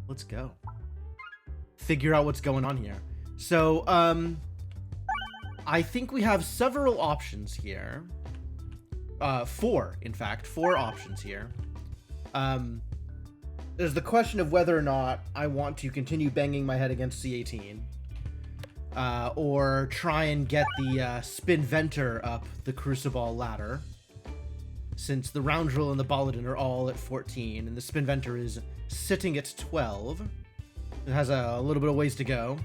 Let's go. Figure out what's going on here. So, I think we have several options here. Four, in fact. Four options here. There's the question of whether or not I want to continue banging my head against C18. Or try and get the Spinventer up the Crucible ladder. Since the Roundrill and the Baladin are all at 14, and the Spinventer is sitting at 12. It has a little bit of ways to go.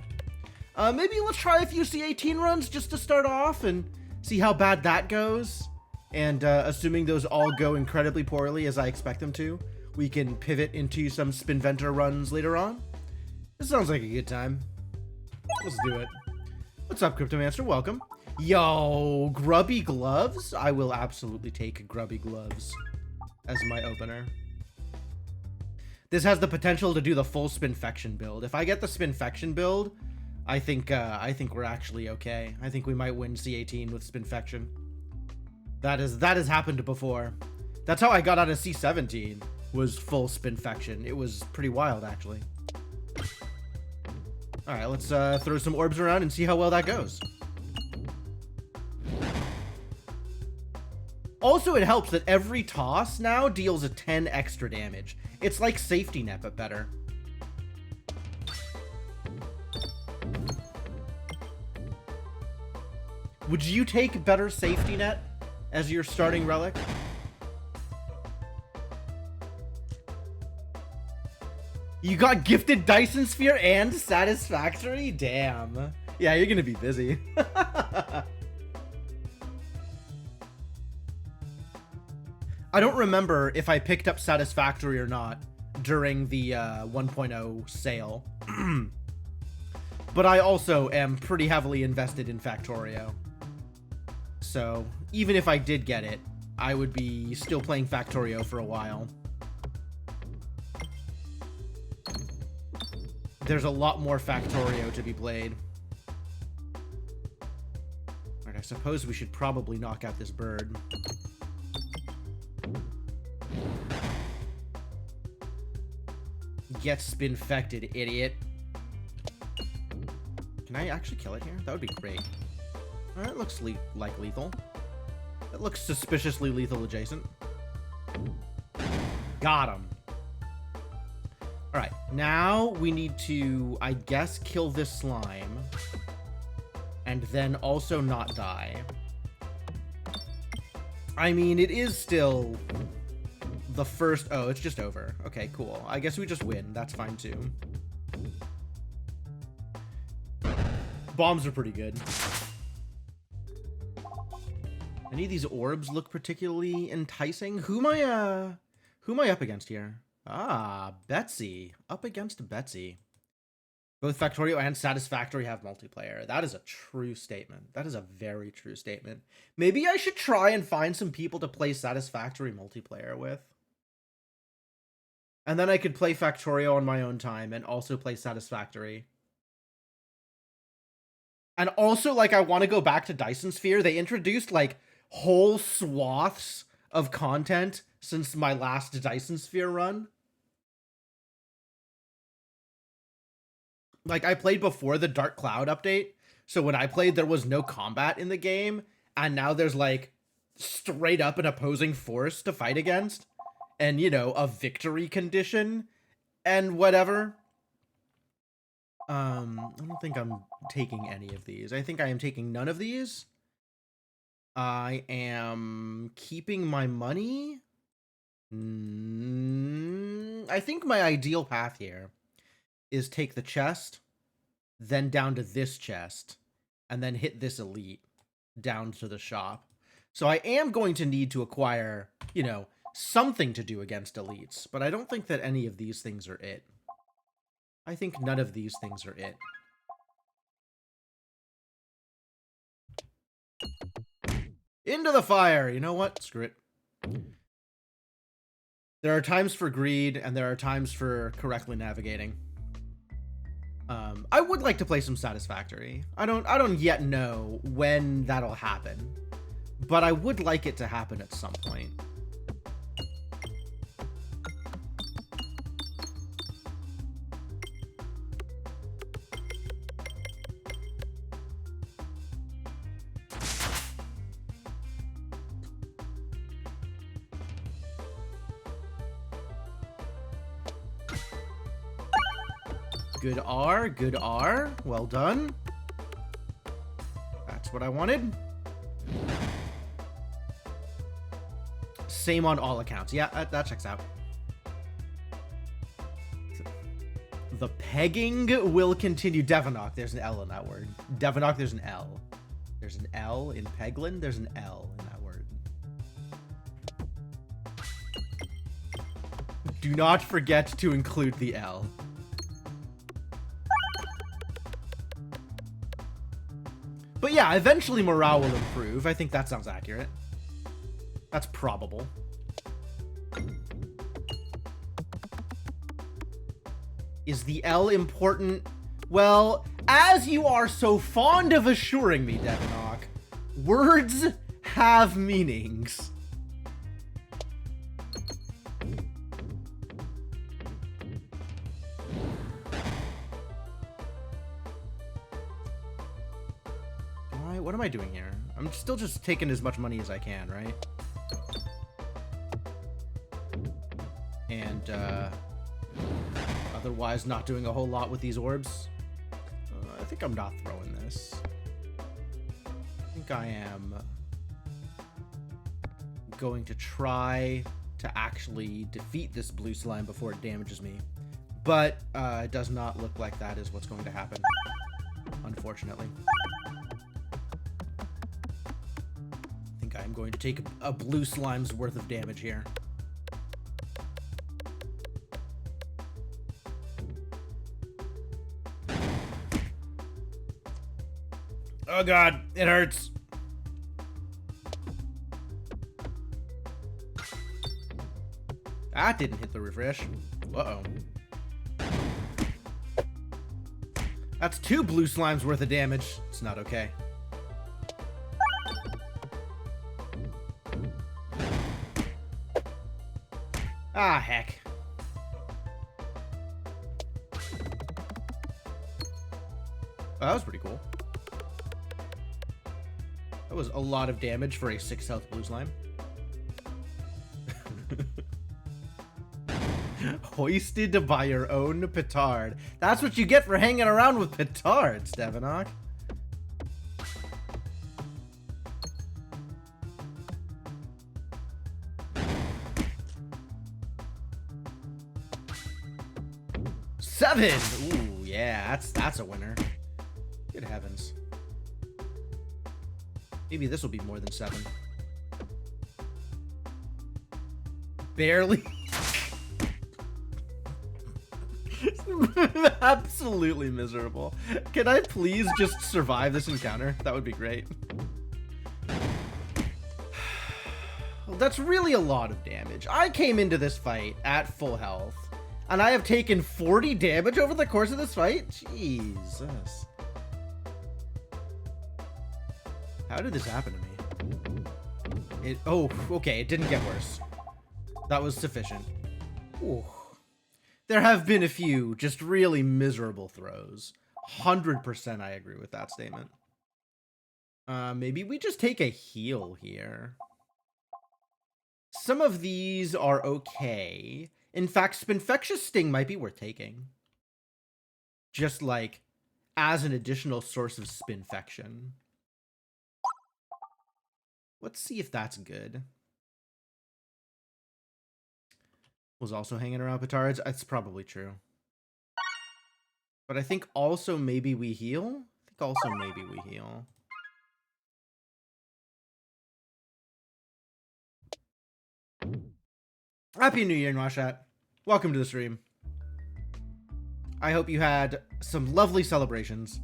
Maybe let's try a few C18 runs just to start off and see how bad that goes. And assuming those all go incredibly poorly, as I expect them to, we can pivot into some Spinventer runs later on. This sounds like a good time. Let's do it. What's up, Cryptomancer? Welcome. Yo, Grubby Gloves? I will absolutely take Grubby Gloves as my opener. This has the potential to do the full Spinfection build. If I get the Spinfection build, I think we're actually okay. I think we might win C18 with Spinfection. That has happened before. That's how I got out of C17, was full Spinfection. It was pretty wild, actually. All right, let's throw some orbs around and see how well that goes. Also, it helps that every toss now deals a 10 extra damage. It's like Safety Net, but better. Would you take better Safety Net as your starting relic? You got gifted Dyson Sphere and Satisfactory? Damn. Yeah, you're gonna be busy. I don't remember if I picked up Satisfactory or not during the 1.0 sale. But I also am pretty heavily invested in Factorio. So even if I did get it, I would be still playing Factorio for a while. There's a lot more Factorio to be played. Alright, I suppose we should probably knock out this bird. Get Spinfected, idiot. Can I actually kill it here? That would be great. That looks like lethal. That looks suspiciously lethal adjacent. Got him. Alright, now we need to, I guess, kill this slime. And then also not die. I mean, it is still the first... Oh, it's just over. Okay, cool. I guess we just win. That's fine, too. Bombs are pretty good. Any of these orbs look particularly enticing? Who am I up against here? Ah, Betsy. Up against Betsy. Both Factorio and Satisfactory have multiplayer. That is a true statement. That is a very true statement. Maybe I should try and find some people to play Satisfactory multiplayer with. And then I could play Factorio on my own time and also play Satisfactory. And also, like, I want to go back to Dyson Sphere. They introduced, like, whole swaths of content since my last Dyson Sphere run. Like, I played before the Dark Cloud update. So when I played, there was no combat in the game. And now there's, like, straight up an opposing force to fight against. And, you know, a victory condition. And whatever. I don't think I'm taking any of these. I think I am taking none of these. I am keeping my money. I think my ideal path here is take the chest, then down to this chest, and then hit this elite down to the shop. So I am going to need to acquire, you know, something to do against elites, but I don't think that any of these things are it. I think none of these things are it. Into the fire! You know what? Screw it. There are times for greed, and there are times for correctly navigating. I would like to play some Satisfactory. I don't yet know when that'll happen, but I would like it to happen at some point. Good R, good R. Well done. That's what I wanted. Same on all accounts. Yeah, that checks out. The pegging will continue. Devonok, there's an L in that word. Devonok, there's an L. There's an L in Peglin. There's an L in that word. Do not forget to include the L. But yeah, eventually morale will improve. I think that sounds accurate. That's probable. Is the L important? Well, as you are so fond of assuring me, Devonok, words have meanings. What am I doing here? I'm still just taking as much money as I can, right? And, otherwise not doing a whole lot with these orbs. I think I'm not throwing this. I think I am going to try to actually defeat this blue slime before it damages me. But, it does not look like that is what's going to happen, unfortunately. I'm going to take a blue slime's worth of damage here. Oh god, it hurts. That didn't hit the refresh. Uh-oh. That's 2 blue slimes worth of damage. It's not okay. Ah, heck. Oh, that was pretty cool. That was a lot of damage for a 6 health blue slime. Hoisted by your own petard. That's what you get for hanging around with petards, Devonok. Seven! Ooh, yeah, that's a winner. Good heavens. Maybe this will be more than 7. Barely. Absolutely miserable. Can I please just survive this encounter? That would be great. That's really a lot of damage. I came into this fight at full health, and I have taken 40 damage over the course of this fight? Jesus. How did this happen to me? Oh, okay, it didn't get worse. That was sufficient. Ooh. There have been a few just really miserable throws. 100% I agree with that statement. Maybe we just take a heal here. Some of these are okay. In fact, Spinfectious Sting might be worth taking. Just like as an additional source of Spinfection. Let's see if that's good. Was also hanging around petards. That's probably true. But I think also maybe we heal. I think also maybe we heal. Happy New Year, Nwashat. Welcome to the stream. I hope you had some lovely celebrations.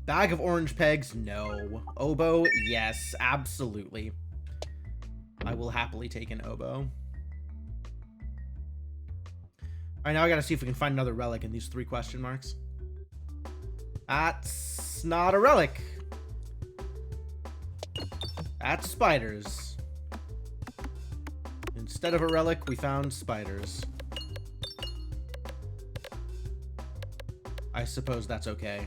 Bag of orange pegs? No. Oboe? Yes, absolutely. I will happily take an oboe. Alright, now I gotta see if we can find another relic in these 3 question marks. That's not a relic. That's spiders. Instead of a relic, we found spiders. I suppose that's okay.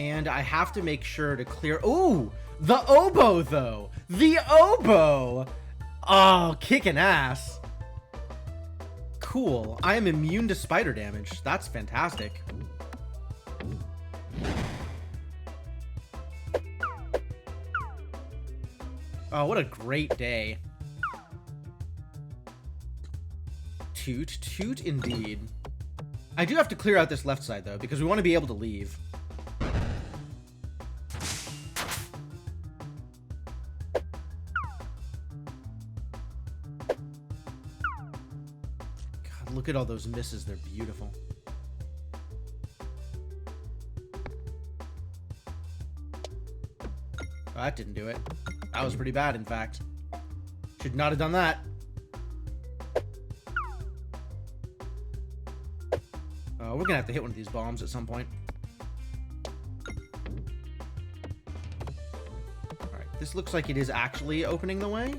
And I have to make sure to clear... Ooh! The oboe, though! The oboe! Oh, kicking ass. Cool. I am immune to spider damage. That's fantastic. Oh, what a great day. Toot, toot indeed. I do have to clear out this left side, though, because we want to be able to leave. God, look at all those misses. They're beautiful. Oh, that didn't do it. That was pretty bad, in fact. Should not have done that. We're gonna have to hit one of these bombs at some point. Alright, this looks like it is actually opening the way,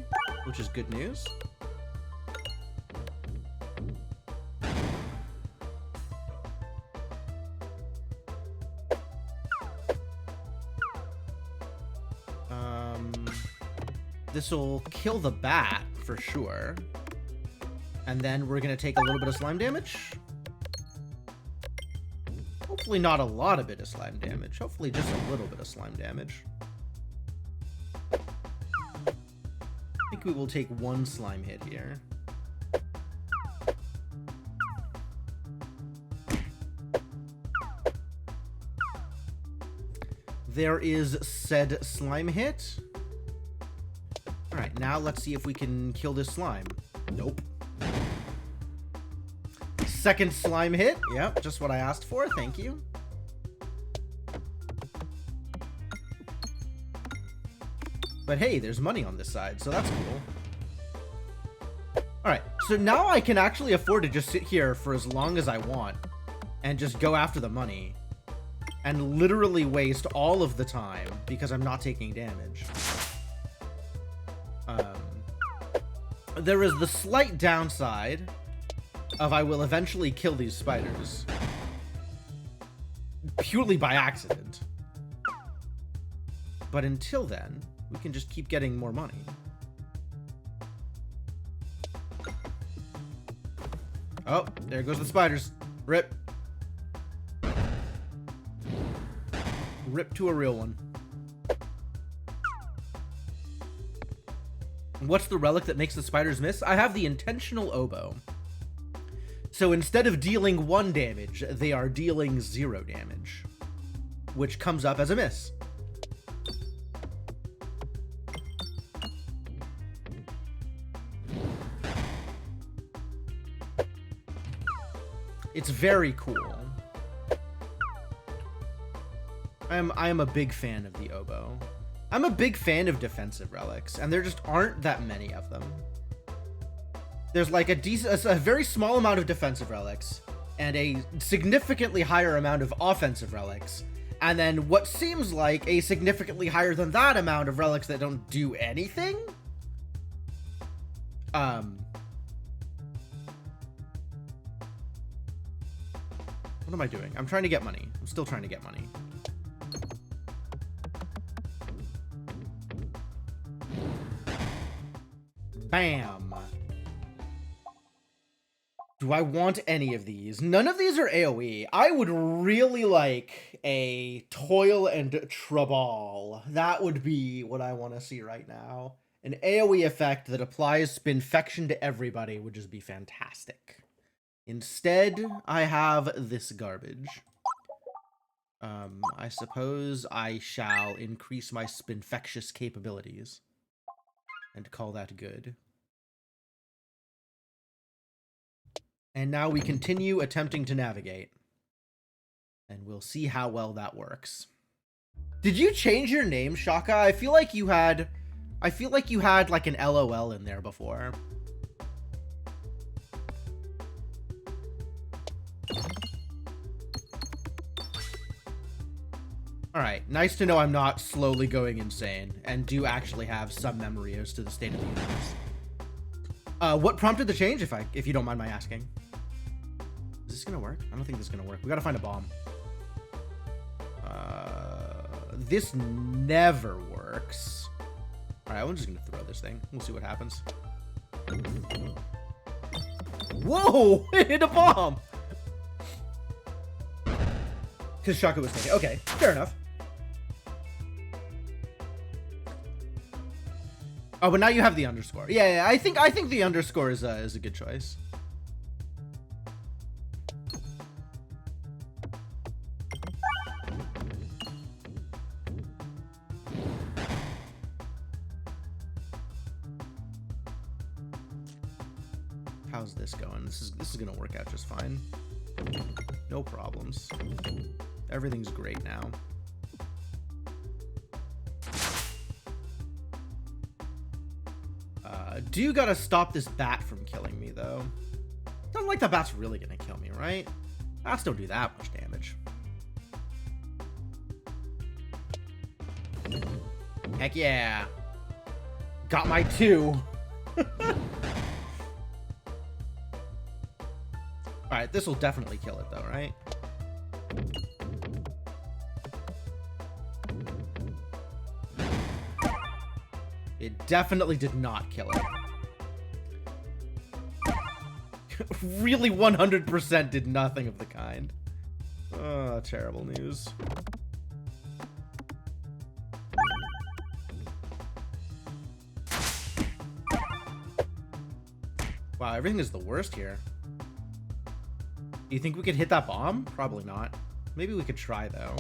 which is good news. This will kill the bat, for sure. And then we're gonna take a little bit of slime damage. Hopefully not a lot of bit of slime damage. Hopefully just a little bit of slime damage. I think we will take one slime hit here. There is said slime hit. Alright, now let's see if we can kill this slime. Nope. Second slime hit. Yep, just what I asked for. Thank you. But hey, there's money on this side, so that's cool. Alright, so now I can actually afford to just sit here for as long as I want and just go after the money and literally waste all of the time because I'm not taking damage. There is the slight downside of I will eventually kill these spiders. Purely by accident. But until then, we can just keep getting more money. Oh, there goes the spiders. Rip. Rip to a real one. What's the relic that makes the spiders miss? I have the intentional oboe. So instead of dealing 1 damage, they are dealing 0 damage, which comes up as a miss. It's very cool. I am a big fan of the oboe. I'm a big fan of defensive relics, and there just aren't that many of them. There's like a very small amount of defensive relics, and a significantly higher amount of offensive relics, and then what seems like a significantly higher than that amount of relics that don't do anything? What am I doing? I'm trying to get money. I'm still trying to get money. Bam. Do I want any of these? None of these are AoE. I would really like a Toil and Trouble. That would be what I want to see right now. An AoE effect that applies Spinfection to everybody would just be fantastic. Instead, I have this garbage. I suppose I shall increase my Spinfectious capabilities and call that good. And now we continue attempting to navigate. And we'll see how well that works. Did you change your name, Shaka? I feel like you had like an LOL in there before. Alright, nice to know I'm not slowly going insane, and do actually have some memory as to the state of the universe. What prompted the change, if you don't mind my asking? Is this gonna work? I don't think this is gonna work. We gotta find a bomb. This never works. All right, I'm just gonna throw this thing. We'll see what happens. Whoa! It hit a bomb! Because Shaka was thinking. Okay, fair enough. Oh, but now you have the underscore. Yeah, I think the underscore is a good choice. How's this going? This is gonna work out just fine. No problems. Everything's great now. Do gotta stop this bat from killing me, though. Doesn't like the bat's really gonna kill me, right? Bats don't do that much damage. Heck yeah. Got my 2. Alright, this will definitely kill it, though, right? It definitely did not kill it. Really 100% did nothing of the kind. Oh, terrible news. Wow, everything is the worst here. Do you think we could hit that bomb? Probably not. Maybe we could try, though.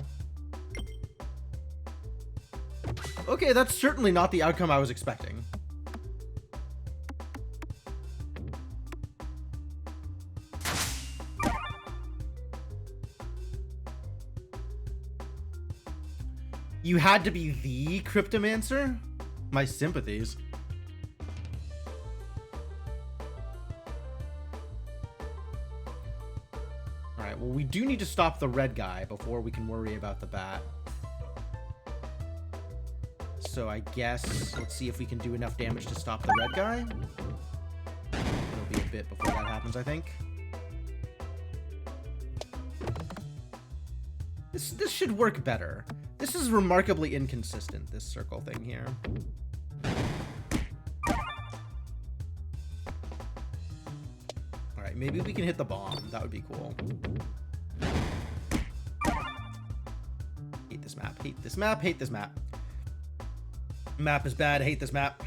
Okay, that's certainly not the outcome I was expecting. You had to be the Cryptomancer? My sympathies. Alright, well, we do need to stop the red guy before we can worry about the bat. So I guess, let's see if we can do enough damage to stop the red guy. It'll be a bit before that happens, I think. This should work better. This is remarkably inconsistent, this circle thing here. Alright, maybe we can hit the bomb. That would be cool. Hate this map, hate this map, hate this map. Map is bad. I hate this map.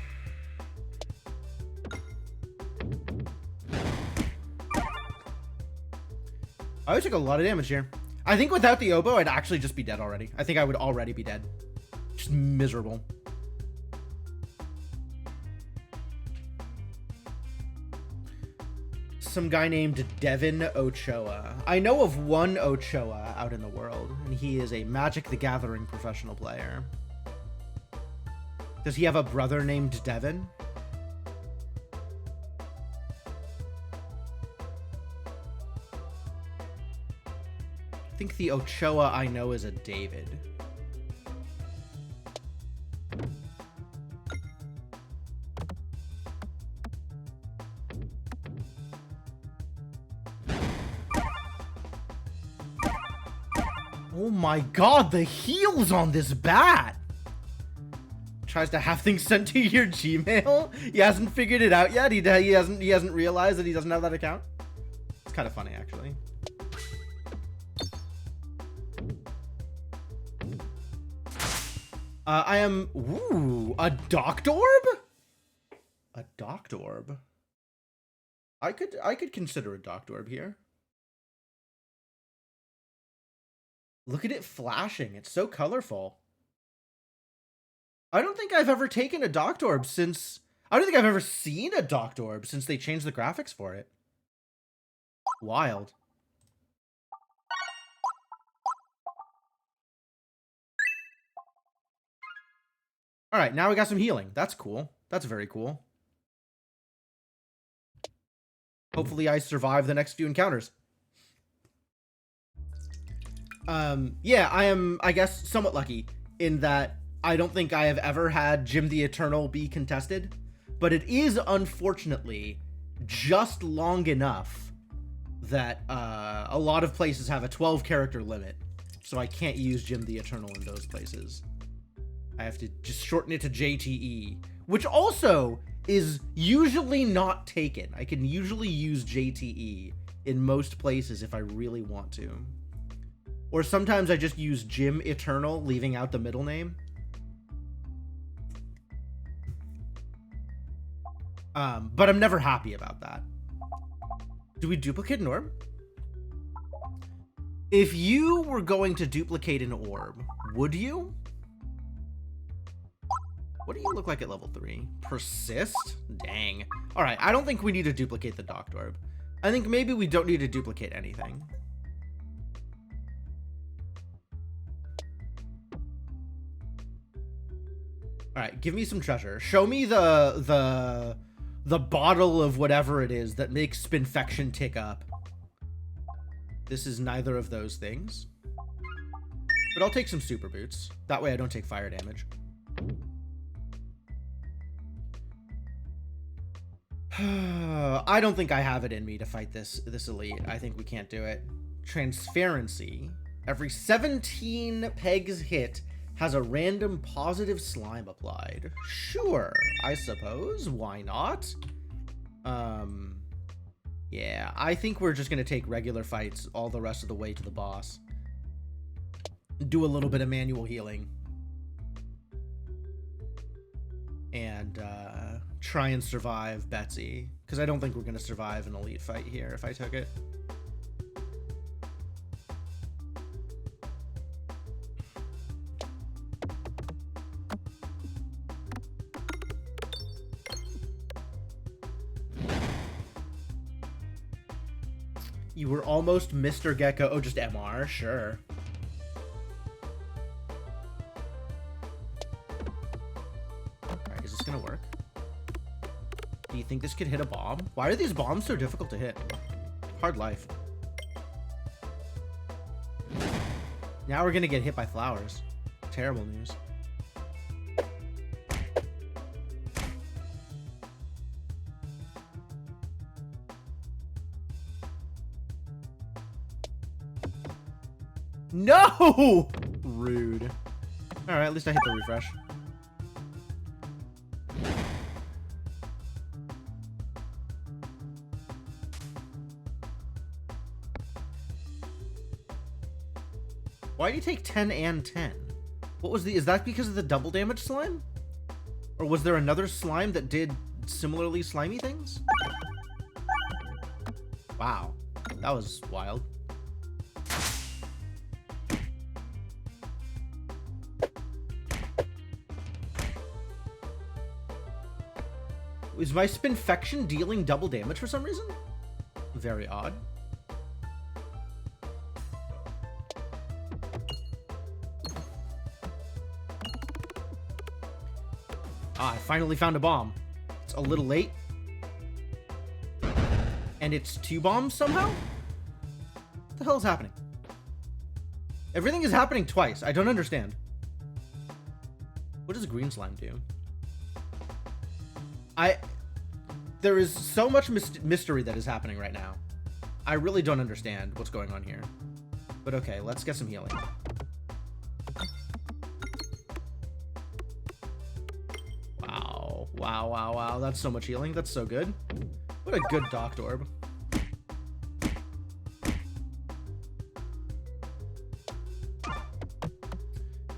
I took a lot of damage here. I think without the oboe, I'd actually just be dead already. I think I would already be dead. Just miserable. Some guy named Devin Ochoa. I know of one Ochoa out in the world, and he is a Magic the Gathering professional player. Does he have a brother named Devin? I think the Ochoa I know is a David. Oh my god, the heals on this bat! Tries to have things sent to your Gmail. He hasn't figured it out yet. He hasn't realized that he doesn't have that account. It's kind of funny, actually. I am... Ooh, a Doctorb? A Doctorb. I could consider a Doctorb here. Look at it flashing. It's so colorful. I don't think I've ever taken a Doctorb since... I don't think I've ever seen a Doctorb since they changed the graphics for it. Wild. Alright, now we got some healing. That's cool. That's very cool. Hopefully I survive the next few encounters. Yeah, I am, I guess, somewhat lucky in that I don't think I have ever had Jim the Eternal be contested, but it is unfortunately just long enough that a lot of places have a 12 character limit. So I can't use Jim the Eternal in those places. I have to just shorten it to JTE, which also is usually not taken. I can usually use JTE in most places if I really want to. Or sometimes I just use Jim Eternal, leaving out the middle name. But I'm never happy about that. Do we duplicate an orb? If you were going to duplicate an orb, would you? What do you look like at level 3? Persist? Dang. All right, I don't think we need to duplicate the docked orb. I think maybe we don't need to duplicate anything. All right, give me some treasure. Show me the bottle of whatever it is that makes Spinfection tick up. This is neither of those things. But I'll take some super boots. That way I don't take fire damage. I don't think I have it in me to fight this elite. I think we can't do it. Transparency. Every 17 pegs hit has a random positive slime applied. Sure, I suppose. Why not? Yeah, I think we're just gonna take regular fights all the rest of the way to the boss. Do a little bit of manual healing. And try and survive Betsy. Because I don't think we're gonna survive an elite fight here if I took it. You were almost Mr. Gecko. Oh, just MR? Sure. Alright, is this gonna work? Do you think this could hit a bomb? Why are these bombs so difficult to hit? Hard life. Now we're gonna get hit by flowers. Terrible news. No! Rude. Alright, at least I hit the refresh. Why do you take 10 and 10? What was is that because of the double damage slime? Or was there another slime that did similarly slimy things? Wow. That was wild. Is my Spinfection dealing double damage for some reason? Very odd. Ah, I finally found a bomb. It's a little late. And it's 2 bombs somehow? What the hell is happening? Everything is happening twice. I don't understand. What does green slime do? There is so much mystery that is happening right now. I really don't understand what's going on here. But okay, let's get some healing. Wow, wow, wow, wow. That's so much healing. That's so good. What a good docked orb.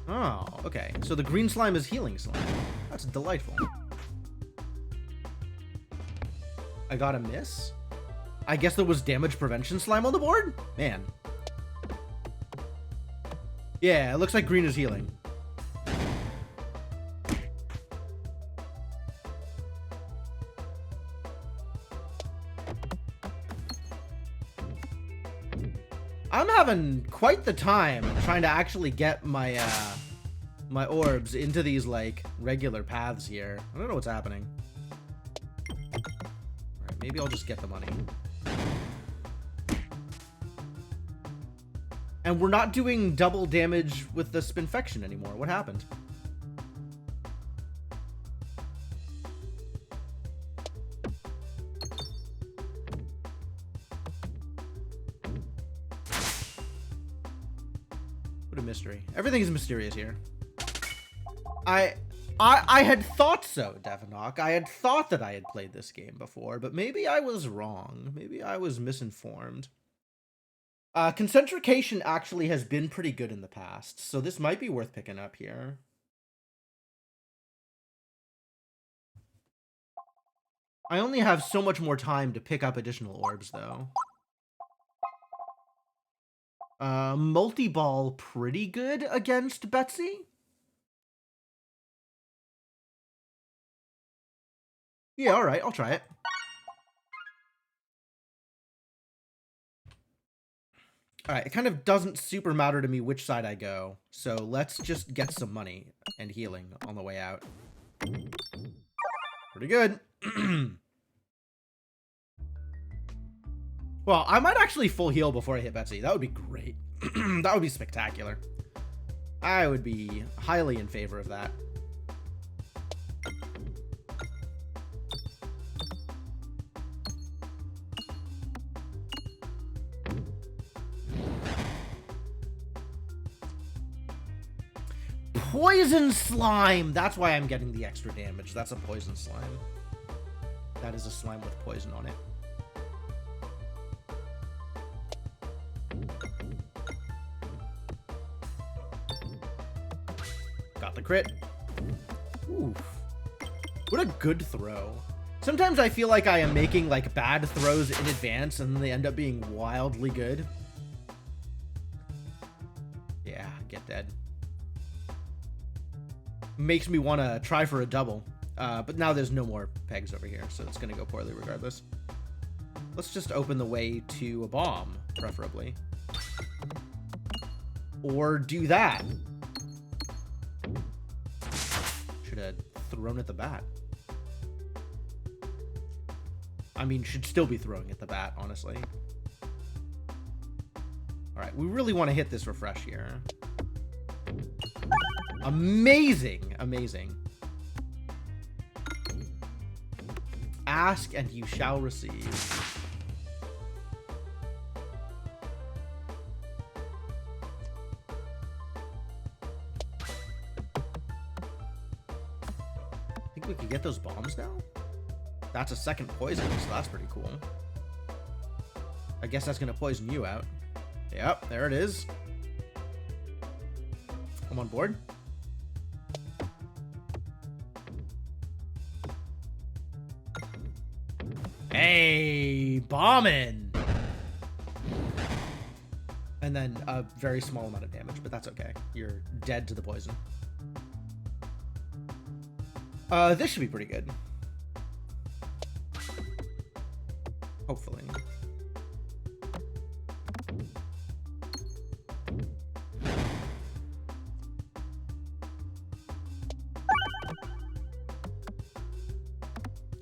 Oh, okay. So the green slime is healing slime. That's delightful. I got a miss? I guess there was damage prevention slime on the board? Man. Yeah, it looks like green is healing. I'm having quite the time trying to actually get my my orbs into these like regular paths here. I don't know what's happening. Maybe I'll just get the money. And we're not doing double damage with the Spinfection anymore. What happened? a mystery. Everything is mysterious here. I had thought so, Devonok. I had thought that I had played this game before, but maybe I was wrong. Maybe I was misinformed. Concentrication actually has been pretty good in the past, so this might be worth picking up here. I only have so much more time to pick up additional orbs, though. Multi-ball pretty good against Betsy. Yeah, alright, I'll try it. Alright, it kind of doesn't super matter to me which side I go, so let's just get some money and healing on the way out. Pretty good. Well, I might actually full heal before I hit Betsy. That would be great. That would be spectacular. I would be highly in favor of that. Poison slime! That's why I'm getting the extra damage. That's a poison slime. That is a slime with poison on it. Got the crit. Oof. What a good throw. Sometimes I feel like I am making like bad throws in advance and then they end up being wildly good. Yeah, get dead. Makes me want to try for a double. But now there's no more pegs over here, so it's going to go poorly regardless. Let's just open the way to a bomb, preferably. Or do that. Should have thrown at the bat. I mean, should still be throwing at the bat, honestly. Alright, we really want to hit this refresh here. Amazing! Amazing. Ask and you shall receive. I think we could get those bombs now? That's a second poison, so that's pretty cool. I guess that's gonna poison you out. Yep, there it is. I'm on board. Hey, bombing! And then a very small amount of damage, but that's okay. You're dead to the poison. This should be pretty good. Hopefully.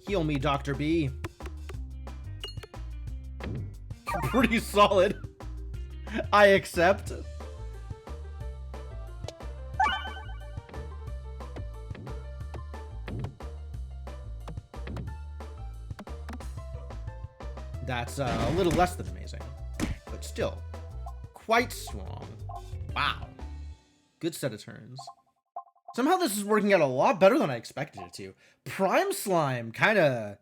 Heal me, Dr. B. Pretty solid. I accept. That's a little less than amazing, but still quite strong. Wow. Good set of turns. Somehow this is working out a lot better than I expected it to. Prime Slime kind of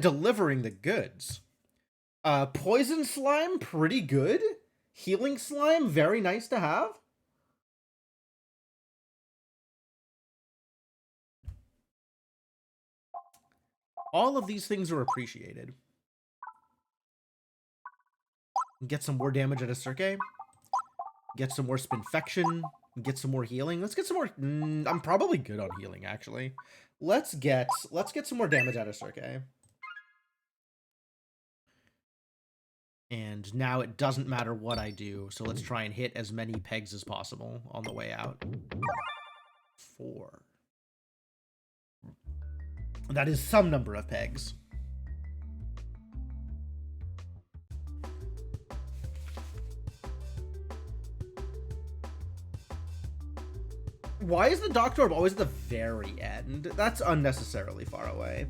delivering the goods. Poison Slime, pretty good. Healing Slime, very nice to have. All of these things are appreciated. Get some more damage at a Cirque. Get some more Spinfection. Get some more healing. Let's get some more... I'm probably good on healing, actually. Let's get some more damage out of Cirque. And now it doesn't matter what I do, so let's try and hit as many pegs as possible on the way out. 4. That is some number of pegs. Why is the Doctor Orb always at the very end? That's unnecessarily far away.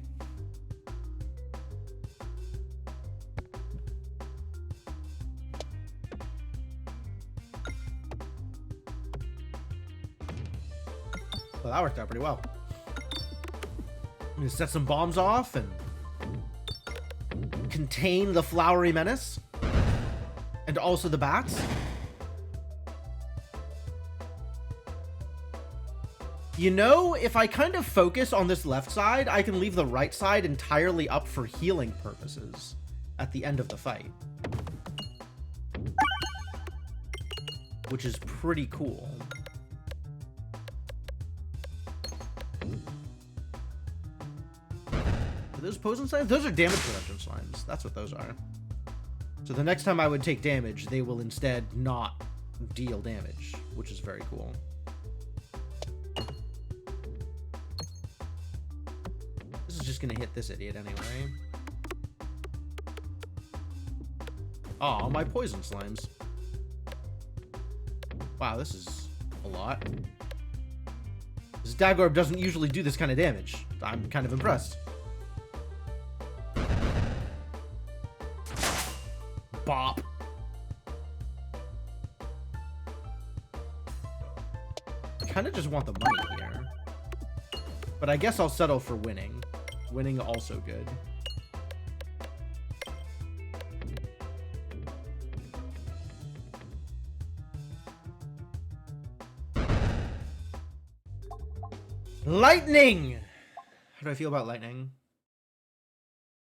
that worked out pretty well. I'm gonna set some bombs off and contain the flowery menace. And also the bats. You know, if I kind of focus on this left side, I can leave the right side entirely up for healing purposes at the end of the fight. Which is pretty cool. Are those poison slimes? Those are damage reduction slimes. That's what those are. So the next time I would take damage, they will instead not deal damage, which is very cool. This is just gonna hit this idiot anyway. Aw, my poison slimes. Wow, this is a lot. This Dagorb doesn't usually do this kind of damage. I'm kind of impressed. Bop. I kind of just want the money here. But I guess I'll settle for winning. Winning also good. Lightning! How do I feel about lightning?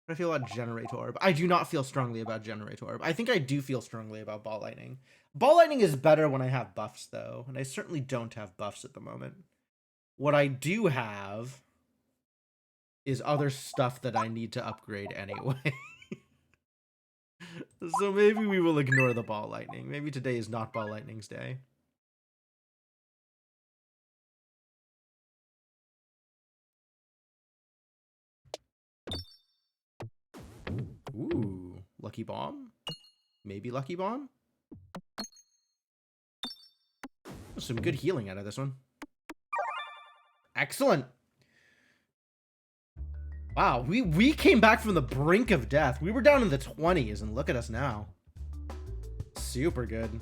How do I feel about Generator Orb? I do not feel strongly about Generator Orb. I think I do feel strongly about Ball Lightning. Ball Lightning is better when I have buffs, though. And I certainly don't have buffs at the moment. What I do have is other stuff that I need to upgrade anyway. So maybe we will ignore the Ball Lightning. Maybe today is not Ball Lightning's day. Ooh, Lucky Bomb? Maybe Lucky Bomb? Some good healing out of this one. Excellent. Wow, we came back from the brink of death. We were down in the 20s, and look at us now. Super good.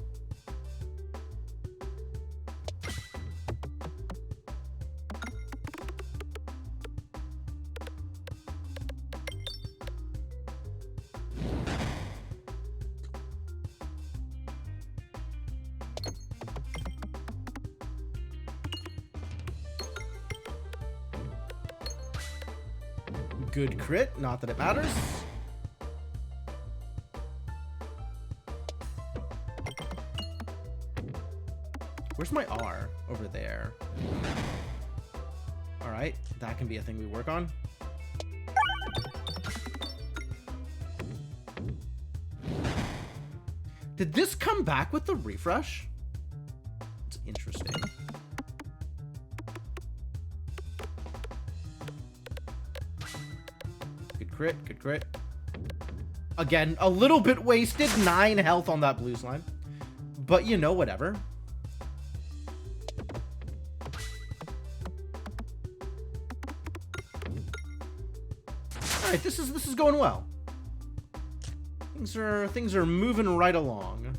Good crit, not that it matters. Where's my R? Over there. Alright, that can be a thing we work on. Did this come back with the refresh? It's interesting. Crit, good crit. Again, a little bit wasted. 9 health on that blue slime. But you know, whatever. Alright, this is going well. Things are moving right along.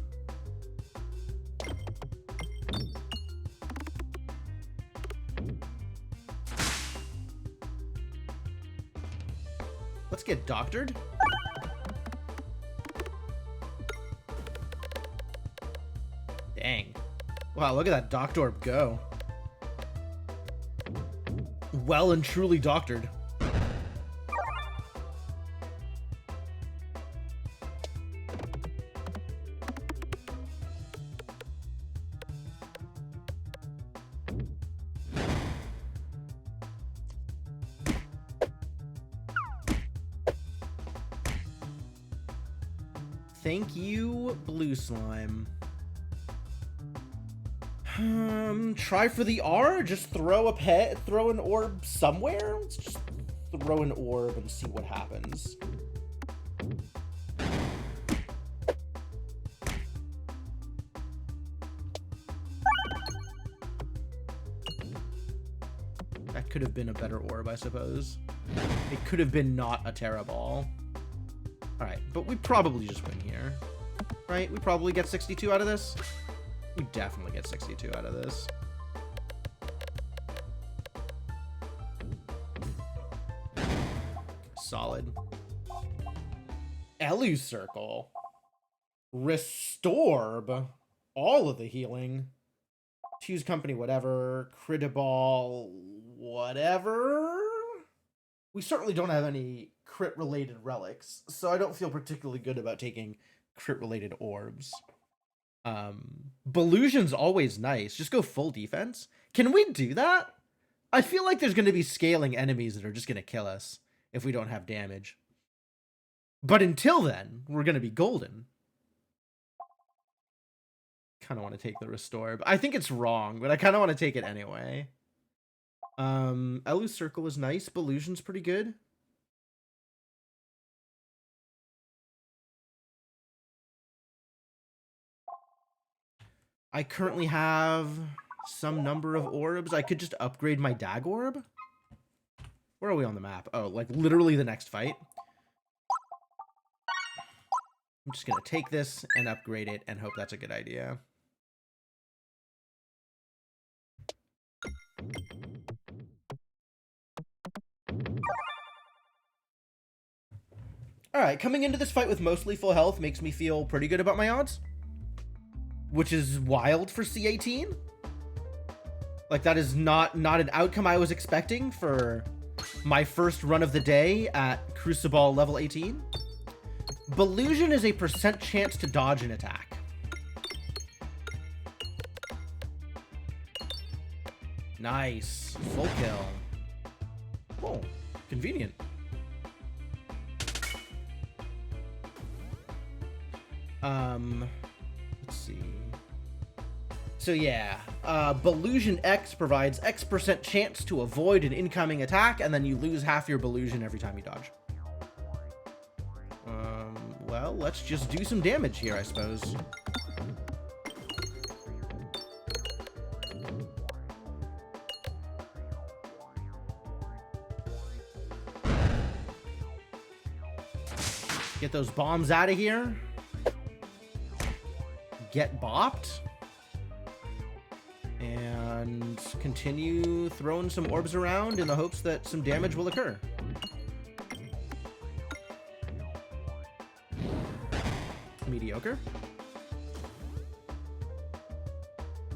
Let's get doctored. Dang. Wow, look at that doctor go. Well and truly doctored. Thank you, blue slime. Try for the R? Just throw an orb somewhere? Let's just throw an orb and see what happens. That could have been a better orb, I suppose. It could have been not a Terra Ball. Alright, but we probably just win here. Right? We probably get 62 out of this. We definitely get 62 out of this. Solid. Elu Circle. Restorb. All of the healing. Choose company, whatever. Critiball, whatever. We certainly don't have any crit-related relics, so I don't feel particularly good about taking crit-related orbs. Belusion's always nice. Just go full defense. Can we do that? I feel like there's going to be scaling enemies that are just going to kill us if we don't have damage. But until then, we're going to be golden. Kind of want to take the restore, but I think it's wrong, but I kind of want to take it anyway. Elu Circle is nice. Belusion's pretty good. I currently have some number of orbs. I could just upgrade my Dag Orb. Where are we on the map? Oh, like literally the next fight. I'm just going to take this and upgrade it and hope that's a good idea. Alright, coming into this fight with mostly full health makes me feel pretty good about my odds. Which is wild for C18. Like, that is not an outcome I was expecting for my first run of the day at Crucible level 18. Belusion is a % chance to dodge an attack. Nice. Full kill. Oh, convenient. Let's see. So yeah, Belusion X provides X% chance to avoid an incoming attack, and then you lose half your Belusion every time you dodge. Well, let's just do some damage here, I suppose. Get those bombs out of here. Get bopped. And continue throwing some orbs around in the hopes that some damage will occur. Mediocre.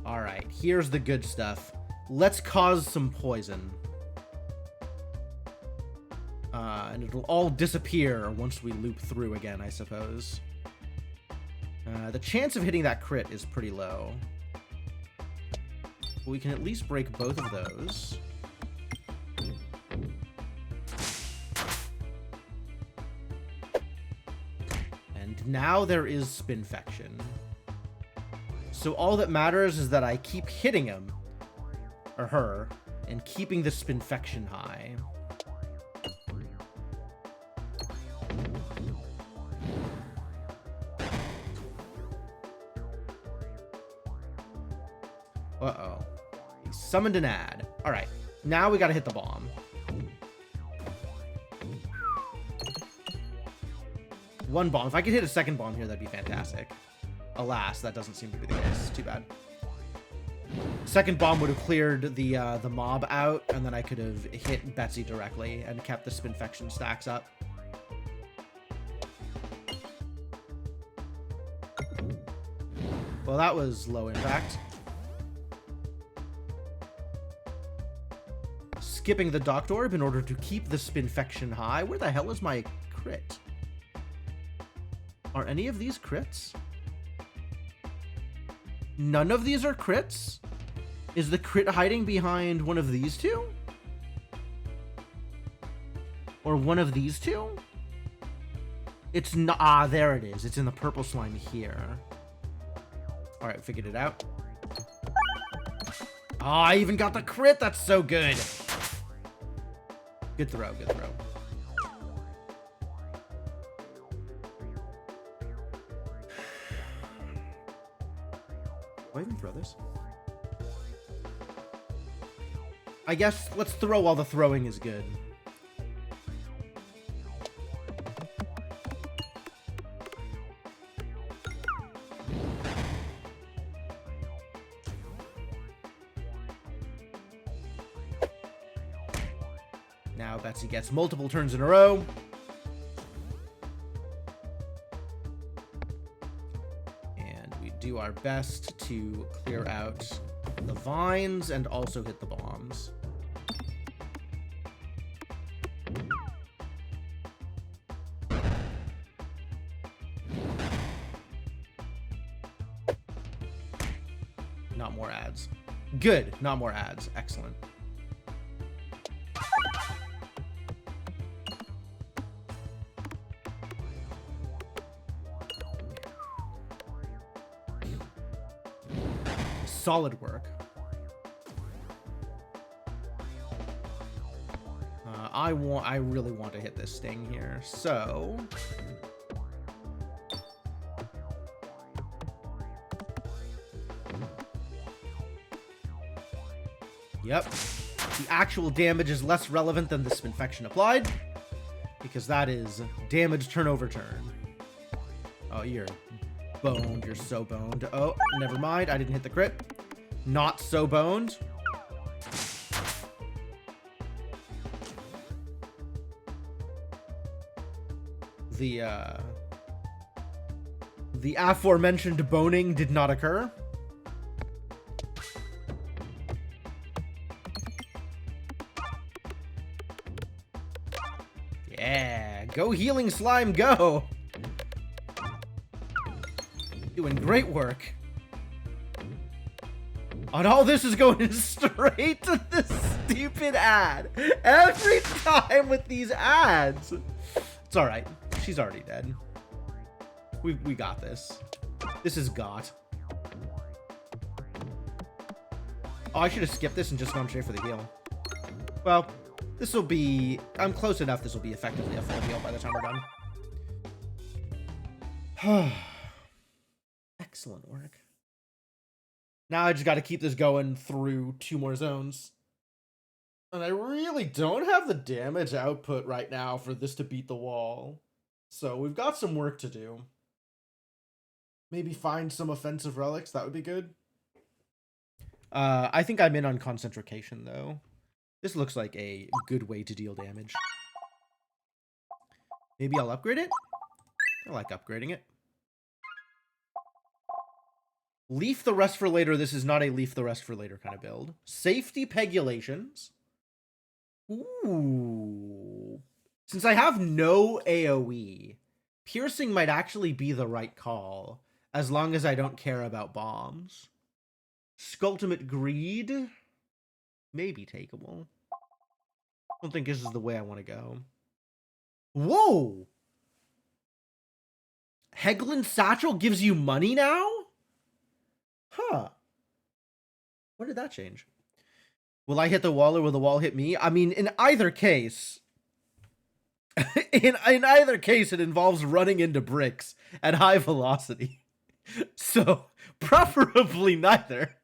Alright, here's the good stuff. Let's cause some poison. And it'll all disappear once we loop through again, I suppose. The chance of hitting that crit is pretty low. We can at least break both of those. And now there is Spinfection. So all that matters is that I keep hitting him, or her, and keeping the Spinfection high. Uh-oh. He summoned an ad. Alright, now we gotta hit the bomb. One bomb. If I could hit a second bomb here, that'd be fantastic. Alas, that doesn't seem to be the case. Too bad. Second bomb would have cleared the mob out, and then I could have hit Betsy directly and kept the Spinfection stacks up. Well, that was low impact. Skipping the Docked Orb in order to keep the Spinfection high. Where the hell is my crit? Are any of these crits? None of these are crits? Is the crit hiding behind one of these two? Or one of these two? It's not. Ah, there it is. It's in the purple slime here. Alright, figured it out. Ah, I even got the crit. That's so good. Good throw, good throw. Do I even throw this? I guess let's throw while the throwing is good. Now Betsy gets multiple turns in a row. And we do our best to clear out the vines and also hit the bombs. Not more ads. Good, not more ads. Excellent. Solid work. I really want to hit this sting here, so yep. The actual damage is less relevant than the spinfection applied, because that is damage turnover turn. Oh, you're boned. You're so boned. Oh, never mind. I didn't hit the crit. Not so boned. The aforementioned boning did not occur. Yeah, go healing slime, go! Doing great work. And all this is going straight to this stupid ad. Every time with these ads. It's alright. She's already dead. We got this. This is got. Oh, I should have skipped this and just gone straight for the heal. Well, this will be... I'm close enough this will be effectively a full heal by the time we're done. Excellent work. Now I just got to keep this going through 2 more zones. And I really don't have the damage output right now for this to beat the wall. So we've got some work to do. Maybe find some offensive relics. That would be good. I think I'm in on concentration, though. This looks like a good way to deal damage. Maybe I'll upgrade it? I like upgrading it. Leaf the rest for later. This is not a leaf the rest for later kind of build. Safety pegulations. Ooh. Since I have no AoE, piercing might actually be the right call, as long as I don't care about bombs. Scultimate Greed? Maybe takeable. I don't think this is the way I want to go. Whoa! Peglin Satchel gives you money now? Huh. When did that change? Will I hit the wall or will the wall hit me? I mean, in either case... in either case, it involves running into bricks at high velocity. So, preferably neither.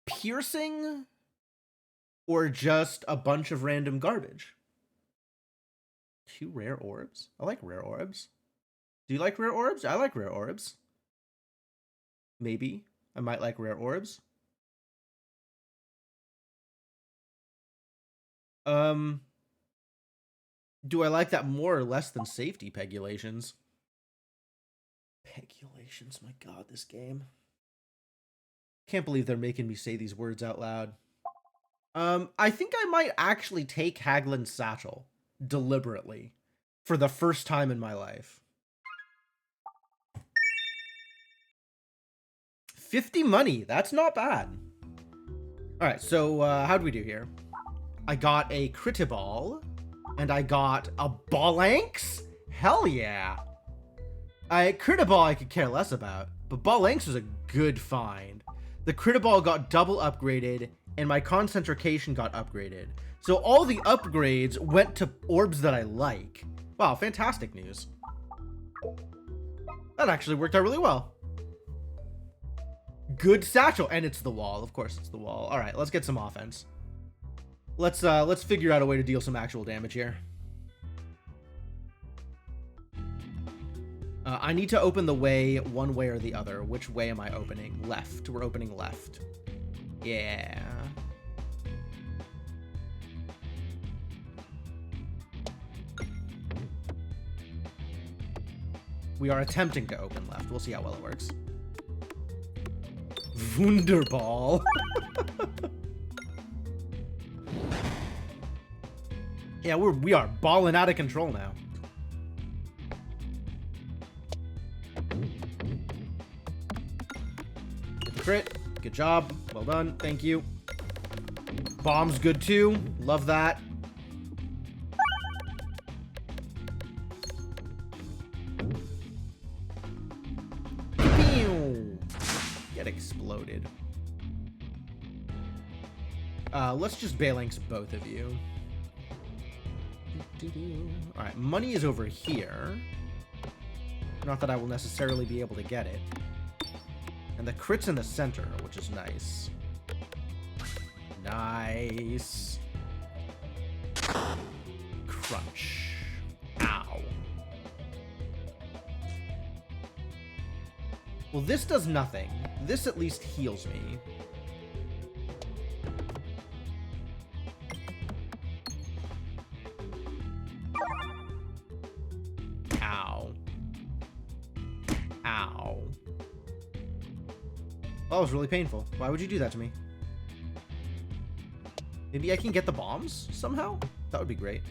Piercing or just a bunch of random garbage? 2 rare orbs? I like rare orbs. Do you like rare orbs? I like rare orbs. Maybe I might like rare orbs. Do I like that more or less than safety pegulations? Pegulations, my god, this game. Can't believe they're making me say these words out loud. I think I might actually take Haglin's Satchel deliberately for the first time in my life. 50 money, that's not bad. Alright, so how'd we do here? I got a Critiball, and I got a Ballanx? Hell yeah. Critiball I could care less about, but Ballanx was a good find. The Critiball got double upgraded, and my concentration got upgraded. So all the upgrades went to orbs that I like. Wow, fantastic news. That actually worked out really well. Good satchel, and it's the wall. Of course it's the wall. All right, let's get some offense. Let's figure out a way to deal some actual damage here. I need to open the way one way or the other. Which way am I opening? Left. We're opening left. Yeah. We are attempting to open left. We'll see how well it works. Wunderball. Yeah, we are balling out of control now. Get the crit. Good job. Well done. Thank you. Bomb's good too. Love that. Get exploded. Let's just Balinks both of you. Alright, money is over here. Not that I will necessarily be able to get it. And the crit's in the center, which is nice. Nice. Crunch. Ow. Well, this does nothing. This at least heals me. Ow. Ow. That was really painful. Why would you do that to me? Maybe I can get the bombs somehow? That would be great.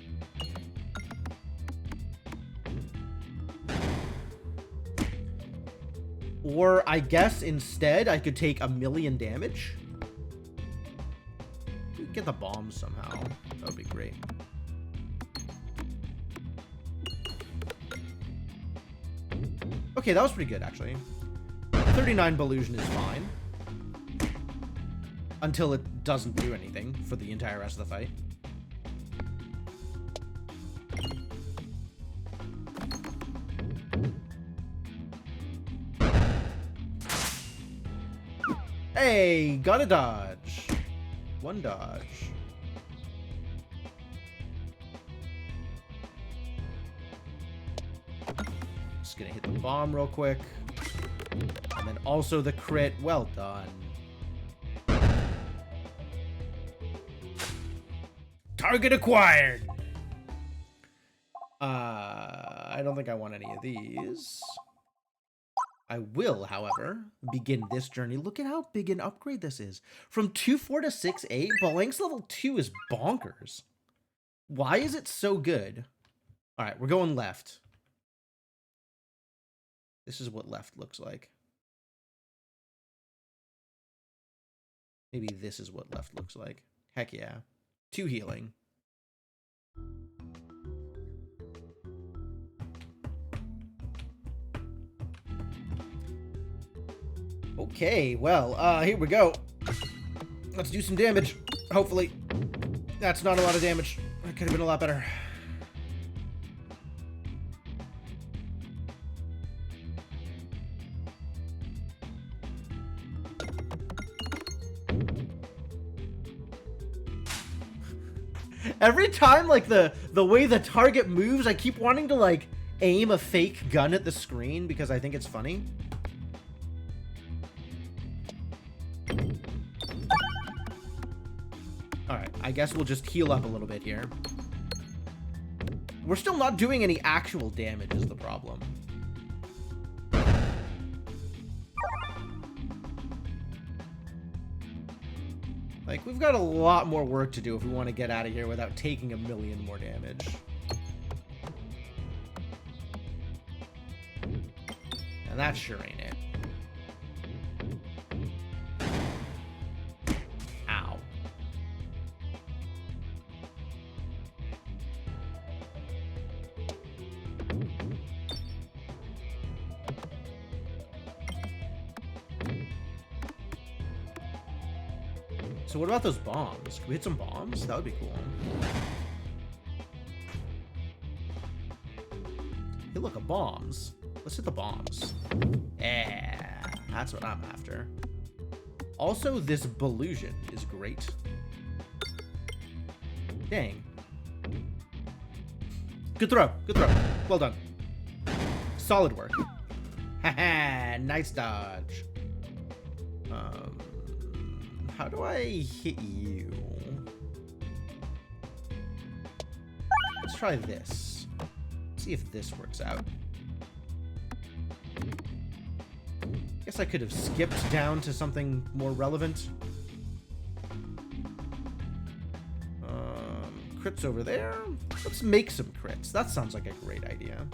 Or I guess instead I could take 1,000,000 damage. Get the bombs somehow. That would be great. Okay, that was pretty good actually. 39 Belusion is fine. Until it doesn't do anything for the entire rest of the fight. Hey, got a dodge. One dodge. Just gonna hit the bomb real quick. And then also the crit. Well done. Target acquired. I don't think I want any of these. I will, however, begin this journey. Look at how big an upgrade this is. From 2-4 to 6-8, Balinks level 2 is bonkers. Why is it so good? All right, we're going left. This is what left looks like. Maybe this is what left looks like. Heck yeah. 2 healing. Okay, well, here we go. Let's do some damage. Hopefully. That's not a lot of damage. That could have been a lot better. Every time, like, the way the target moves, I keep wanting to, like, aim a fake gun at the screen because I think it's funny. Alright, I guess we'll just heal up a little bit here. We're still not doing any actual damage is the problem. Like, we've got a lot more work to do if we want to get out of here without taking 1,000,000 more damage. And that sure ain't it. Ow. So what about those bombs? Can we hit some bombs? That would be cool. Hey, look, a bombs. Let's hit the bombs. Yeah, that's what I'm after. Also, this Belusion is great. Dang. Good throw. Good throw. Well done. Solid work. Haha, nice dodge. How do I hit you? Let's try this. See if this works out. Guess I could have skipped down to something more relevant. Crits over there. Let's make some crits. That sounds like a great idea.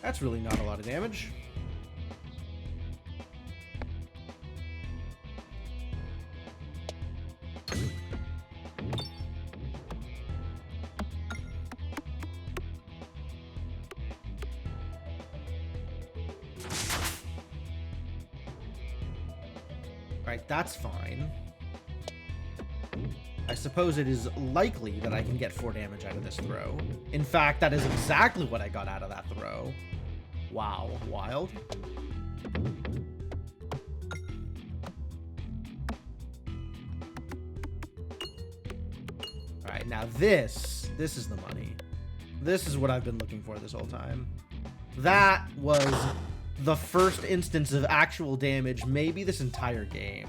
That's really not a lot of damage. Alright, that's fine. I suppose it is likely that I can get 4 damage out of this throw. In fact, that is exactly what I got out of that throw. Wow, wild. Alright, now this is the money. This is what I've been looking for this whole time. That was the first instance of actual damage, maybe this entire game.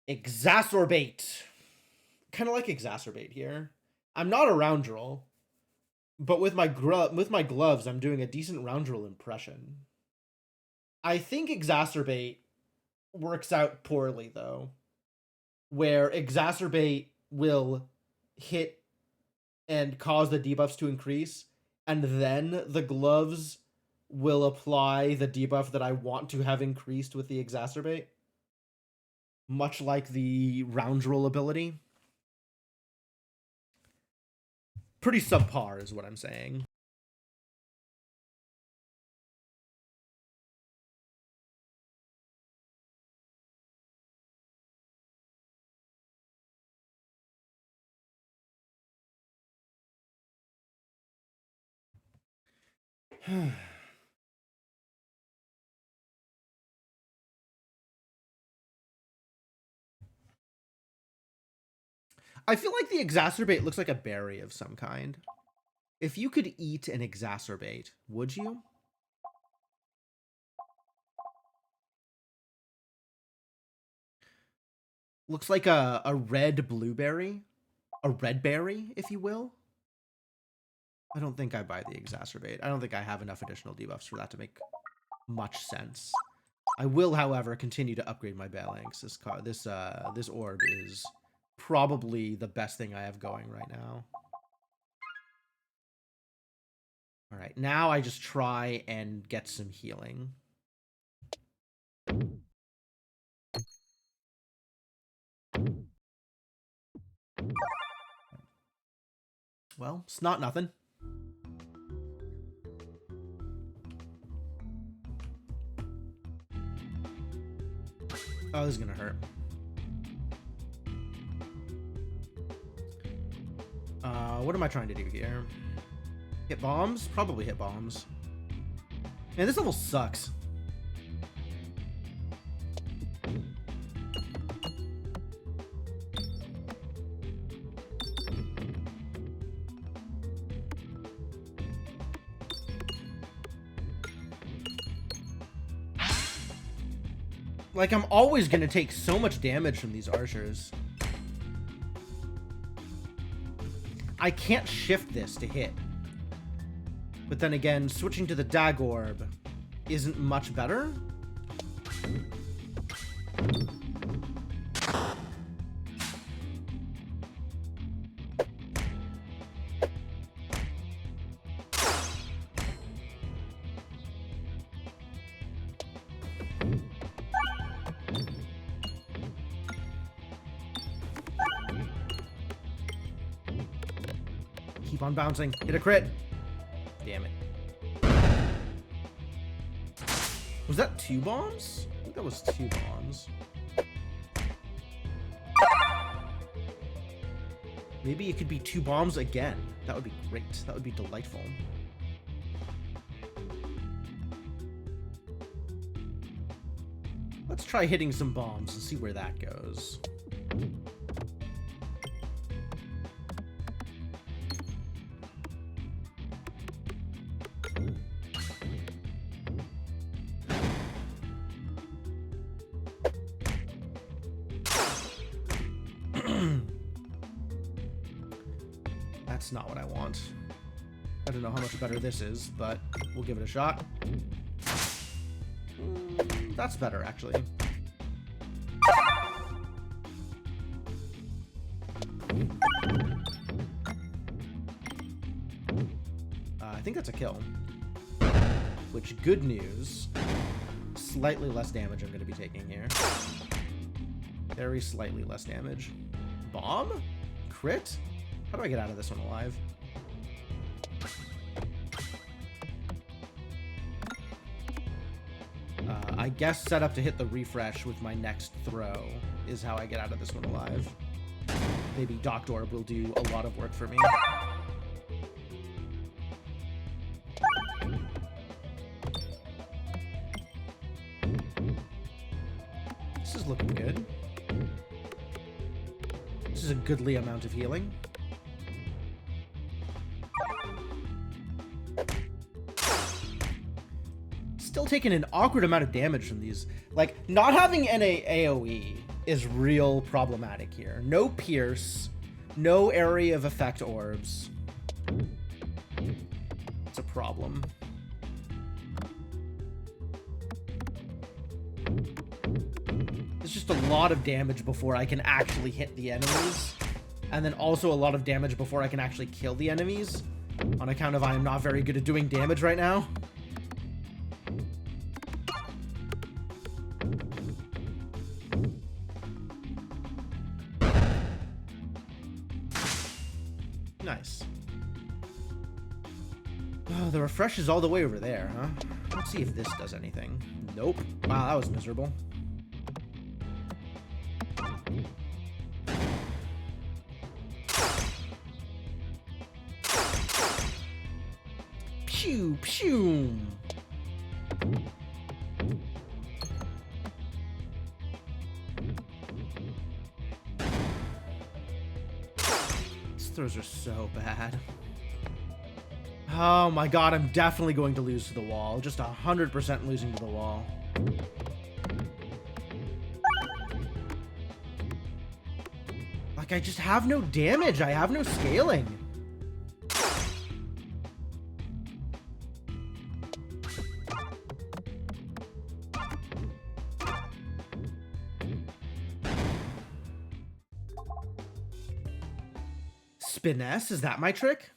Exacerbate. Kind of like exacerbate here. I'm not a Roundrel, but with my gloves, I'm doing a decent Roundrel impression. I think exacerbate works out poorly though, where exacerbate will hit and cause the debuffs to increase, and then the gloves will apply the debuff that I want to have increased with the exacerbate. Much like the Roundrel ability. Pretty subpar is what I'm saying. I feel like the exacerbate looks like a berry of some kind. If you could eat an exacerbate, would you? Looks like a red blueberry. A red berry, if you will. I don't think I buy the exacerbate. I don't think I have enough additional debuffs for that to make much sense. I will, however, continue to upgrade my phalanx. This orb is probably the best thing I have going right now. All right, now I just try and get some healing. Well, it's not nothing. Oh, this is gonna hurt. What am I trying to do here? Hit bombs? Probably hit bombs. Man, this almost sucks. Like, I'm always gonna take so much damage from these archers. I can't shift this to hit. But then again, switching to the Dag Orb isn't much better. Keep on bouncing. Hit a crit. Damn it. Was that 2 bombs? I think that was 2 bombs. Maybe it could be 2 bombs again. That would be great. That would be delightful. Let's try hitting some bombs and see where that goes. That's not what I want. I don't know how much better this is, but we'll give it a shot. That's better, actually. I think that's a kill. Which, good news. Slightly less damage I'm going to be taking here. Very slightly less damage. Bomb? Crit? How do I get out of this one alive? I guess set up to hit the refresh with my next throw is how I get out of this one alive. Maybe Doctor Orb will do a lot of work for me. This is looking good. This is a goodly amount of healing. Still taking an awkward amount of damage from these. Like, not having an AoE is real problematic here. No pierce, no area of effect orbs. It's a problem. It's just a lot of damage before I can actually hit the enemies. And then also a lot of damage before I can actually kill the enemies. On account of I am not very good at doing damage right now. Nice. Oh, the refresh is all the way over there, huh? Let's see if this does anything. Nope. Wow, that was miserable. Pew, pew. These throws are so bad. Oh my god, I'm definitely going to lose to the wall. Just 100% losing to the wall. Like, I just have no damage. I have no scaling. Spiness, is that my trick?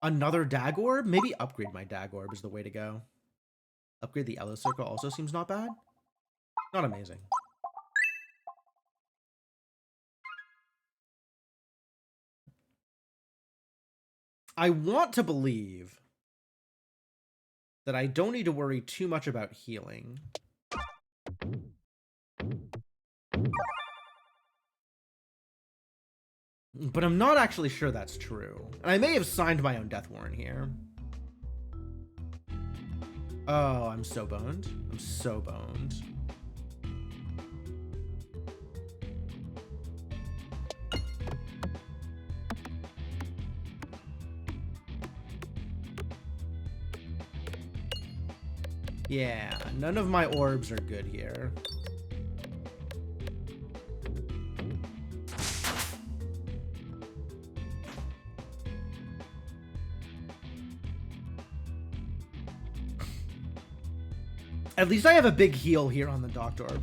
Another Dag Orb? Maybe upgrade my Dag Orb is the way to go. Upgrade the Elo Circle also seems not bad. Not amazing. I want to believe that I don't need to worry too much about healing. But I'm not actually sure that's true. And I may have signed my own death warrant here. Oh, I'm so boned. I'm so boned. Yeah, none of my orbs are good here. At least I have a big heal here on the Doctor Orb.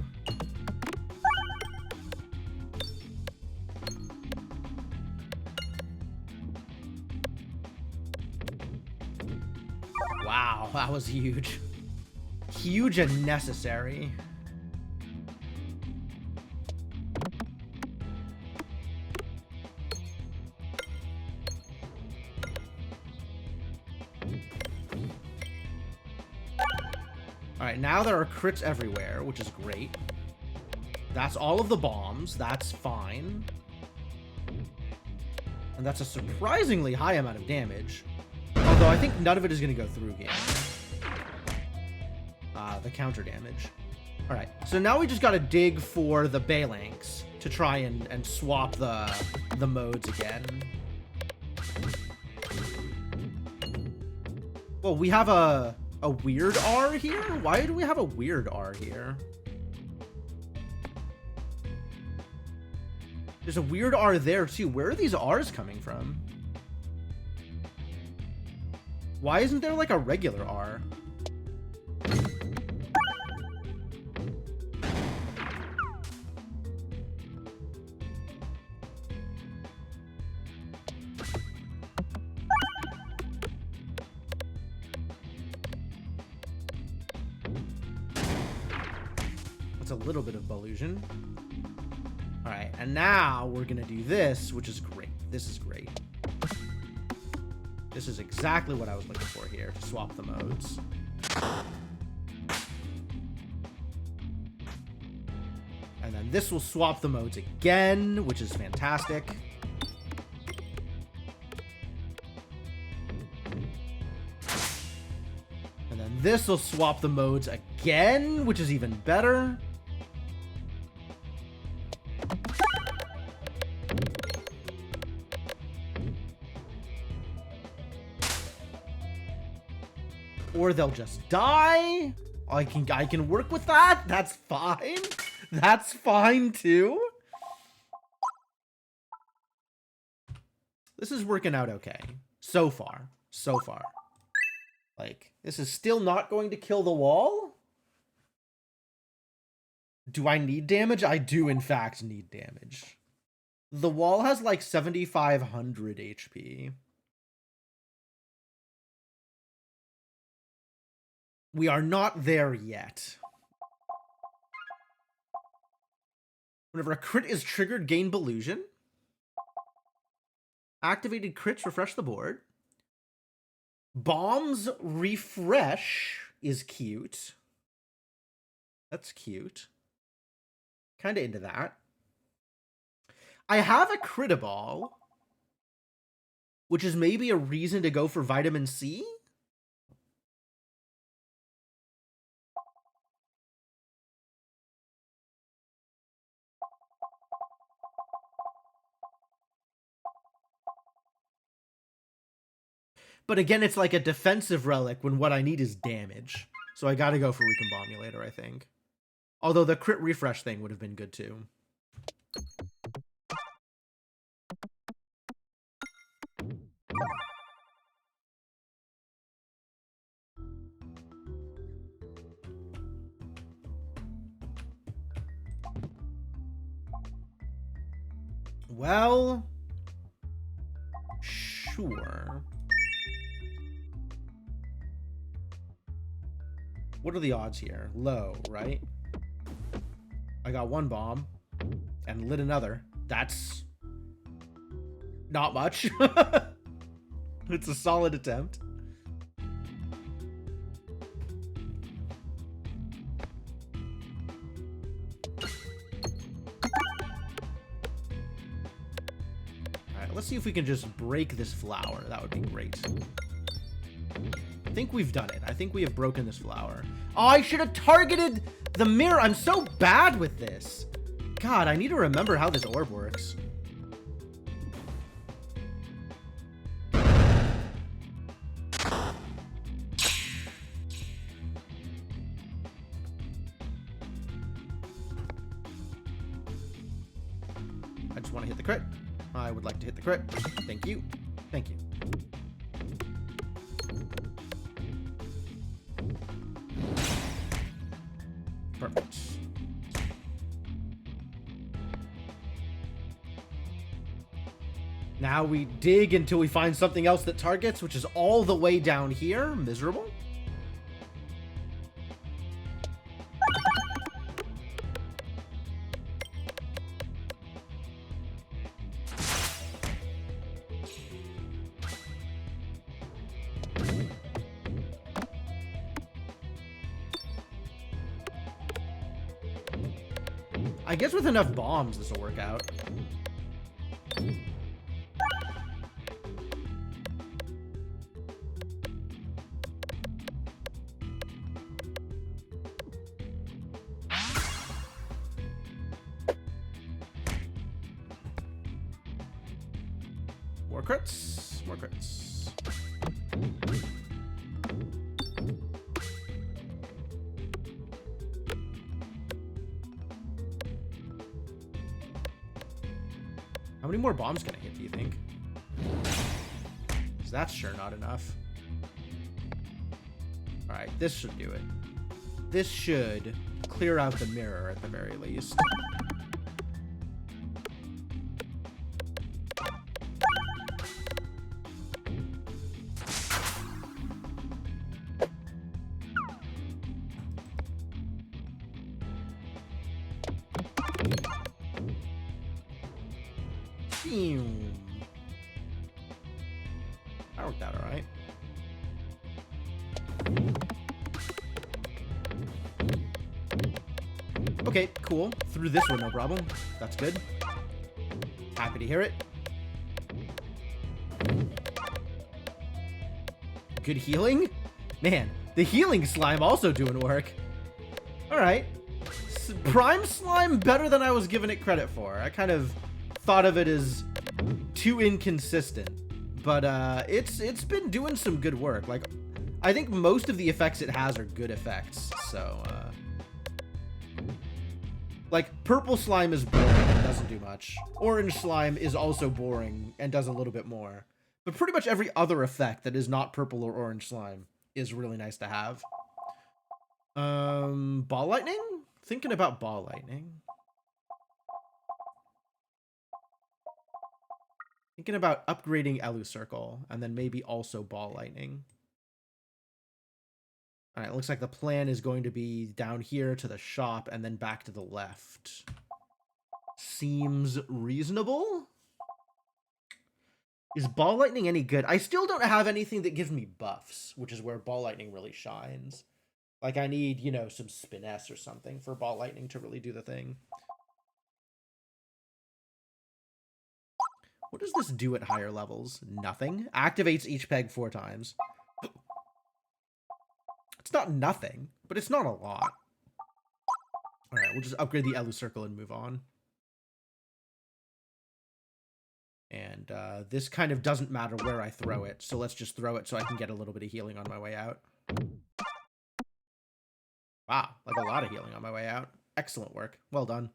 Wow, that was huge. Huge and necessary. Alright, now there are crits everywhere, which is great. That's all of the bombs. That's fine. And that's a surprisingly high amount of damage. Although I think none of it is going to go through here. The counter damage. Alright, so now we just got to dig for the Phalanx to try and swap the modes again. Well, we have a weird R here? Why do we have a weird R here? There's a weird R there too. Where are these R's coming from? Why isn't there like a regular R? That's a little bit of Ballusion. All right, and now we're gonna do this, which is great. This is great. This is exactly what I was looking for here, to swap the modes. And then this will swap the modes again, which is fantastic. And then this will swap the modes again, which is even better. Or they'll just die. I can work with that. That's fine. That's fine too. This is working out okay. So far. So far. Like, this is still not going to kill the wall. Do I need damage? I do, in fact, need damage. The wall has like 7,500 HP. We are not there yet. Whenever a crit is triggered, gain Ballusion. Activated crits refresh the board. Bombs refresh is cute. That's cute. Kinda into that. I have a Critaball, which is maybe a reason to go for Vitamin C. But again, it's like a defensive relic when what I need is damage. So I gotta go for Recombobulator, I think. Although the crit refresh thing would have been good too. Well, sure. What are the odds here? Low, right? I got one bomb and lit another. That's not much. It's a solid attempt. Alright, let's see if we can just break this flower. That would be great. I think we've done it. I think we have broken this flower. Oh, I should have targeted the mirror. I'm so bad with this. God, I need to remember how this orb works. I just want to hit the crit. I would like to hit the crit. Thank you. Thank you. Perfect. Now we dig until we find something else that targets, which is all the way down here. Miserable. I guess with enough bombs, this will work out. More crits. More crits. How many more bombs can I hit, do you think? Because that's sure not enough. Alright, this should do it. This should clear out the mirror at the very least. That worked out alright. Okay, cool. Through this one, no problem. That's good. Happy to hear it. Good healing? Man, the healing slime also doing work. Alright. Prime slime better than I was giving it credit for. I kind of thought of it as too inconsistent. But it's been doing some good work. Like, I think most of the effects it has are good effects. So, like, purple slime is boring and doesn't do much. Orange slime is also boring and does a little bit more. But pretty much every other effect that is not purple or orange slime is really nice to have. Ball lightning? Thinking about ball lightning. Thinking about upgrading Elu Circle and then maybe also ball lightning. All right, looks like the plan is going to be down here to the shop and then back to the left. Seems reasonable. Is ball lightning any good? I still don't have anything that gives me buffs, which is where ball lightning really shines. Like, I need, you know, some spiness or something for ball lightning to really do the thing. What does this do at higher levels? Nothing. Activates each peg 4 times. It's not nothing, but it's not a lot. Alright, we'll just upgrade the Elu Circle and move on. And this kind of doesn't matter where I throw it, so let's just throw it so I can get a little bit of healing on my way out. Wow, like a lot of healing on my way out. Excellent work. Well done.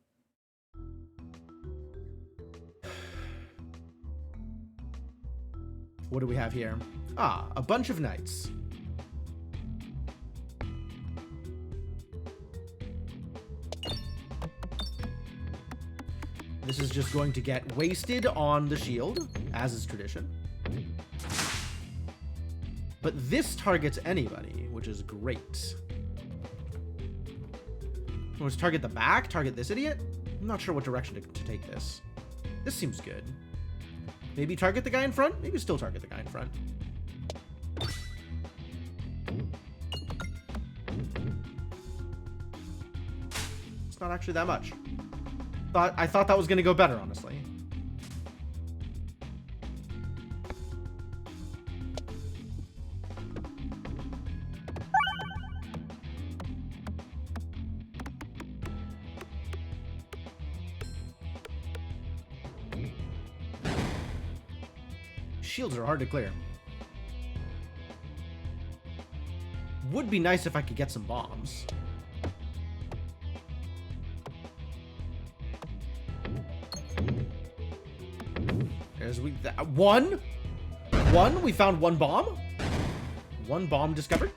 What do we have here? Ah, a bunch of knights. This is just going to get wasted on the shield, as is tradition. But this targets anybody, which is great. Let's target the back, target this idiot. I'm not sure what direction to take this. This seems good. Maybe target the guy in front? Maybe still target the guy in front. It's not actually that much. I thought that was going to go better, honestly. Shields are hard to clear. Would be nice if I could get some bombs. There's one. We found one bomb. One bomb discovered.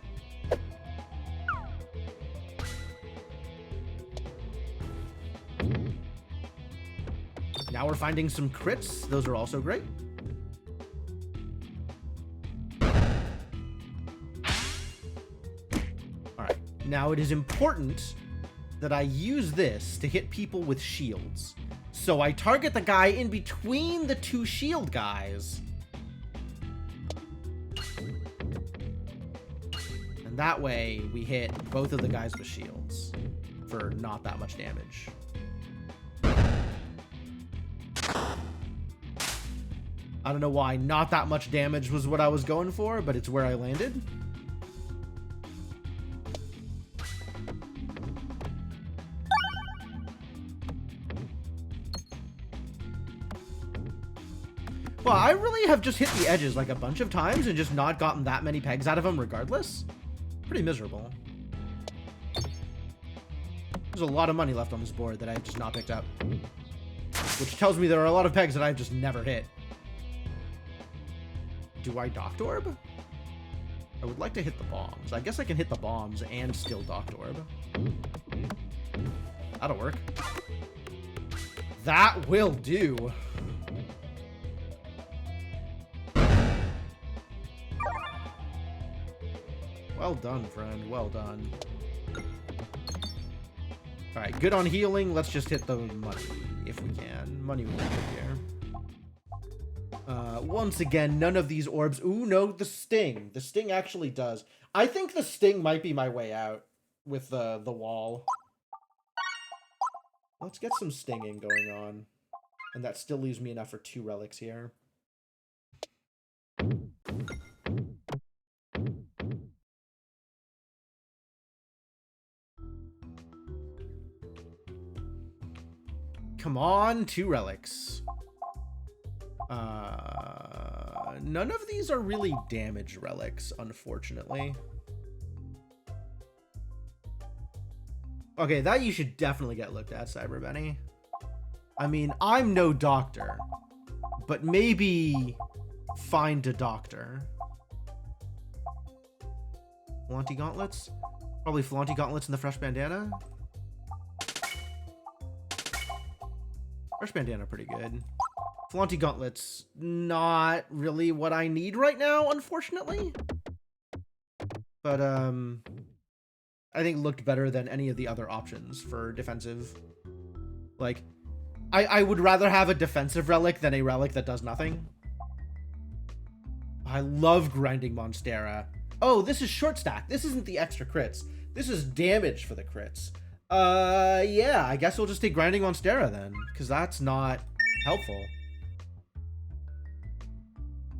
Now we're finding some crits. Those are also great. Alright, now it is important that I use this to hit people with shields. So I target the guy in between the 2 shield guys. And that way we hit both of the guys with shields for not that much damage. I don't know why not that much damage was what I was going for, but it's where I landed. Well, I really have just hit the edges like a bunch of times and just not gotten that many pegs out of them regardless. Pretty miserable. There's a lot of money left on this board that I've just not picked up. Which tells me there are a lot of pegs that I've just never hit. Do I Doctorb? I would like to hit the bombs. I guess I can hit the bombs and still Doctor Orb. That'll work. That will do. Well done, friend. Well done. Alright, good on healing. Let's just hit the money, if we can. Money would be good here. Once again, none of these orbs... Ooh, no, the sting. The sting actually does. I think the sting might be my way out with the wall. Let's get some stinging going on. And that still leaves me enough for 2 relics here. Come on, 2 relics. None of these are really damage relics, unfortunately. Okay, that you should definitely get looked at, Cyber Benny. I mean, I'm no doctor, but maybe find a doctor. Flaunty gauntlets? Probably Flaunty gauntlets and the fresh bandana. Fresh bandana, pretty good. Flaunty gauntlets, not really what I need right now, unfortunately. But, I think looked better than any of the other options for defensive. Like, I would rather have a defensive relic than a relic that does nothing. I love grinding Monstera. Oh, this is short stack. This isn't the extra crits. This is damage for the crits. Yeah, I guess we'll just take grinding Monstera then, because that's not helpful.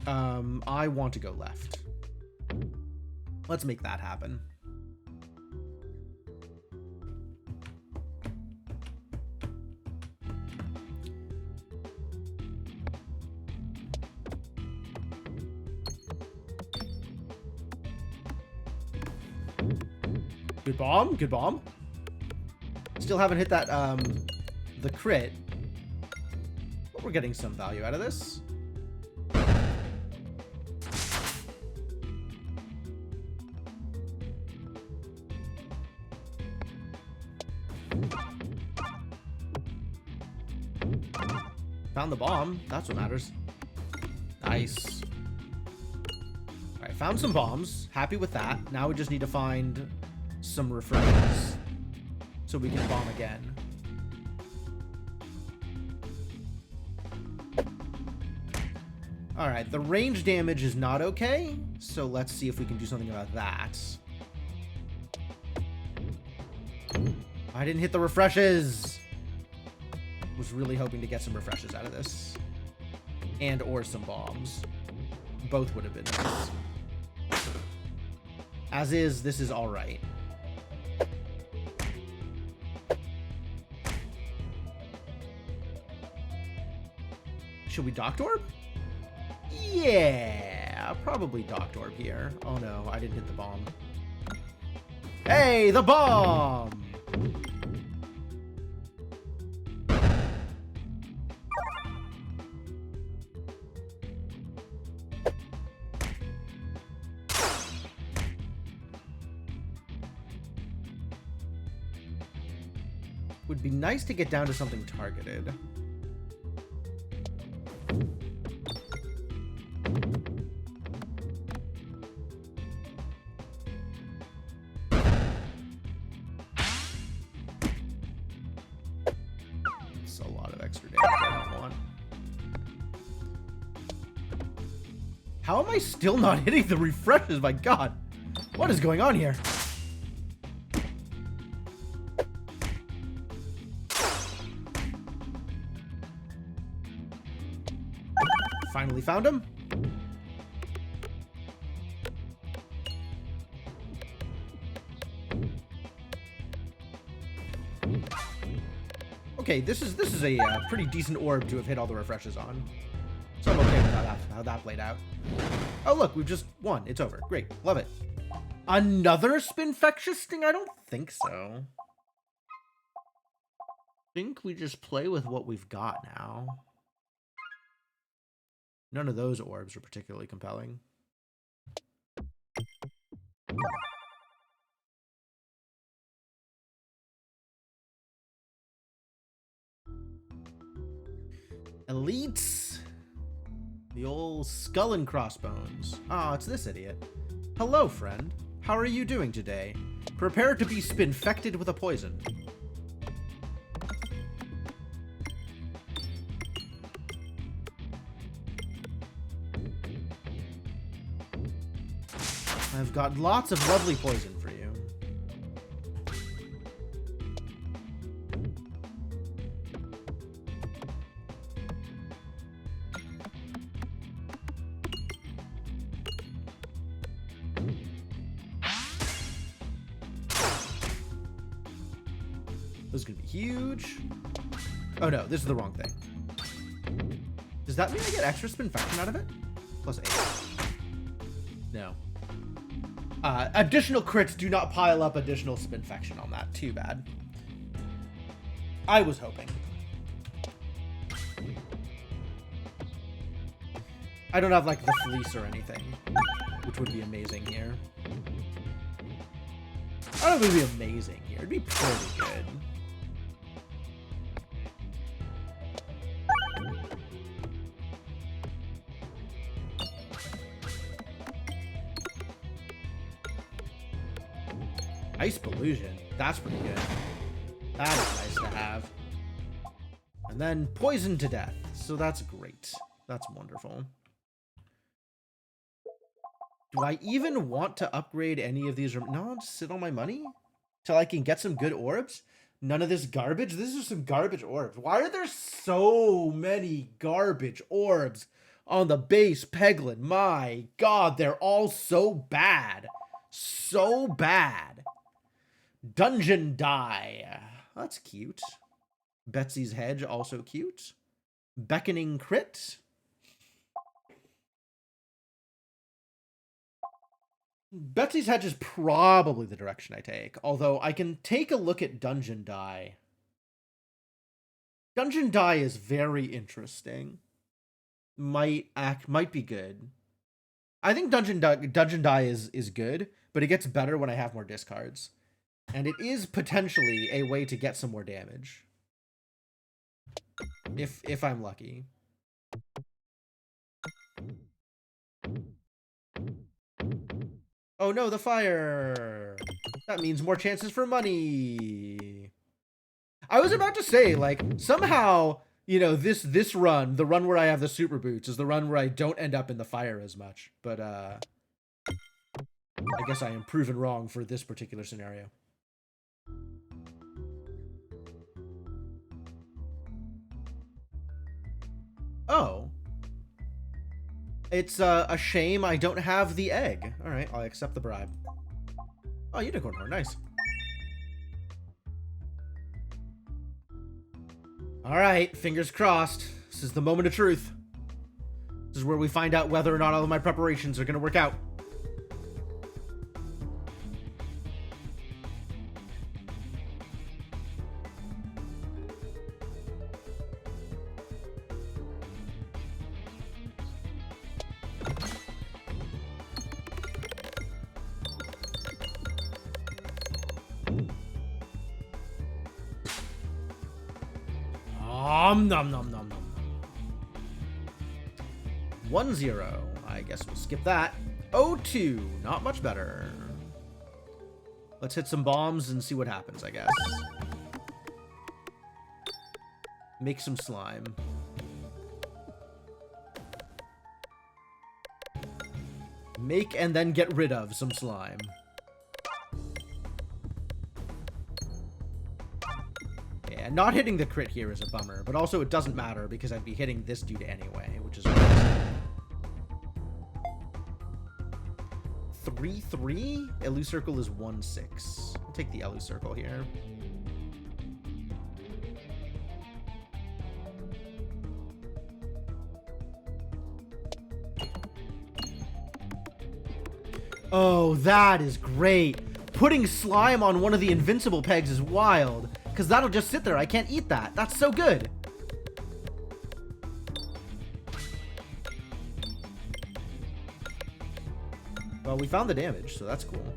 I want to go left. Let's make that happen. Good bomb, good bomb. Still haven't hit that, the crit. But we're getting some value out of this. Found the bomb. That's what matters. Nice. Alright, found some bombs. Happy with that. Now we just need to find some refreshments so we can bomb again. Alright, the range damage is not okay, so let's see if we can do something about that. I didn't hit the refreshes! Was really hoping to get some refreshes out of this. And or some bombs. Both would have been nice. As is, this is alright. Should we Doctor Orb? Yeah, probably Doctor Orb here. Oh no, I didn't hit the bomb. Hey, the bomb! Would be nice to get down to something targeted. It's a lot of extra damage I don't want. How am I still not hitting the refreshes? My god. What is going on here? Finally found him. Okay, this is a pretty decent orb to have hit all the refreshes on. So I'm okay with how that played out. Oh look, we've just won. It's over. Great. Love it. Another Spinfectious thing? I don't think so. I think we just play with what we've got now. None of those orbs are particularly compelling. Elites. The old skull and crossbones. Ah, it's this idiot. Hello, friend. How are you doing today? Prepare to be spinfected with a poison. I've got lots of lovely poison for you. This is gonna be huge. Oh no, this is the wrong thing. Does that mean I get extra spinfection out of it? Plus 8. No. Additional crits do not pile up additional spinfection on that. Too bad. I was hoping. I don't have, like, the fleece or anything, which would be amazing here. I don't think it would be amazing here. It'd be pretty good. Ice Pollution. That's pretty good. That is nice to have. And then Poison to Death. So that's great. That's wonderful. Do I even want to upgrade any of these? No, I'll just sit on my money till I can get some good orbs. None of this garbage. This is some garbage orbs. Why are there so many garbage orbs on the base Peglin? My God, they're all so bad. So bad. Dungeon Die. That's cute. Betsy's Hedge, also cute. Beckoning Crit. Betsy's Hedge is probably the direction I take, although I can take a look at Dungeon Die. Dungeon Die is very interesting. Might be good. I think Dungeon Die is good, but it gets better when I have more discards. And it is potentially a way to get some more damage. If I'm lucky. Oh no, the fire! That means more chances for money! I was about to say, like, somehow, you know, this run, the run where I have the super boots, is the run where I don't end up in the fire as much. But, I guess I am proven wrong for this particular scenario. Oh. It's a shame I don't have the egg. Alright, I'll accept the bribe. Oh, unicorn horn, nice. Alright, fingers crossed. This is the moment of truth. This is where we find out whether or not all of my preparations are going to work out. Nom nom nom nom. 1-0. I guess we'll skip that. 0-2. Not much better. Let's hit some bombs and see what happens, I guess. Make some slime. Make and then get rid of some slime. Yeah, not hitting the crit here is a bummer, but also it doesn't matter because I'd be hitting this dude anyway, which is nice. 3-3? Elu Circle is 1-6. I'll take the Elu Circle here. Oh, that is great. Putting slime on one of the invincible pegs is wild, because that'll just sit there. I can't eat that. That's so good. Well, we found the damage, so that's cool.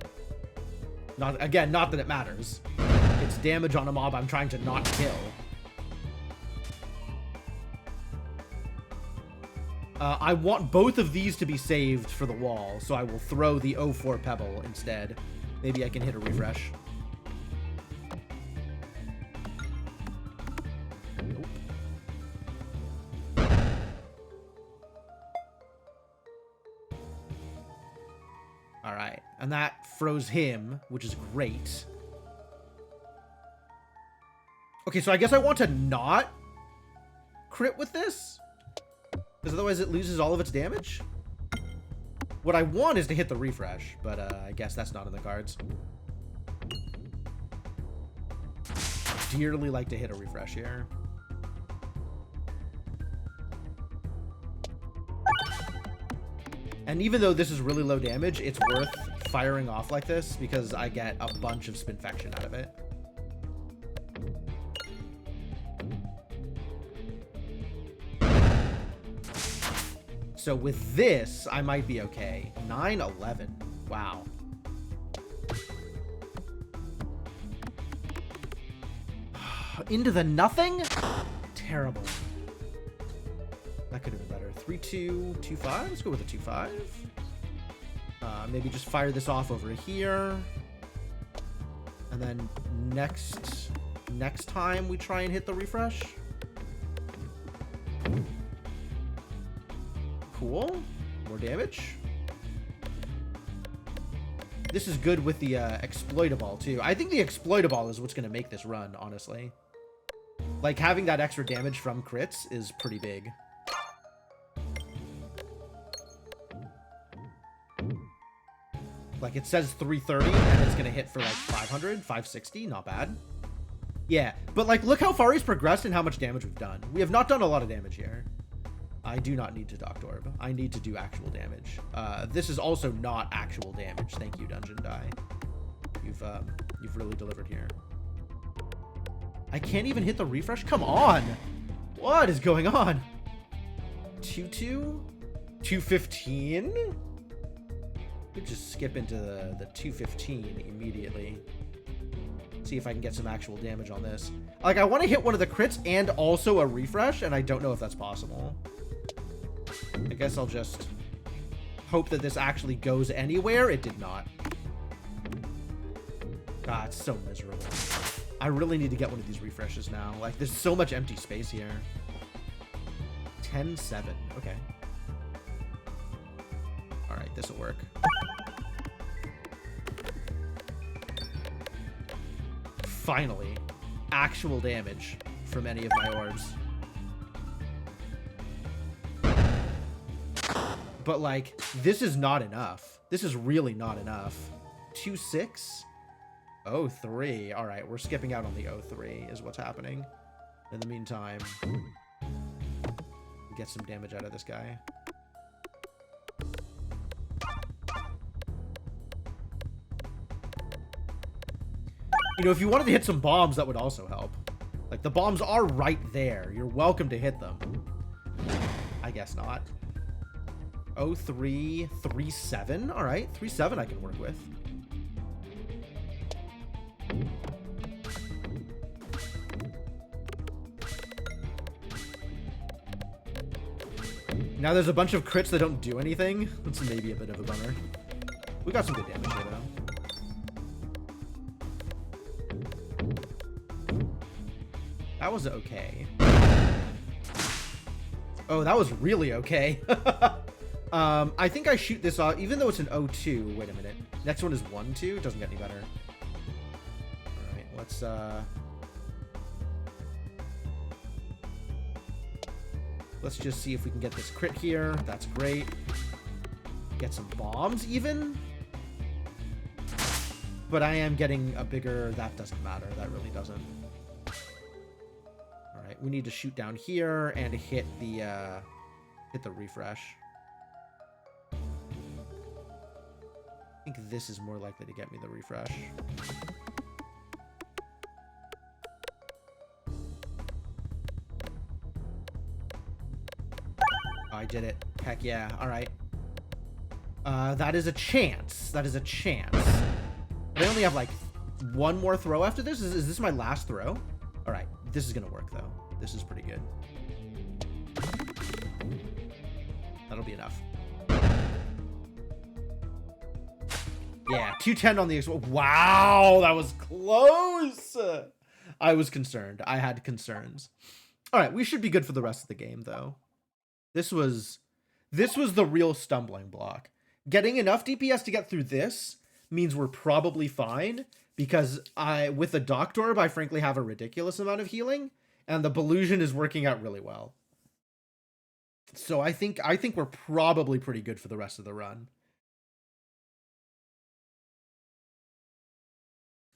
Not that it matters. It's damage on a mob I'm trying to not kill. I want both of these to be saved for the wall, so I will throw the 04 Pebble instead. Maybe I can hit a refresh. Nope. Alright, and that froze him, which is great. Okay, so I guess I want to not crit with this? Because otherwise it loses all of its damage? What I want is to hit the refresh, but I guess that's not in the cards. Dearly like to hit a refresh here. And even though this is really low damage, it's worth firing off like this because I get a bunch of Spinfection out of it. So with this, I might be okay. 9-11. Wow. Into the nothing? Terrible. That could have been better. 3-2, 2-5. Let's go with a 2-5. Maybe just fire this off over here. And then next time we try and hit the refresh. Cool. More damage. This is good with the exploitable too. I think the exploitable is what's going to make this run, honestly. Like, having that extra damage from crits is pretty big. Like, it says 330, and it's going to hit for, like, 500, 560. Not bad. Yeah, but, like, look how far he's progressed and how much damage we've done. We have not done a lot of damage here. I do not need to Doctor Orb. I need to do actual damage. This is also not actual damage. Thank you, Dungeon Die. You've really delivered here. I can't even hit the refresh? Come on! What is going on? 2-2? 215? Could just skip into the 215 immediately. See if I can get some actual damage on this. Like, I want to hit one of the crits and also a refresh, and I don't know if that's possible. I guess I'll just hope that this actually goes anywhere. It did not. God, it's so miserable. I really need to get one of these refreshes now. Like, there's so much empty space here. 10-7. Okay. Alright, this'll work. Finally, actual damage from any of my orbs. But, like, this is not enough. This is really not enough. 2-6? 0-3. Alright, we're skipping out on the 0-3 is what's happening. In the meantime, get some damage out of this guy. You know, if you wanted to hit some bombs, that would also help. Like, the bombs are right there. You're welcome to hit them. I guess not. 0-3, 3-7. All right, 3-7 I can work with. Now there's a bunch of crits that don't do anything. That's maybe a bit of a bummer. We got some good damage here, though. That was okay. Oh, that was really okay. I think I shoot this off, even though it's an 0-2. Wait a minute. Next one is 1-2. Doesn't get any better. All right, let's just see if we can get this crit here. That's great. Get some bombs, even. But I am getting a bigger... That doesn't matter. That really doesn't. All right, we need to shoot down here and hit the refresh. I think this is more likely to get me the refresh. I did it. Heck yeah. All right. That is a chance. That is a chance. But I only have like one more throw after this. Is this my last throw? All right, this is gonna work though. This is pretty good. That'll be enough. Yeah, 210 on the... Wow, that was close. I was concerned. I had concerns. All right, we should be good for the rest of the game, though. This was the real stumbling block. Getting enough DPS to get through this means we're probably fine, because with the Doctor Orb, I frankly have a ridiculous amount of healing, and the Belusion is working out really well. So I think we're probably pretty good for the rest of the run.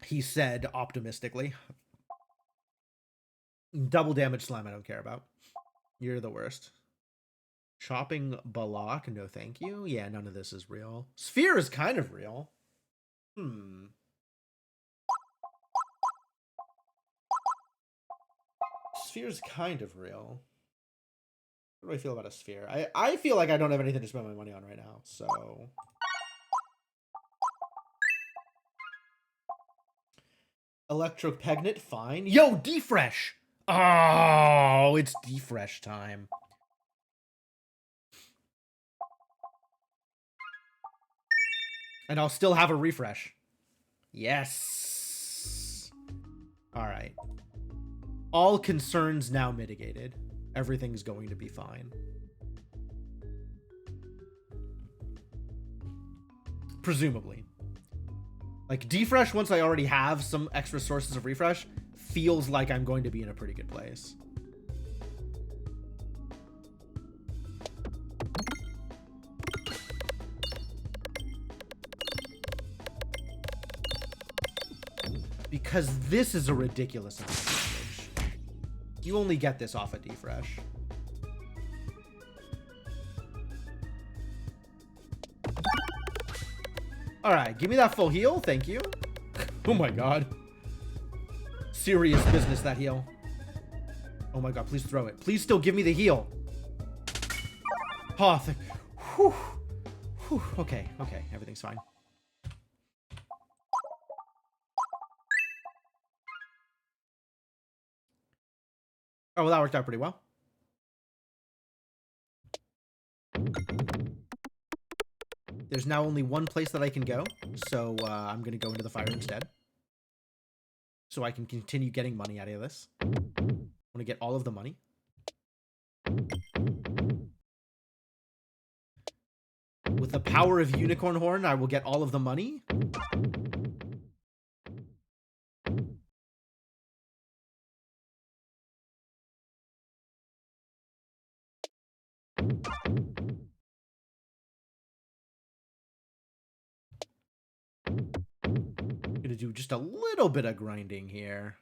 He said optimistically. Double damage slime I don't care about. You're the worst. Chopping Balak, no thank you. Yeah, none of this is real. Sphere is kind of real. Sphere's kind of real. What do I feel about a sphere? I feel like I don't have anything to spend my money on right now, so... Electropegnate, fine. Yo, defresh! Oh, it's defresh time. And I'll still have a refresh. Yes. All right. All concerns now mitigated. Everything's going to be fine. Presumably. Like, defresh, once I already have some extra sources of refresh, feels like I'm going to be in a pretty good place. Because this is a ridiculous amount of damage. You only get this off a defresh. Alright, give me that full heal, thank you. Oh my god. Serious business, that heal. Oh my god, please throw it. Please still give me the heal. Oh, whew. Whew. Okay, everything's fine. Oh, well, that worked out pretty well. There's now only one place that I can go, so I'm going to go into the fire instead. So I can continue getting money out of this. I want to get all of the money. With the power of Unicorn Horn, I will get all of the money. Gonna do just a little bit of grinding here.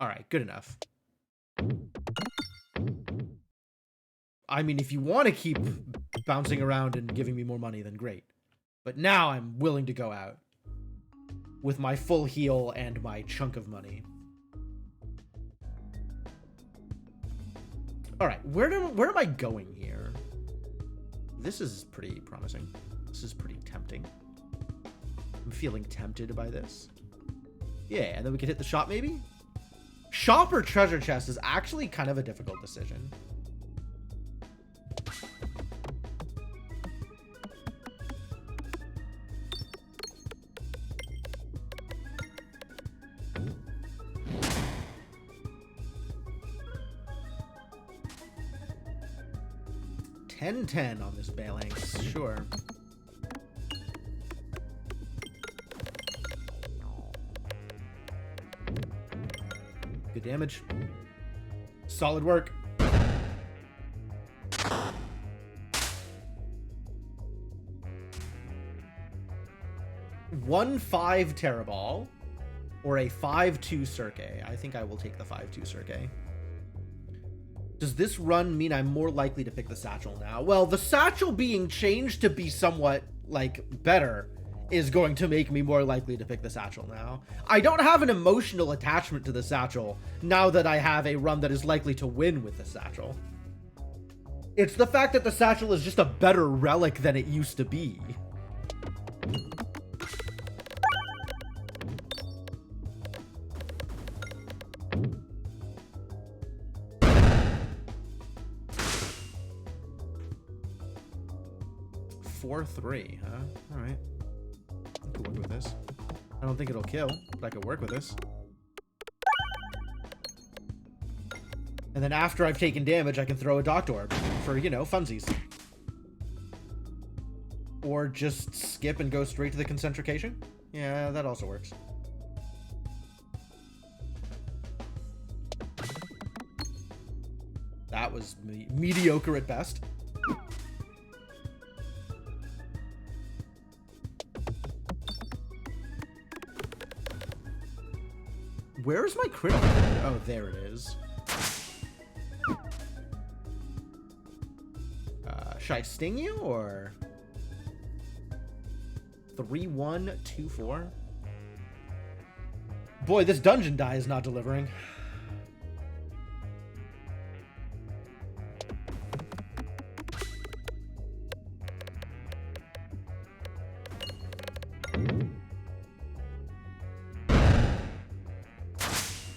All right, good enough. I mean, if you want to keep bouncing around and giving me more money, then great. But now I'm willing to go out with my full heal and my chunk of money. All right, where am I going here? This is pretty promising. This is pretty tempting. I'm feeling tempted by this. Yeah, and then we could hit the shop maybe? Shop or treasure chest is actually kind of a difficult decision. $10-10 on this Phalanx, sure. Good damage. Solid work. 1-5 Terraball or a 5-2 Cirque. I think I will take the 5-2 Cirque. Does this run mean I'm more likely to pick the Satchel now? Well, the Satchel being changed to be somewhat, like, better is going to make me more likely to pick the satchel now. I don't have an emotional attachment to the satchel now that I have a run that is likely to win with the satchel. It's the fact that the satchel is just a better relic than it used to be. Four, 3, huh? All right. I can work with this. I don't think it'll kill, but I can work with this. And then after I've taken damage, I can throw a Doctor Orb for, you know, funsies. Or just skip and go straight to the Concentrication. Yeah, that also works. That was mediocre at best. Where's my crit? Oh, there it is. Should I sting you, or 3-1, 2-4? Boy, this dungeon die is not delivering.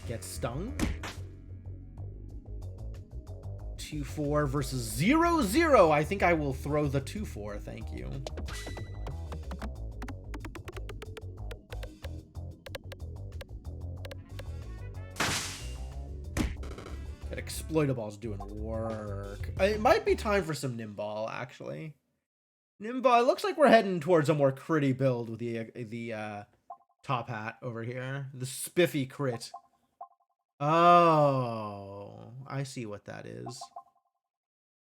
Get stung. 2-4 versus 0-0. I think I will throw the 2-4. Thank you. That Exploitable's doing work. It might be time for some Nimball, actually. Nimball, it looks like we're heading towards a more critty build with the top hat over here. The spiffy crit. Oh, I see what that is.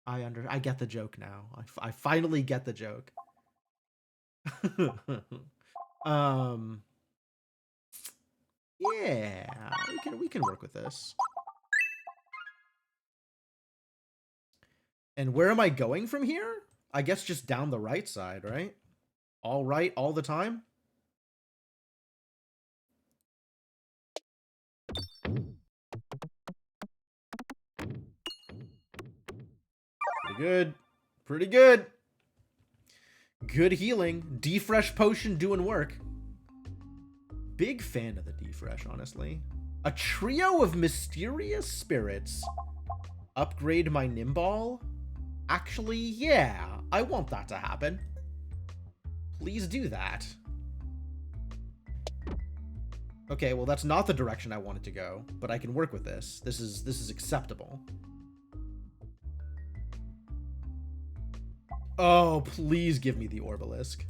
I get the joke now. I finally get the joke. Yeah, we can work with this. And where am I going from here? I guess just down the right side, right? All right, all the time. Pretty good. Pretty good. Good healing. D-Fresh Potion doing work. Big fan of the D-Fresh, honestly. A trio of mysterious spirits. Upgrade my Nimball? Actually, yeah. I want that to happen. Please do that. Okay, well, that's not the direction I wanted to go, but I can work with this. This is acceptable. Oh, please give me the Orbalisk.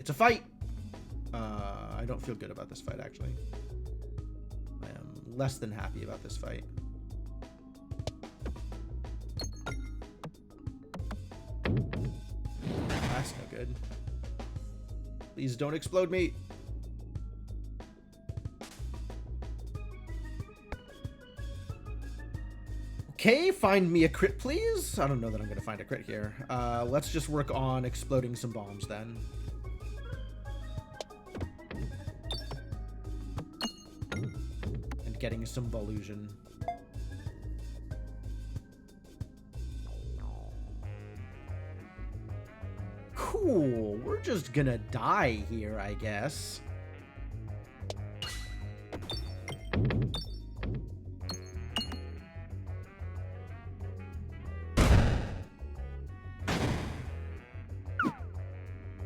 It's a fight. I don't feel good about this fight, actually. I am less than happy about this fight. That's no good. Please don't explode me. Okay, find me a crit, please. I don't know that I'm going to find a crit here. Let's just work on exploding some bombs then. And getting some Volusion. Cool, we're just gonna die here, I guess.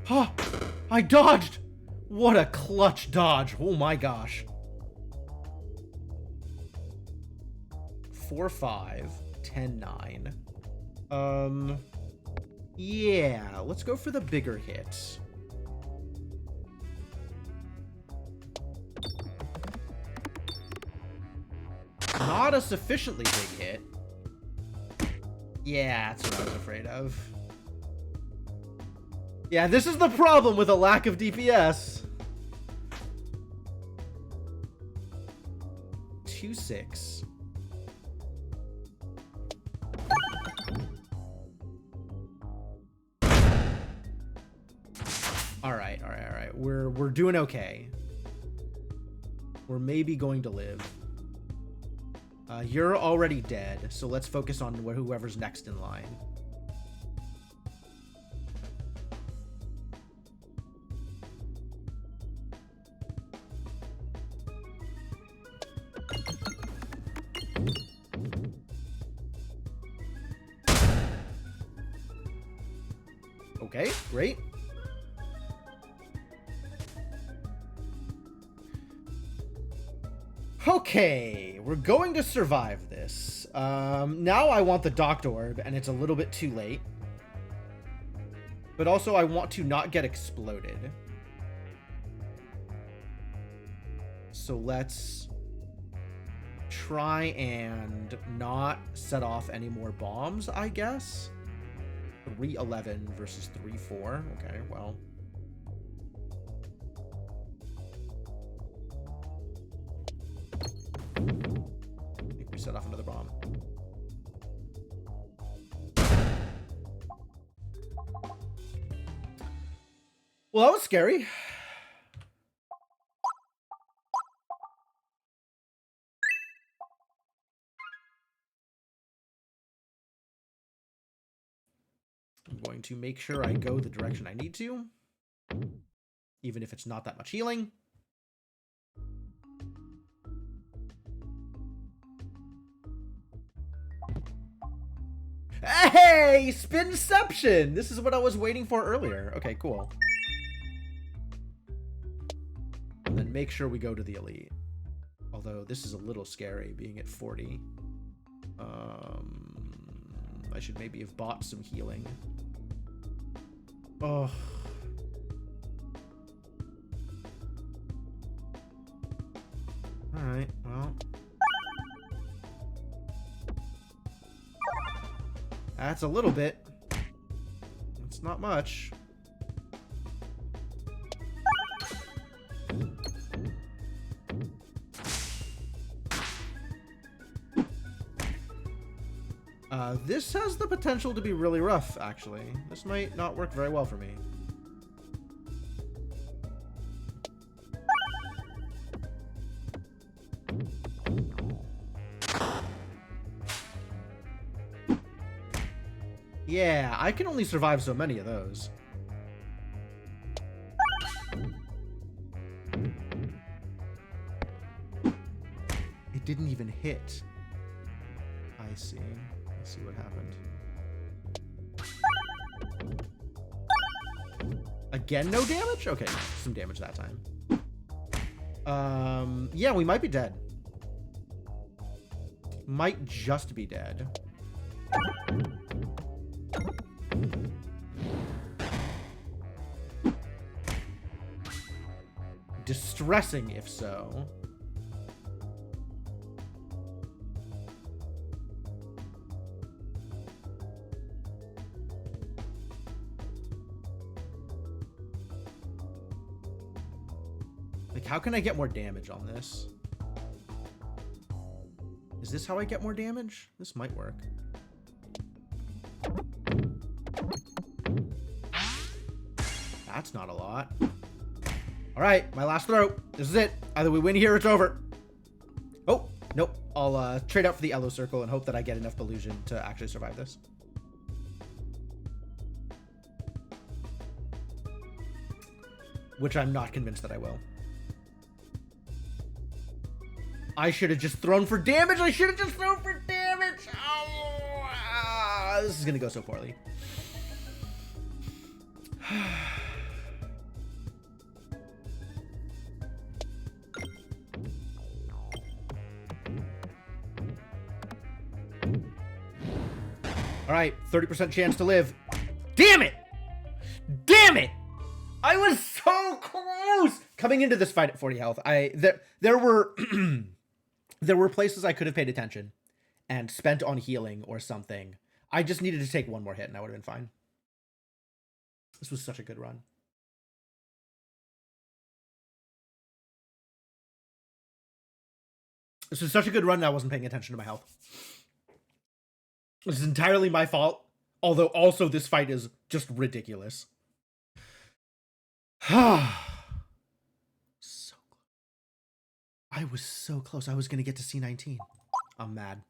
Huh, I dodged! What a clutch dodge, oh my gosh. 4-5, 10-9. Yeah, let's go for the bigger hits. Not a sufficiently big hit. Yeah, that's what I was afraid of. Yeah, this is the problem with a lack of DPS. 2-6. All right. We're doing okay. We're maybe going to live. You're already dead, so let's focus on whoever's next in line. Okay, great. Okay, we're going to survive this. Now I want the Docked Orb, and it's a little bit too late. But also I want to not get exploded. So let's try and not set off any more bombs, I guess. 3-11 versus 3-4. Okay, well. I think we set off another bomb. Well, that was scary. I'm going to make sure I go the direction I need to, even if it's not that much healing. Hey, Spinception! This is what I was waiting for earlier. Okay, cool. And then make sure we go to the elite. Although this is a little scary, being at 40. I should maybe have bought some healing. Oh. Alright, well. That's a little bit. It's not much. This has the potential to be really rough, actually. This might not work very well for me. Yeah, I can only survive so many of those. It didn't even hit. I see. Let's see what happened. Again, no damage? Okay, some damage that time. Yeah, we might be dead. Might just be dead. Distressing, if so. Like, how can I get more damage on this? Is this how I get more damage? This might work. That's not a lot. All right, my last throw. This is it. Either we win here or it's over. Oh, nope. I'll trade out for the yellow circle and hope that I get enough Delusion to actually survive this. Which I'm not convinced that I will. I should have just thrown for damage. I should have just thrown for damage. Oh, this is going to go so poorly. All right, 30% chance to live. Damn it! Damn it! I was so close coming into this fight at 40 health. There were there were places I could have paid attention and spent on healing or something. I just needed to take one more hit and I would have been fine. This was such a good run. This is such a good run that I wasn't paying attention to my health. This is entirely my fault. Although also this fight is just ridiculous. So close. I was so close. I was going to get to C19. I'm mad.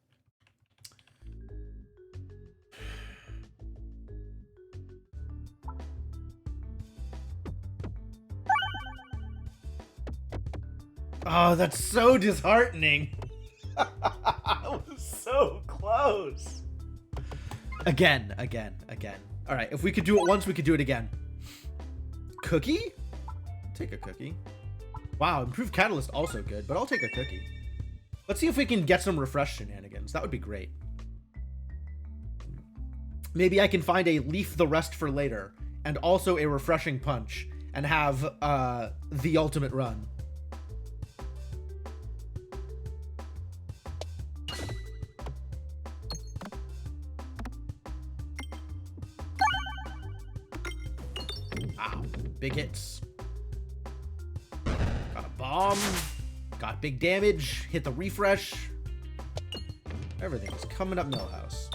Oh, that's so disheartening. I was so close. Again. All right, if we could do it once, we could do it again. Cookie? Take a cookie. Wow, improved catalyst also good, but I'll take a cookie. Let's see if we can get some refresh shenanigans. That would be great. Maybe I can find a leaf the rest for later and also a refreshing punch and have the ultimate run. Wow, big hits. Got a bomb. Got big damage. Hit the refresh. Everything is coming up Millhouse.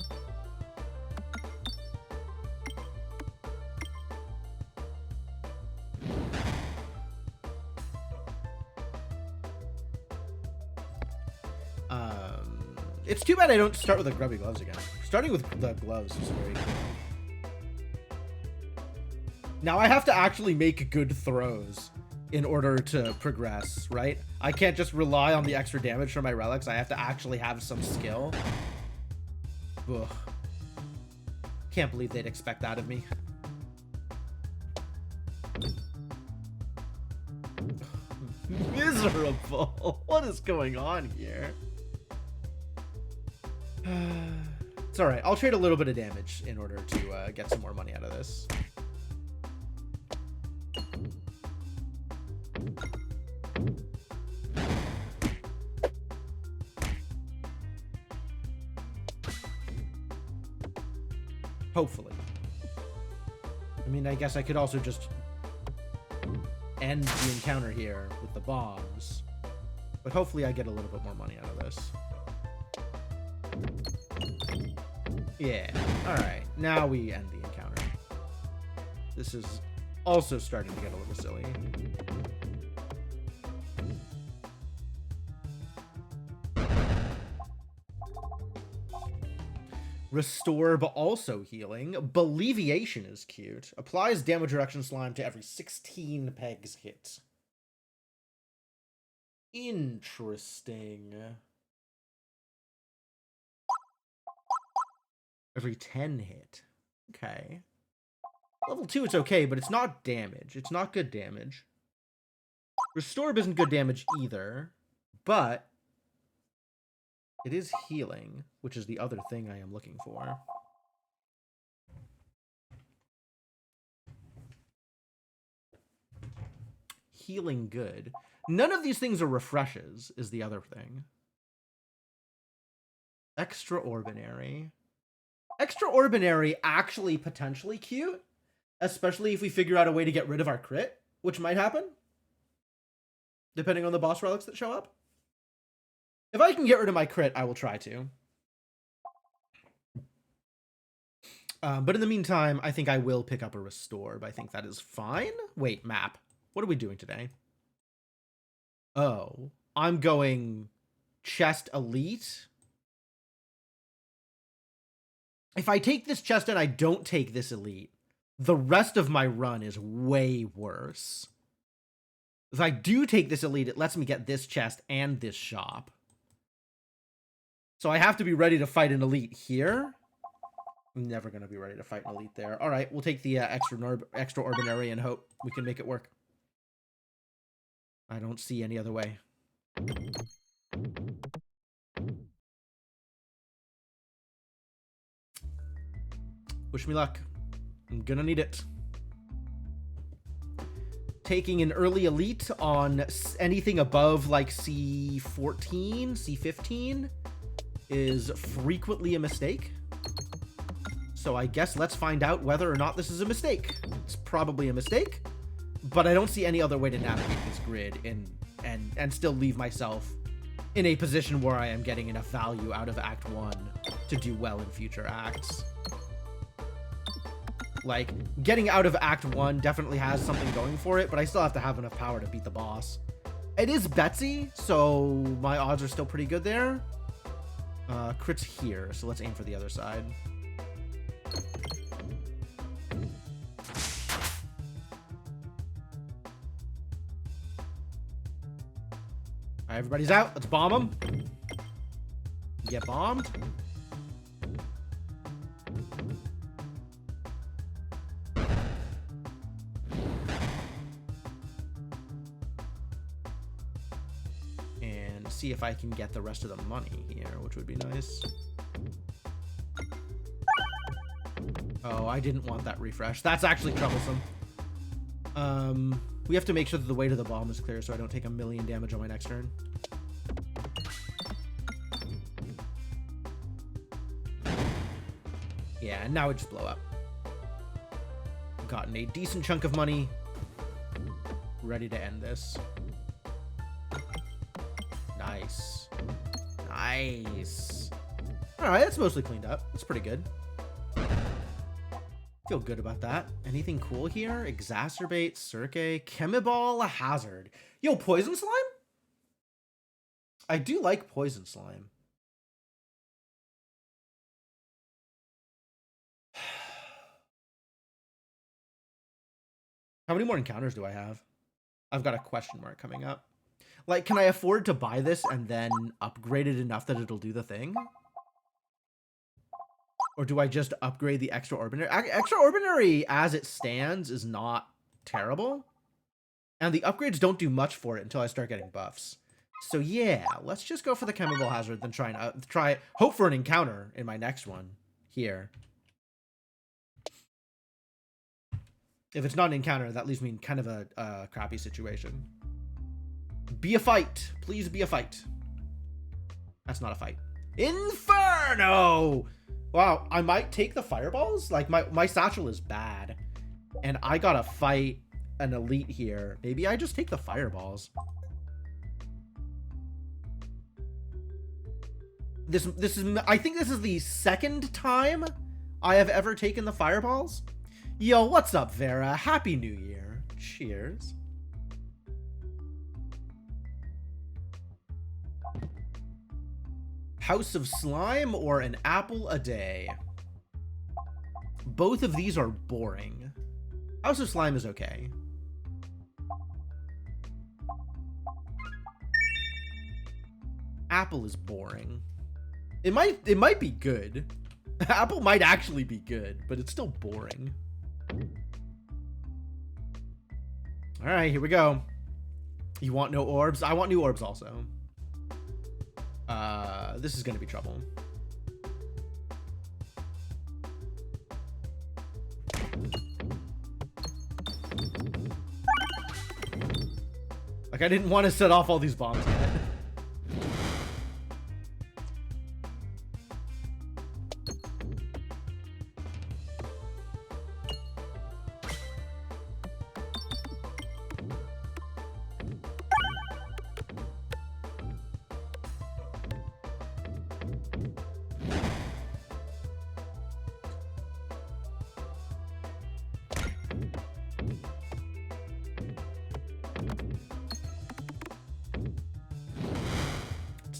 It's too bad I don't start with the grubby gloves again. Starting with the gloves is very cool. Now I have to actually make good throws in order to progress, right? I can't just rely on the extra damage from my relics. I have to actually have some skill. Ugh. Can't believe they'd expect that of me. Miserable. What is going on here? It's all right. I'll trade a little bit of damage in order to get some more money out of this. Hopefully. I mean, I guess I could also just end the encounter here with the bombs. But hopefully I get a little bit more money out of this. Yeah. Alright. Now we end the encounter. This is also starting to get a little silly. Restore, but also healing. Believiation is cute. Applies damage reduction slime to every 16 pegs hit. Interesting. Every 10 hit. Okay. Level 2, it's okay, but it's not damage. It's not good damage. Restore isn't good damage either, but it is healing, which is the other thing I am looking for. Healing good. None of these things are refreshes, is the other thing. Extraordinary. Extraordinary actually potentially cute, especially if we figure out a way to get rid of our crit, which might happen, depending on the boss relics that show up. If I can get rid of my crit, I will try to. But in the meantime, I think I will pick up a restore, but I think that is fine. Wait, map. What are we doing today? Oh, I'm going chest elite. If I take this chest and I don't take this elite, the rest of my run is way worse. If I do take this elite, it lets me get this chest and this shop. So I have to be ready to fight an elite here. I'm never going to be ready to fight an elite there. All right, we'll take the extraordinary and hope we can make it work. I don't see any other way. Wish me luck. I'm gonna need it. Taking an early elite on anything above like C14, C15 is frequently a mistake. So I guess let's find out whether or not this is a mistake. It's probably a mistake, but I don't see any other way to navigate this grid and still leave myself in a position where I am getting enough value out of Act 1 to do well in future acts. Like, getting out of Act 1 definitely has something going for it, but I still have to have enough power to beat the boss. It is Betsy, so my odds are still pretty good there. Crit's here, so let's aim for the other side. Alright, everybody's out. Let's bomb them. Get bombed. And see if I can get the rest of the money here, which would be nice. Oh, I didn't want that refresh. That's actually troublesome. We have to make sure that the weight of the bomb is clear so I don't take 1,000,000 damage on my next turn. Yeah, and now it just blow up. Gotten a decent chunk of money. Ready to end this. Nice. Nice. Alright, that's mostly cleaned up. That's pretty good. Feel good about that. Anything cool here? Exacerbate, Cirque, Chemiball, Hazard. Yo, Poison Slime? I do like Poison Slime. How many more encounters do I have? I've got a question mark coming up. Like, can I afford to buy this and then upgrade it enough that it'll do the thing? Or do I just upgrade the Extraordinary? Extraordinary, as it stands, is not terrible. And the upgrades don't do much for it until I start getting buffs. So yeah, let's just go for the Chemical Hazard, then hope for an encounter in my next one here. If it's not an encounter, that leaves me in kind of a crappy situation. Be a fight. Please be a fight. That's not a fight. Inferno! Wow, I might take the fireballs? Like, my satchel is bad. And I gotta fight an elite here. Maybe I just take the fireballs. I think this is the second time I have ever taken the fireballs. Yo, what's up, Vera? Happy New Year. Cheers. House of Slime or an apple a day? Both of these are boring. House of Slime is okay. Apple is boring. It might be good. Apple might actually be good, but it's still boring. All right, here we go. You want no orbs? I want new orbs also. This is gonna be trouble. Like, I didn't want to set off all these bombs yet.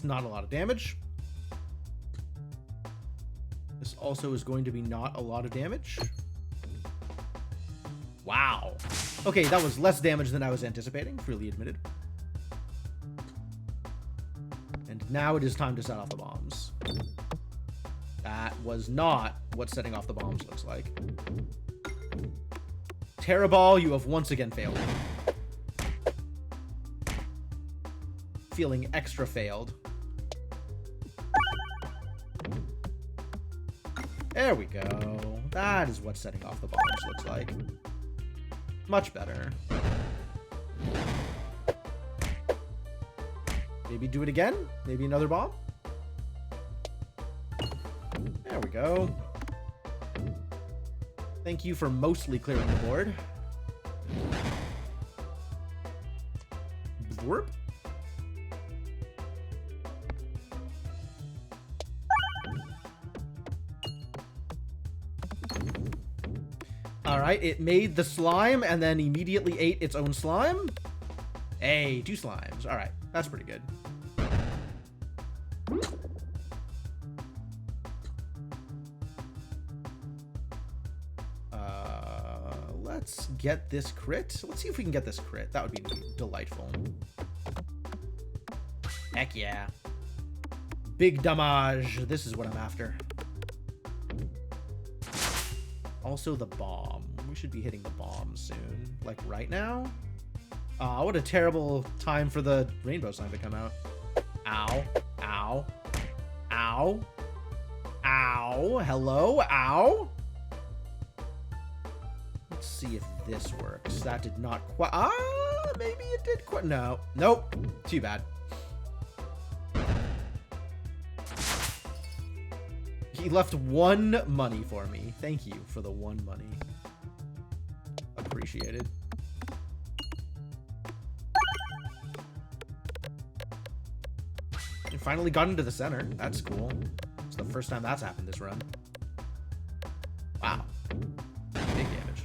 Not a lot of damage. This also is going to be not a lot of damage. Wow. Okay, that was less damage than I was anticipating, freely admitted. And now it is time to set off the bombs. That was not what setting off the bombs looks like. Terraball, you have once again failed. Feeling extra failed. There we go. That is what setting off the bombs looks like. Much better. Maybe do it again? Maybe another bomb? There we go. Thank you for mostly clearing the board. Blurp. All right, it made the slime and then immediately ate its own slime. Hey, 2 slimes. All right, that's pretty good. Let's get this crit. Let's see if we can get this crit. That would be delightful. Heck yeah. Big damage. This is what I'm after. Also the bomb. We should be hitting the bomb soon. Like right now? What a terrible time for the rainbow slime to come out. Ow. Ow. Ow. Ow. Hello? Ow. Let's see if this works. That did not quite... maybe it did quite... No. Nope. Too bad. He left 1 money for me. Thank you for the 1 money. Appreciated. And finally got into the center. That's cool. It's the first time that's happened this run. Wow. Big damage.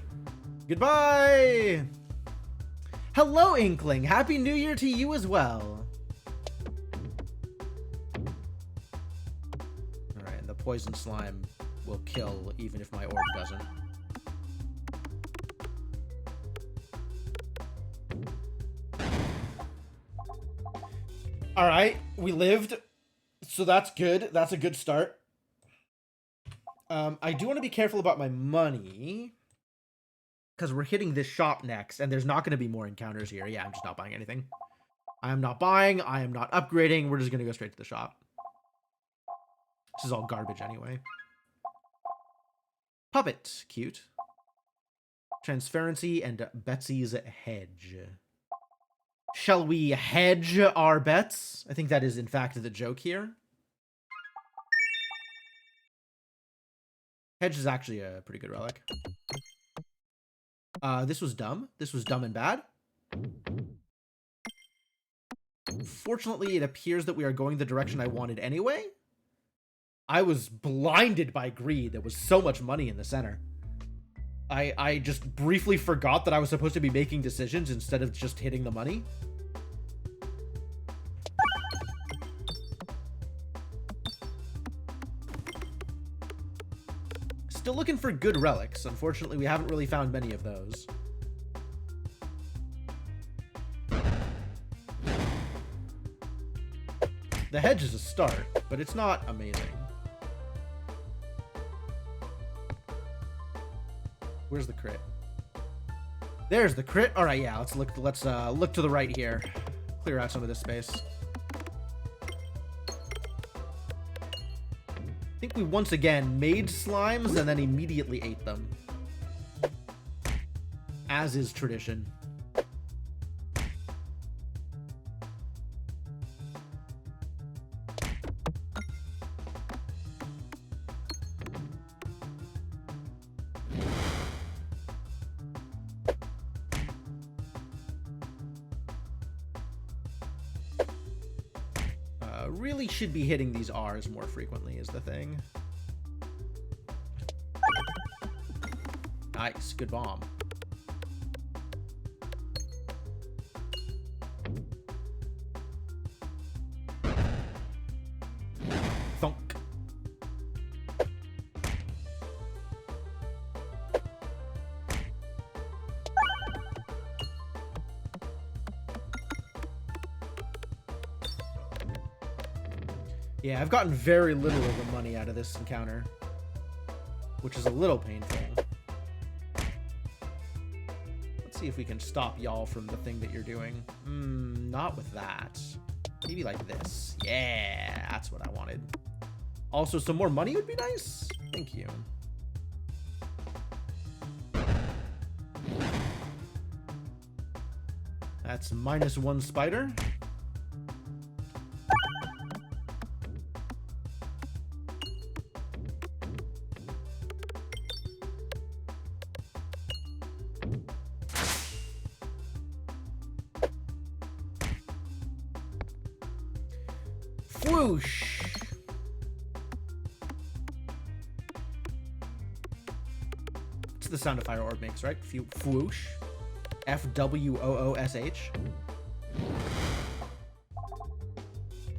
Goodbye! Hello, Inkling. Happy New Year to you as well. Alright, the poison slime will kill even if my orb doesn't. Alright, we lived. So that's good. That's a good start. I do want to be careful about my money. Because we're hitting this shop next, and there's not going to be more encounters here. Yeah, I'm just not buying anything. I am not buying. I am not upgrading. We're just going to go straight to the shop. This is all garbage anyway. Puppet. Cute. Transparency and Betsy's hedge. Shall we hedge our bets? I think that is, in fact, the joke here. Hedge is actually a pretty good relic. This was dumb. This was dumb and bad. Fortunately, it appears that we are going the direction I wanted anyway. I was blinded by greed. There was so much money in the center. I just briefly forgot that I was supposed to be making decisions instead of just hitting the money. Still looking for good relics. Unfortunately, we haven't really found many of those. The hedge is a start, but it's not amazing. Where's the crit? There's the crit. All right, yeah. Let's look to the right here. Clear out some of this space. I think we once again made slimes and then immediately ate them. As is tradition. Really should be hitting these R's more frequently is the thing. Nice, good bomb. Thunk. Yeah, I've gotten very little of the money out of this encounter, which is a little painful. Let's see if we can stop y'all from the thing that you're doing. Not with that. Maybe like this. Yeah, that's what I wanted. Also, some more money would be nice. Thank you. That's -1 spider. Whoosh. That's the sound a fire orb makes, right? Fwoosh. F-W-O-O-S-H.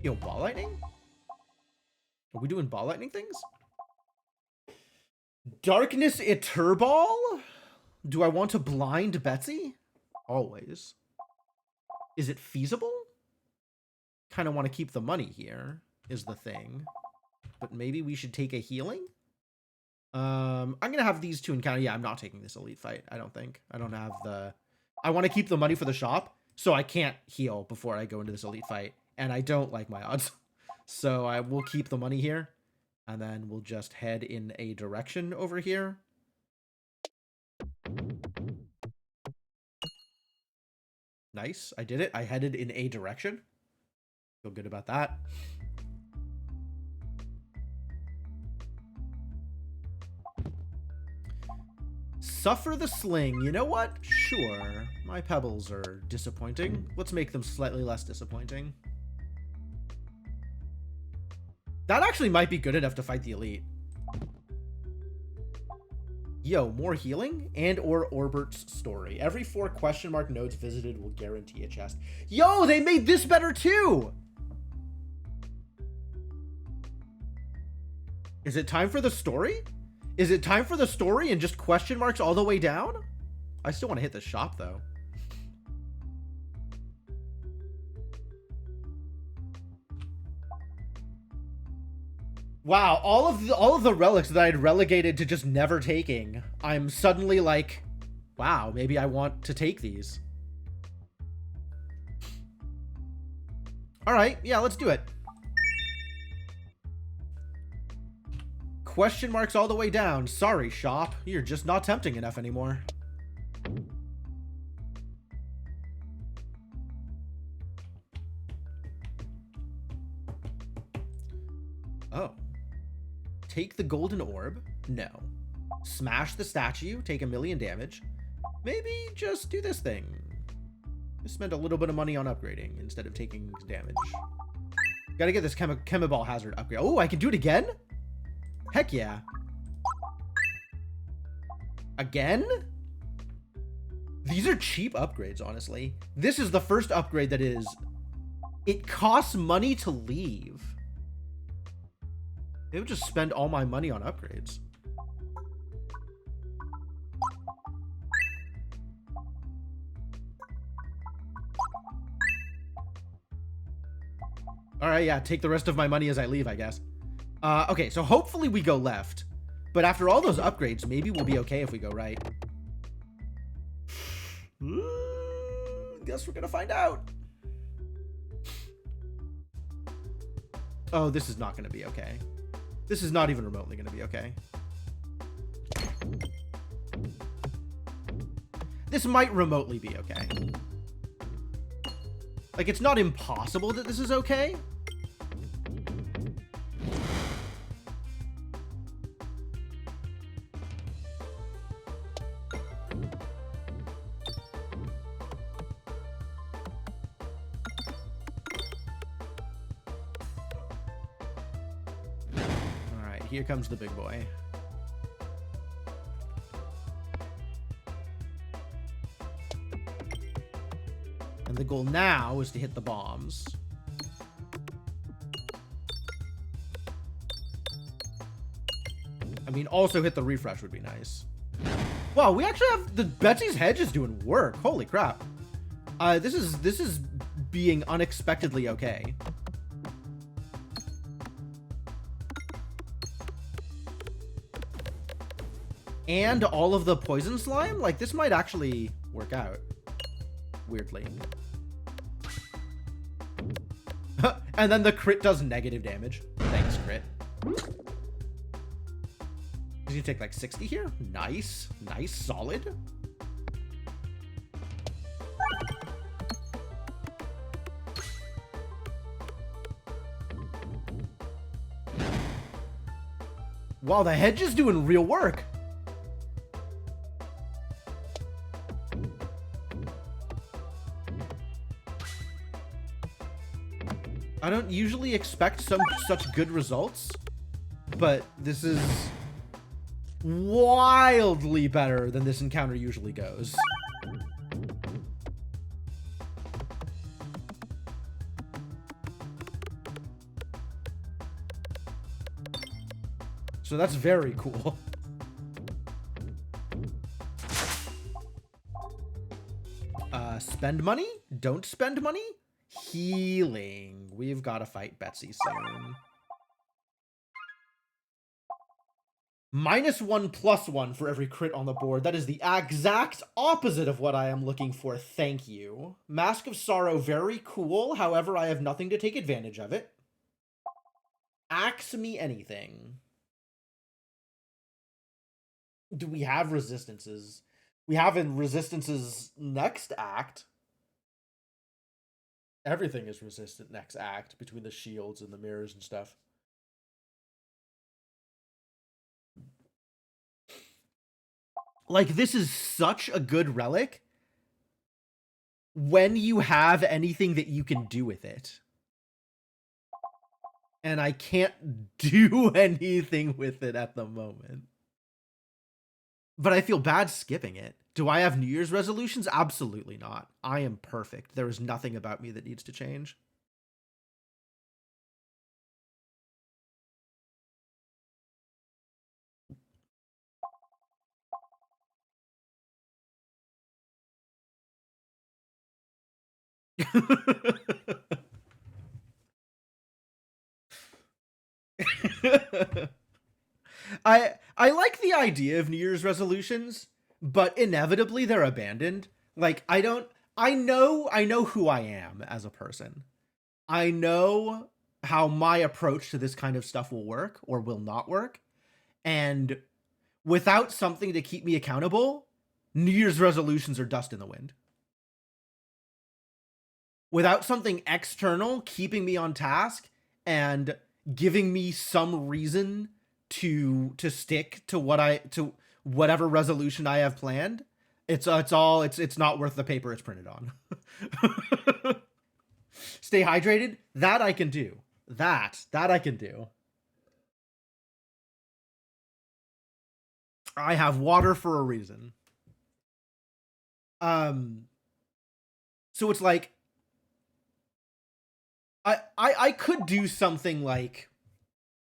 Yo, ball lightning? Are we doing ball lightning things? Darkness Iturball? Do I want to blind Betsy? Always. Is it feasible? Kind of want to keep the money here, is the thing. But maybe we should take a healing? I'm going to have these two encounter. Yeah, I'm not taking this elite fight, I don't think. I don't have the... I want to keep the money for the shop, so I can't heal before I go into this elite fight. And I don't like my odds. So I will keep the money here. And then we'll just head in a direction over here. Nice. I did it. I headed in a direction. Feel good about that. Suffer the sling. You know what? Sure. My pebbles are disappointing. Let's make them slightly less disappointing. That actually might be good enough to fight the elite. Yo, more healing and or Orbert's story. Every 4 question mark nodes visited will guarantee a chest. Yo, they made this better too! Is it time for the story? Is it time for the story and just question marks all the way down? I still want to hit the shop though. Wow, all of the relics that I had relegated to just never taking, I'm suddenly like, wow, maybe I want to take these. All right, yeah, let's do it. Question marks all the way down. Sorry, shop. You're just not tempting enough anymore. Oh. Take the golden orb? No. Smash the statue, take 1,000,000 damage. Maybe just do this thing. Just spend a little bit of money on upgrading instead of taking damage. Gotta get this Chemiball Hazard upgrade. Oh, I can do it again? Heck yeah. Again? These are cheap upgrades, honestly. This is the first upgrade that is... It costs money to leave. They would just spend all my money on upgrades. All right, yeah, take the rest of my money as I leave, I guess. Okay, so hopefully we go left. But after all those upgrades, maybe we'll be okay if we go right. Guess we're gonna find out. Oh, this is not gonna be okay. This is not even remotely gonna be okay. This might remotely be okay. Like, it's not impossible that this is okay. Here comes the big boy. And the goal now is to hit the bombs. I mean, also hit the refresh would be nice. Wow, we actually have the Betsy's hedge is doing work. Holy crap. This is being unexpectedly okay. And all of the poison slime? Like, this might actually work out. Weirdly. And then the crit does negative damage. Thanks, crit. Did you take like 60 here? Nice. Nice. Solid. Wow, the hedge is doing real work. I don't usually expect such good results, but this is wildly better than this encounter usually goes. So that's very cool. Spend money? Don't spend money? Healing. We've got to fight Betsy soon. -1/+1 for every crit on the board. That is the exact opposite of what I am looking for. Thank you. Mask of Sorrow, very cool. However, I have nothing to take advantage of it. Axe me anything. Do we have resistances? We have in resistances next act. Everything is resistant next act between the shields and the mirrors and stuff. Like, this is such a good relic when you have anything that you can do with it. And I can't do anything with it at the moment. But I feel bad skipping it. Do I have New Year's resolutions? Absolutely not. I am perfect. There is nothing about me that needs to change. I like the idea of New Year's resolutions, but inevitably they're abandoned. Like, I know who I am as a person. I know how my approach to this kind of stuff will work or will not work. And without something to keep me accountable, New Year's resolutions are dust in the wind. Without something external keeping me on task and giving me some reason to stick to whatever resolution I have planned, it's not worth the paper it's printed on. Stay hydrated, that I can do. That I can do. I have water for a reason. So it's like I could do something like,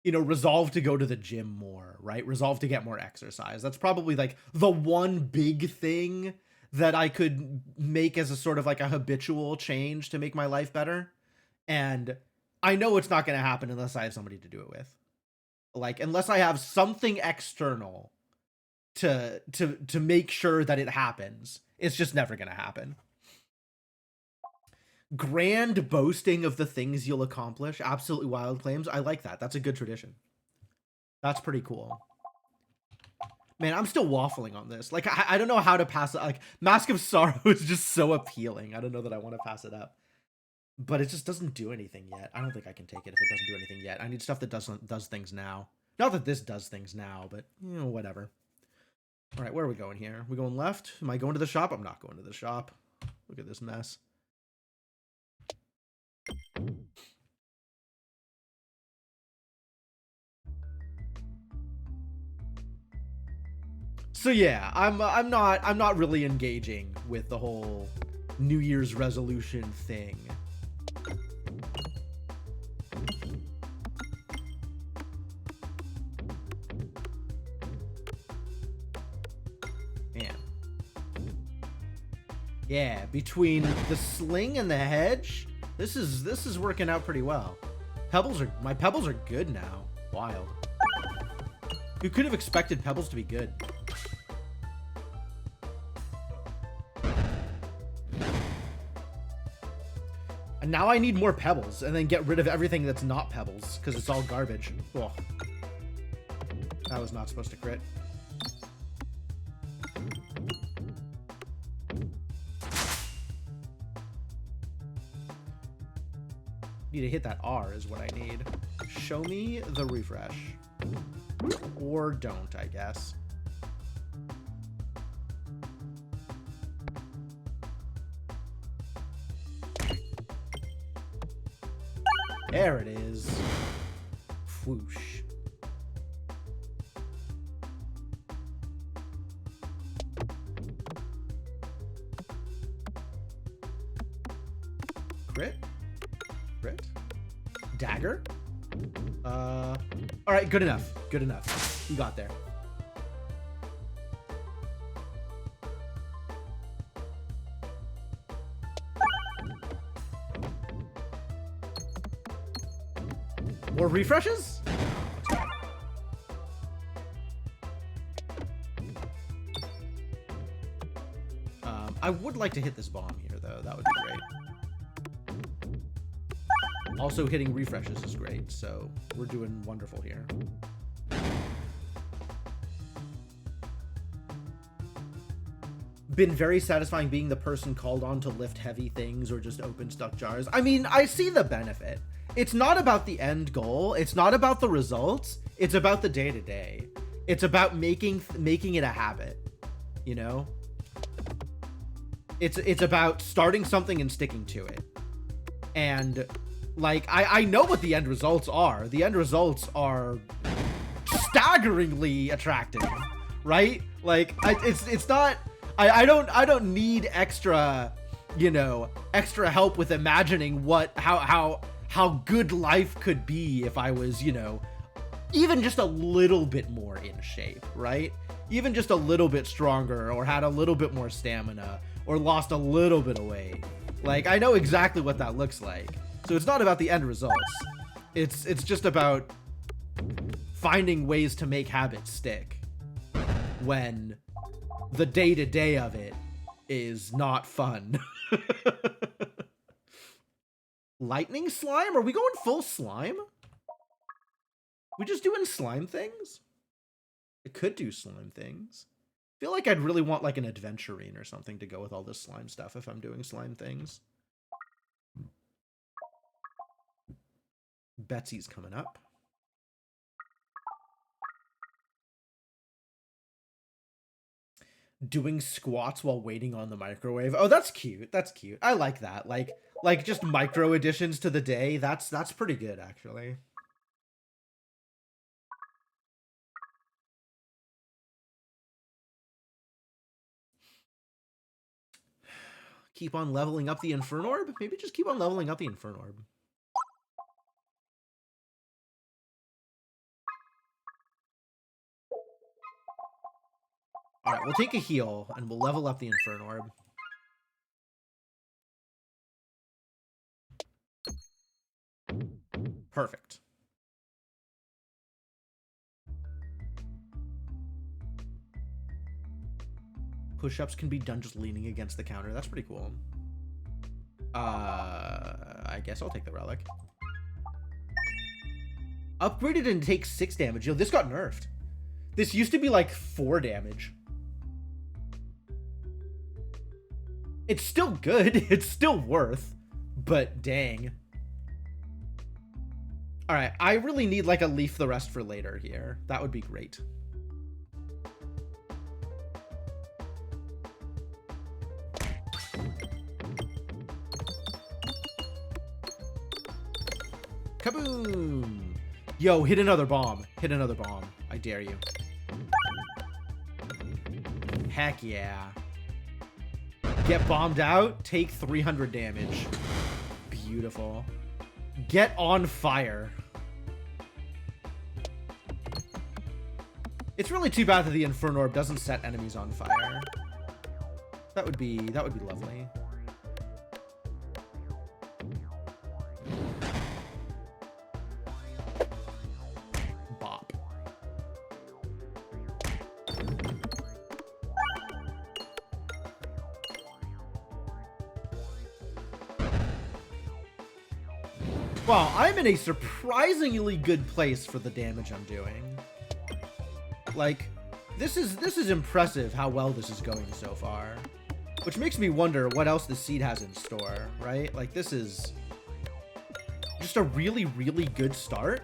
you know, resolve to go to the gym more, right? Resolve to get more exercise. That's probably like the one big thing that I could make as a sort of like a habitual change to make my life better. And I know it's not going to happen unless I have somebody to do it with. Like, unless I have something external to make sure that it happens, it's just never going to happen. Grand boasting of the things you'll accomplish. Absolutely wild claims. I like that. That's a good tradition. That's pretty cool. Man, I'm still waffling on this. Like, I don't know how to pass it. Like, Mask of Sorrow is just so appealing. I don't know that I want to pass it up. But it just doesn't do anything yet. I don't think I can take it if it doesn't do anything yet. I need stuff that does things now. Not that this does things now, but, you know, whatever. All right, where are we going here? We going left? Am I going to the shop? I'm not going to the shop. Look at this mess. So yeah, I'm not really engaging with the whole New Year's resolution thing. Man. Yeah, between the sling and the hedge, this is working out pretty well. My pebbles are good now. Wild. You could have expected pebbles to be good. And now I need more pebbles, and then get rid of everything that's not pebbles, because it's all garbage. Oh. That was not supposed to crit. Need to hit that R is what I need. Show me the refresh. Or don't, I guess. There it is. Whoosh. better. All right, good enough. Good enough. You got there. More refreshes? I would like to hit this bomb here, though. That would be great. Also, hitting refreshes is great, so we're doing wonderful here. Been very satisfying being the person called on to lift heavy things or just open stuck jars. I mean, I see the benefit. It's not about the end goal. It's not about the results. It's about the day-to-day. It's about making it a habit, you know? It's about starting something and sticking to it. And like, I know what the end results are. The end results are staggeringly attractive, right? Like, it's not, I don't need extra, you know, extra help with imagining how good life could be if I was, you know, even just a little bit more in shape, right? Even just a little bit stronger, or had a little bit more stamina, or lost a little bit of weight. Like, I know exactly what that looks like. So it's not about the end results. It's just about finding ways to make habits stick when the day-to-day of it is not fun. Lightning slime? Are we going full slime? We just doing slime things? I could do slime things. I feel like I'd really want like an adventurine or something to go with all this slime stuff if I'm doing slime things. Betsy's coming up. Doing squats while waiting on the microwave. Oh, that's cute. That's cute. I like that. Like just micro additions to the day. That's pretty good, actually. Keep on leveling up the Inferno Orb? Maybe just keep on leveling up the Inferno Orb. Alright, we'll take a heal, and we'll level up the Inferno Orb. Perfect. Push-ups can be done just leaning against the counter. That's pretty cool. I guess I'll take the relic. Upgraded and takes 6 damage. Yo, this got nerfed. This used to be like 4 damage. It's still good. It's still worth. But dang. Alright, I really need like a leaf the rest for later here. That would be great. Kaboom! Yo, hit another bomb. Hit another bomb. I dare you. Heck yeah. Get bombed out, take 300 damage. Beautiful. Get on fire. It's really too bad that the Inferno Orb doesn't set enemies on fire. That would be lovely. Bop. Wow, I'm in a surprisingly good place for the damage I'm doing. Like, this is impressive how well this is going so far. Which makes me wonder what else the seed has in store, right? Like, this is just a really, really good start.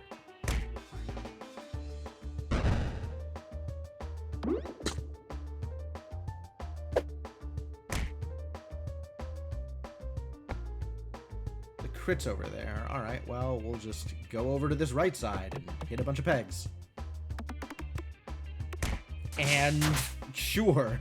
Crits over there. All right, well, we'll just go over to this right side and hit a bunch of pegs. And sure.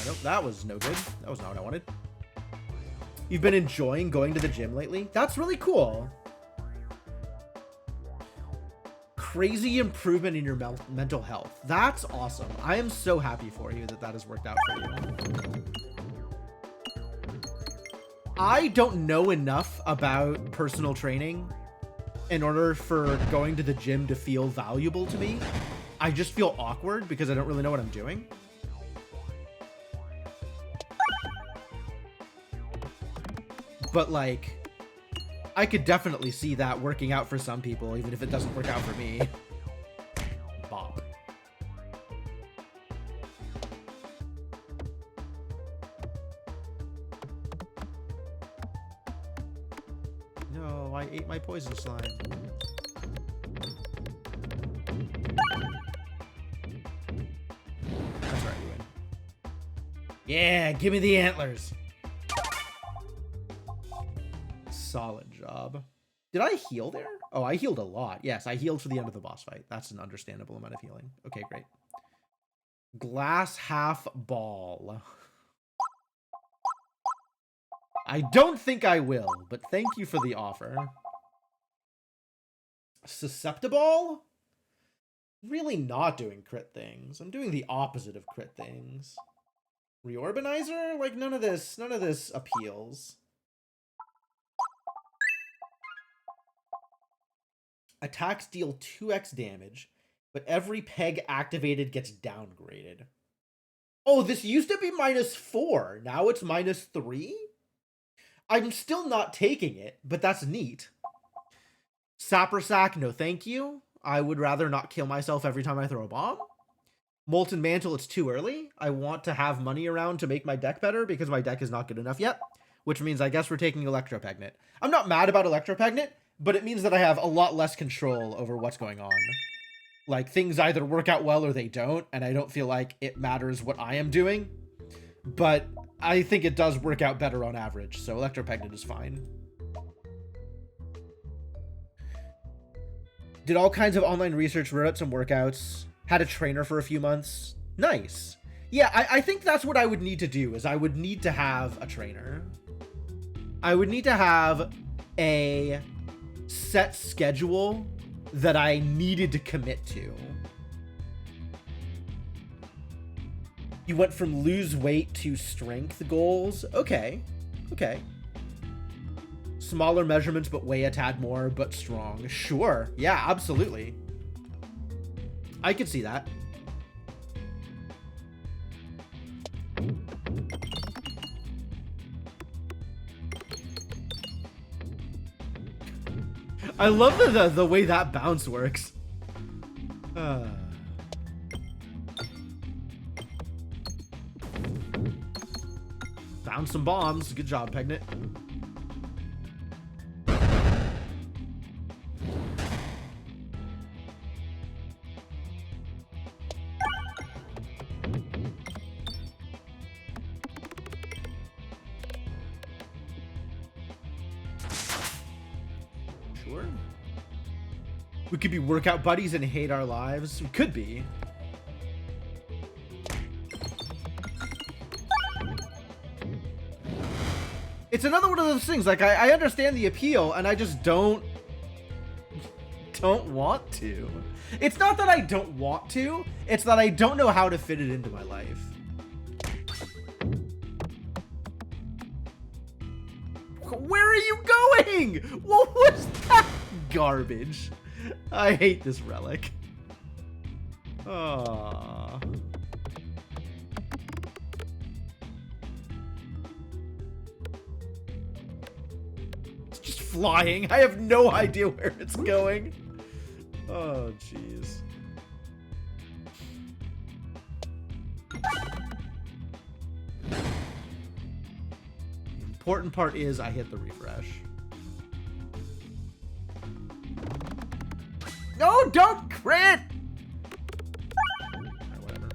Nope, that was no good. That was not what I wanted. You've been enjoying going to the gym lately? That's really cool. Crazy improvement in your mental health. That's awesome. I am so happy for you that that has worked out for you. I don't know enough about personal training in order for going to the gym to feel valuable to me. I just feel awkward because I don't really know what I'm doing. But like, I could definitely see that working out for some people, even if it doesn't work out for me. Bop. No, I ate my poison slime. That's right, you win. Yeah, give me the antlers. Solid job. Did I heal there? Oh, I healed a lot. Yes, I healed for the end of the boss fight. That's an understandable amount of healing. Okay, great. Glass half ball. I don't think I will, but thank you for the offer. Susceptible? Really not doing crit things. I'm doing the opposite of crit things. Reorbanizer? Like none of this appeals. Attacks deal 2x damage, but every peg activated gets downgraded. Oh, this used to be -4. Now it's -3? I'm still not taking it, but that's neat. Saprosack, no thank you. I would rather not kill myself every time I throw a bomb. Molten Mantle, it's too early. I want to have money around to make my deck better because my deck is not good enough yet, which means I guess we're taking Electropegnate. I'm not mad about Electropegnate, but it means that I have a lot less control over what's going on. Like, things either work out well or they don't, and I don't feel like it matters what I am doing. But I think it does work out better on average, so Electropegnate is fine. Did all kinds of online research, wrote out some workouts, had a trainer for a few months. Nice. Yeah, I think that's what I would need to do, is I would need to have a trainer. I would need to have a set schedule that I needed to commit to. You went from lose weight to strength goals. Okay. Okay. Smaller measurements, but weigh a tad more, but strong. Sure. Yeah, absolutely. I could see that. I love the way that bounce works. Found some bombs. Good job, Pegnit. Sure. We could be workout buddies and hate our lives. We could be. It's another one of those things, like, I understand the appeal, and I just don't want to. It's not that I don't want to, it's that I don't know how to fit it into my life. Where are you going? What was that garbage? I hate this relic. Aww. Flying. I have no idea where it's going. Oh, jeez. The important part is I hit the refresh. No, don't crit! Alright, whatever.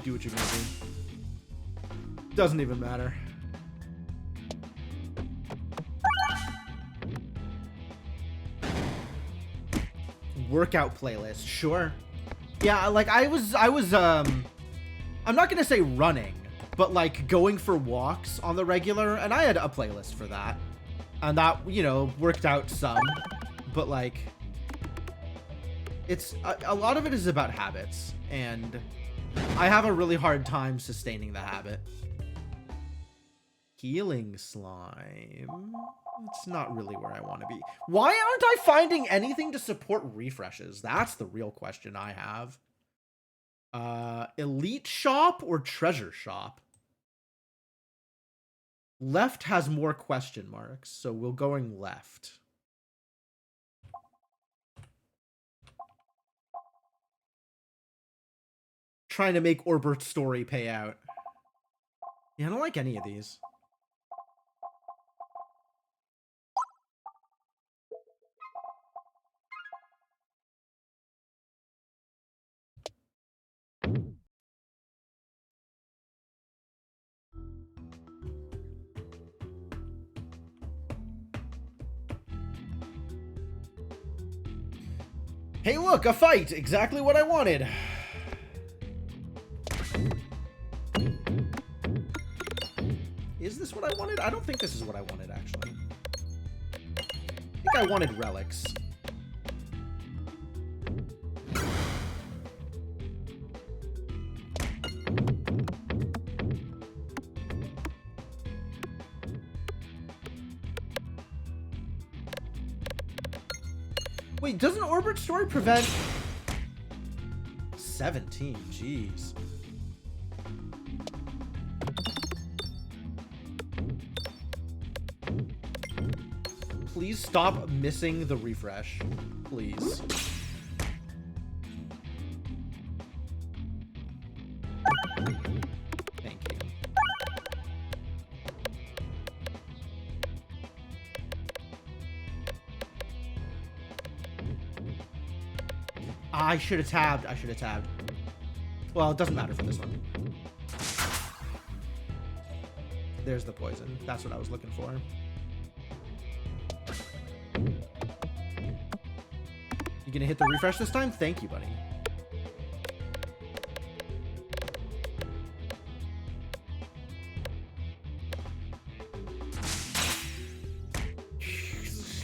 Do what you're gonna do. Doesn't even matter. Workout playlist, sure. Yeah, like I was I'm not gonna say running, but like going for walks on the regular, and I had a playlist for that. And that, you know, worked out some, but like, it's, a lot of it is about habits, and I have a really hard time sustaining the habit. Healing slime. It's not really where I want to be. Why aren't I finding anything to support refreshes? That's the real question I have. Elite shop or treasure shop? Left has more question marks, so we're going left. Trying to make Orbert's story pay out. Yeah, I don't like any of these. Hey, look, a fight! Exactly what I wanted. Is this what I wanted? I don't think this is what I wanted, actually. I think I wanted relics. Wait, doesn't Orbert's story prevent 17? Jeez. Please stop missing the refresh. Please. Thank you. I should have tabbed. I should have tabbed. Well, it doesn't matter for this one. There's the poison. That's what I was looking for. You gonna hit the refresh this time? Thank you, buddy.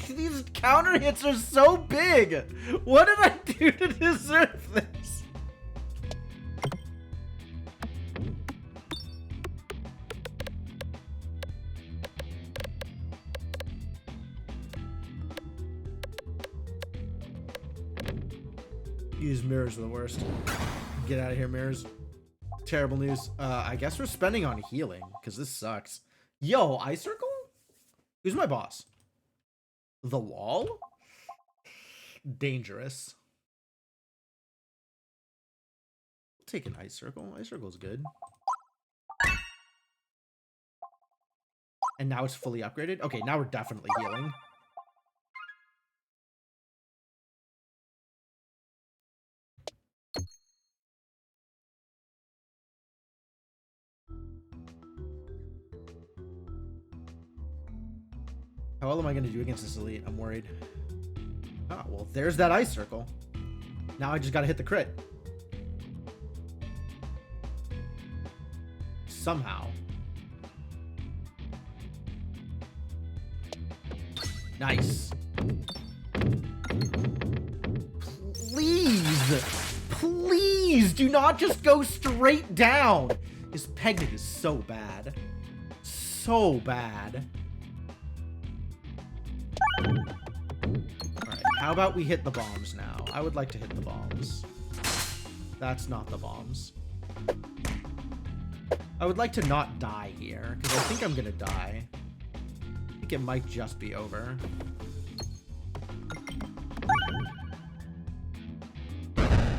These counter hits are so big! What did I do to deserve this? These mirrors are the worst. Get out of here, mirrors. Terrible news. I guess we're spending on healing, because this sucks. Yo, eye circle? Who's my boss? The wall? Dangerous. I'll take an ice circle. Ice circle's good. And now it's fully upgraded? Okay, now we're definitely healing. How well am I going to do against this elite? I'm worried. Ah, well, there's that ice circle. Now I just got to hit the crit. Somehow. Nice. Please! Please do not just go straight down! His Peglin is so bad. So bad. Alright, how about we hit the bombs now? I would like to hit the bombs. That's not the bombs. I would like to not die here, because I think I'm gonna die. I think it might just be over.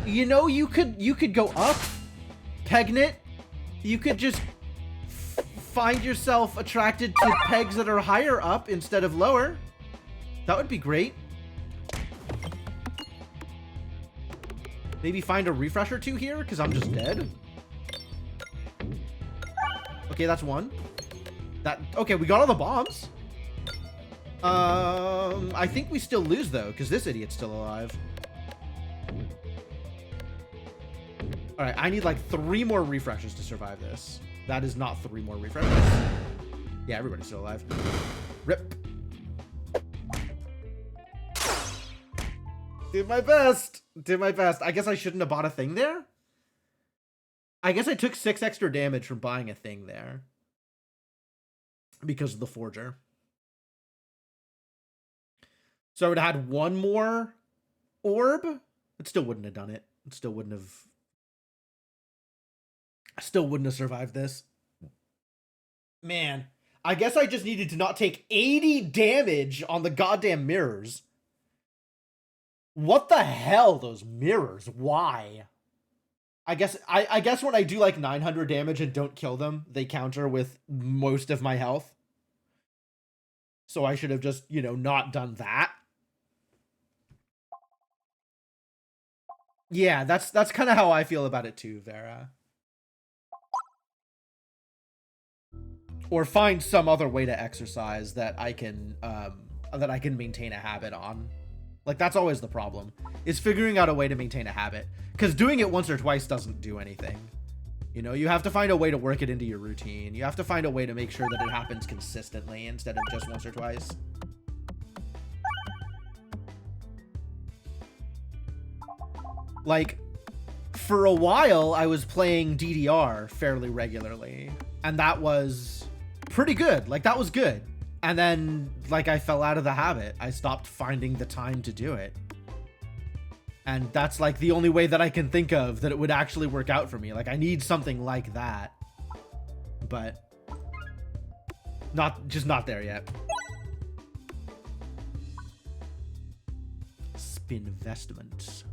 You know, you could go up, Pegnit. You could just find yourself attracted to pegs that are higher up instead of lower. That would be great. Maybe find a refresh or two here, because I'm just dead. Okay, that's one. Okay, we got all the bombs. I think we still lose, though, because this idiot's still alive. All right, I need like 3 more refreshes to survive this. That is not 3 more refreshes. Yeah, everybody's still alive. Rip. Did my best. Did my best. I guess I shouldn't have bought a thing there. I guess I took 6 extra damage from buying a thing there. Because of the forger. So I would have had 1 more orb. It still wouldn't have done it. It still wouldn't have. I still wouldn't have survived this. Man, I guess I just needed to not take 80 damage on the goddamn mirrors. What the hell, those mirrors? Why? I guess when I do like 900 damage and don't kill them, they counter with most of my health. So I should have just, you know, not done that. Yeah, that's kind of how I feel about it too, Vera. Or find some other way to exercise that I can maintain a habit on. Like, that's always the problem, is figuring out a way to maintain a habit. Because doing it once or twice doesn't do anything. You know, you have to find a way to work it into your routine. You have to find a way to make sure that it happens consistently instead of just once or twice. Like, for a while, I was playing DDR fairly regularly. And that was pretty good. Like, that was good. And then, like, I fell out of the habit. I stopped finding the time to do it. And that's, like, the only way that I can think of that it would actually work out for me. Like, I need something like that. But just not there yet. Spinvestments.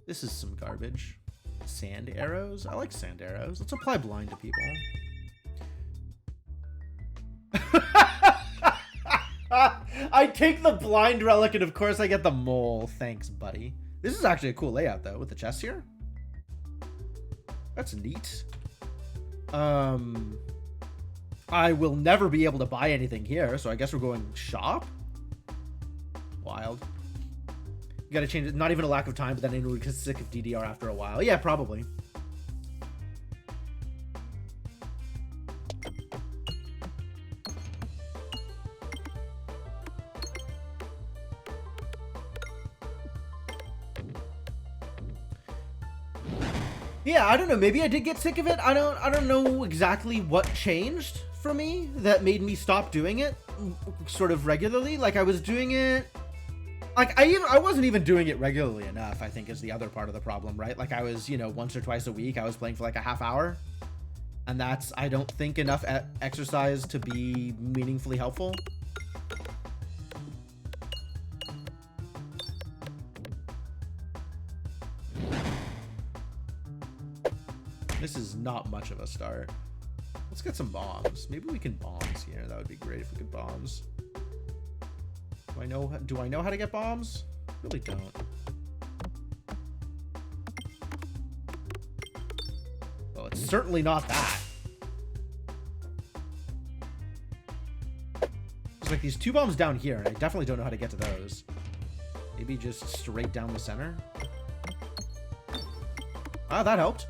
This is some garbage. Sand arrows? I like sand arrows. Let's apply blind to people. I take the blind relic, and of course I get the mole. Thanks, buddy. This is actually a cool layout, though, with the chest here. That's neat. I will never be able to buy anything here, so I guess we're going shop? Wild. You gotta change it. Not even a lack of time, but then anyone would get sick of DDR after a while. Yeah, probably. Yeah, I don't know. Maybe I did get sick of it. I don't know exactly what changed for me that made me stop doing it sort of regularly. Like, I was doing it. Like, I wasn't even doing it regularly enough, I think, is the other part of the problem, right? Like, I was, you know, once or twice a week, I was playing for like a half hour. And that's, I don't think, enough exercise to be meaningfully helpful. This is not much of a start. Let's get some bombs. Maybe we can bombs here. That would be great if we could bombs. Do I know how to get bombs? Really don't. Well, it's certainly not that. There's like these 2 bombs down here, and I definitely don't know how to get to those. Maybe just straight down the center. Ah, that helped.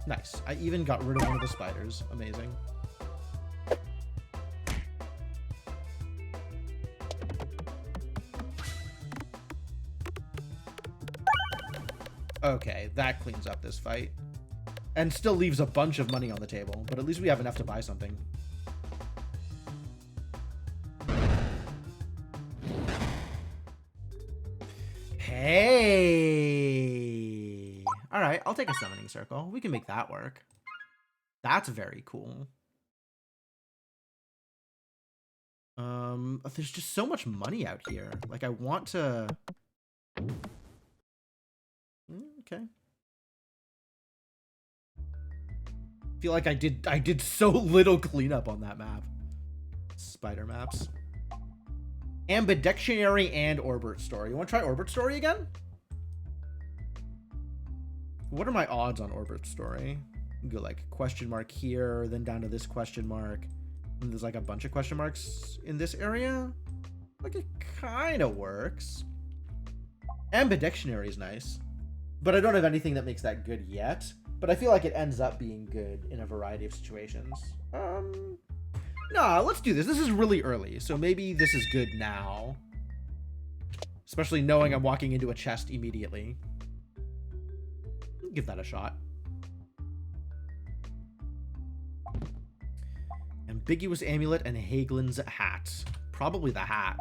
Nice. I even got rid of one of the spiders. Amazing. Okay, that cleans up this fight. And still leaves a bunch of money on the table, but at least we have enough to buy something. Hey! Alright, I'll take a summoning circle. We can make that work. That's very cool. There's just so much money out here. Like, I want to... Okay. Feel like I did so little cleanup on that map. Spider maps. Ambidictionary and Orbit Story. You want to try Orbit Story again? What are my odds on Orbit Story? Go like question mark here, then down to this question mark. And there's like a bunch of question marks in this area. Like it kind of works. Ambidictionary is nice, but I don't have anything that makes that good yet. But I feel like it ends up being good in a variety of situations. Nah, let's do this. This is really early, so maybe this is good now. Especially knowing I'm walking into a chest immediately. Give that a shot. Ambiguous amulet and Hagelin's hat. Probably the hat.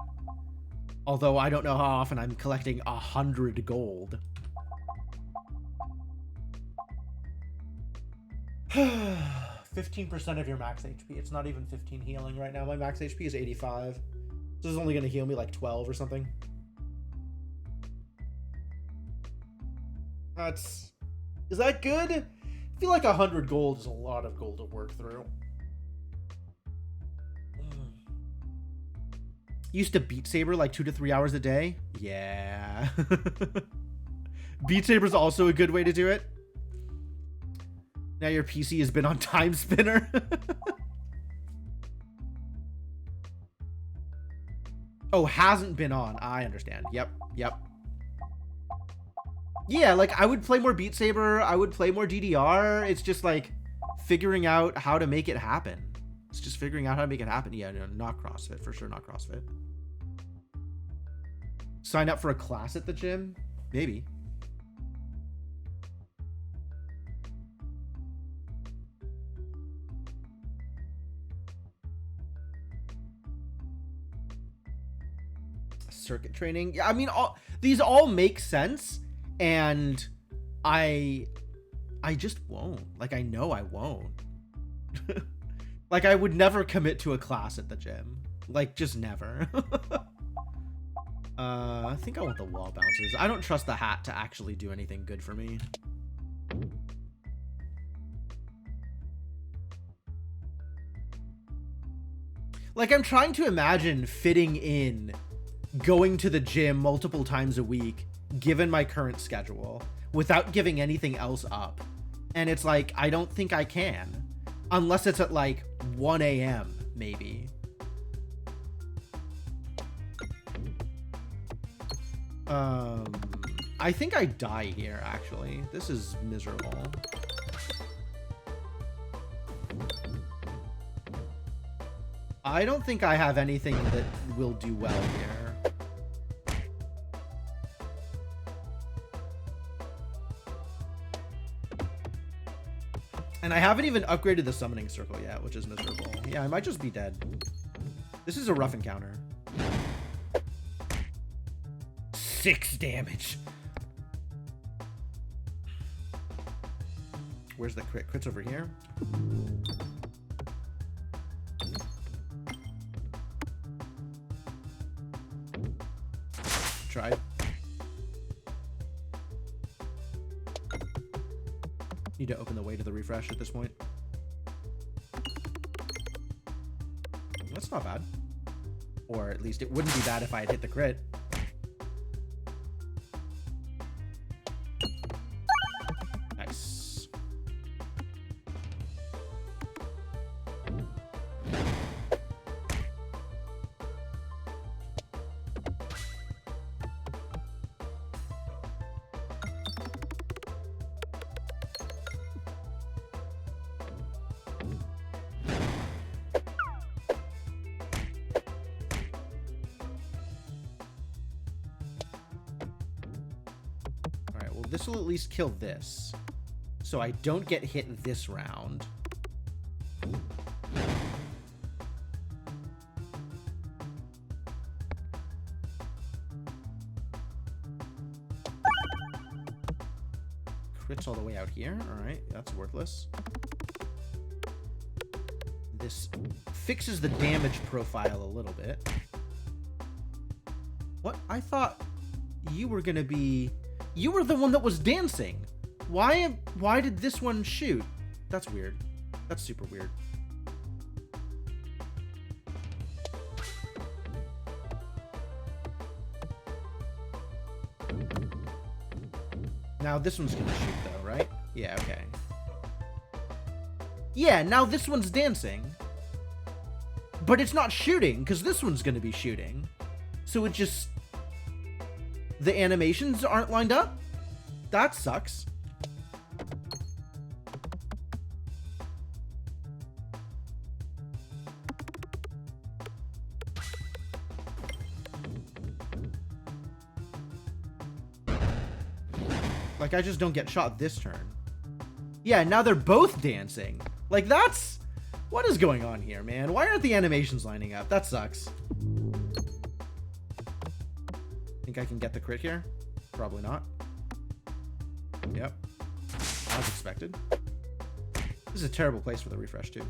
Although I don't know how often I'm collecting 100 gold. 15% of your max HP. It's not even 15 healing right now. My max HP is 85. So this is only going to heal me like 12 or something. Is that good? I feel like 100 gold is a lot of gold to work through. Used to Beat Saber like 2 to 3 hours a day. Yeah. Beat Saber's also a good way to do it. Now your PC has been on Time Spinner. Oh, hasn't been on. I understand. Yep. Yeah, like I would play more Beat Saber. I would play more DDR. It's just like figuring out how to make it happen. It's just figuring out how to make it happen. Yeah, no, not CrossFit. For sure, not CrossFit. Sign up for a class at the gym? Maybe. Circuit training. Yeah, I mean, these all make sense, and I just won't. Like, I know I won't. Like, I would never commit to a class at the gym. Like, just never. I think I want the wall bounces. I don't trust the hat to actually do anything good for me. Like, I'm trying to imagine fitting in going to the gym multiple times a week, given my current schedule, without giving anything else up. And it's like, I don't think I can. Unless it's at like 1 a.m. maybe. I think I die here, actually. This is miserable. I don't think I have anything that will do well here. And I haven't even upgraded the summoning circle yet, which is miserable. Yeah, I might just be dead. This is a rough encounter. 6 damage. Where's the crit? Crit's over here. Tried. Need to open the way to the refresh at this point. That's not bad. Or at least it wouldn't be bad if I had hit the crit. Nice. This will at least kill this, so I don't get hit this round. Crits all the way out here. All right, that's worthless. This fixes the damage profile a little bit. What? I thought you were gonna be... You were the one that was dancing. Why did this one shoot? That's weird. That's super weird. Now this one's gonna shoot though, right? Yeah, okay. Yeah, now this one's dancing. But it's not shooting, because this one's going to be shooting. So it just... The animations aren't lined up? That sucks. Like, I just don't get shot this turn. Yeah, now they're both dancing. Like, that's... What is going on here, man? Why aren't the animations lining up? That sucks. Think I can get the crit here? Probably not. Yep. As expected. This is a terrible place for the refresh, too.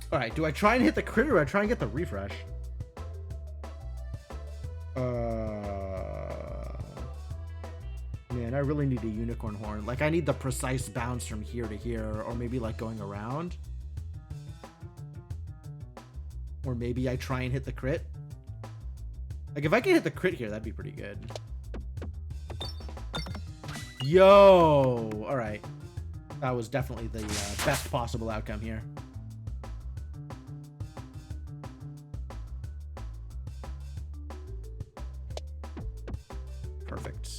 Alright, do I try and hit the crit or do I try and get the refresh? Man, I really need a unicorn horn. Like, I need the precise bounce from here to here, or maybe, like, going around. Or maybe I try and hit the crit. Like, if I can hit the crit here, that'd be pretty good. Yo! Alright. That was definitely the best possible outcome here. Perfect.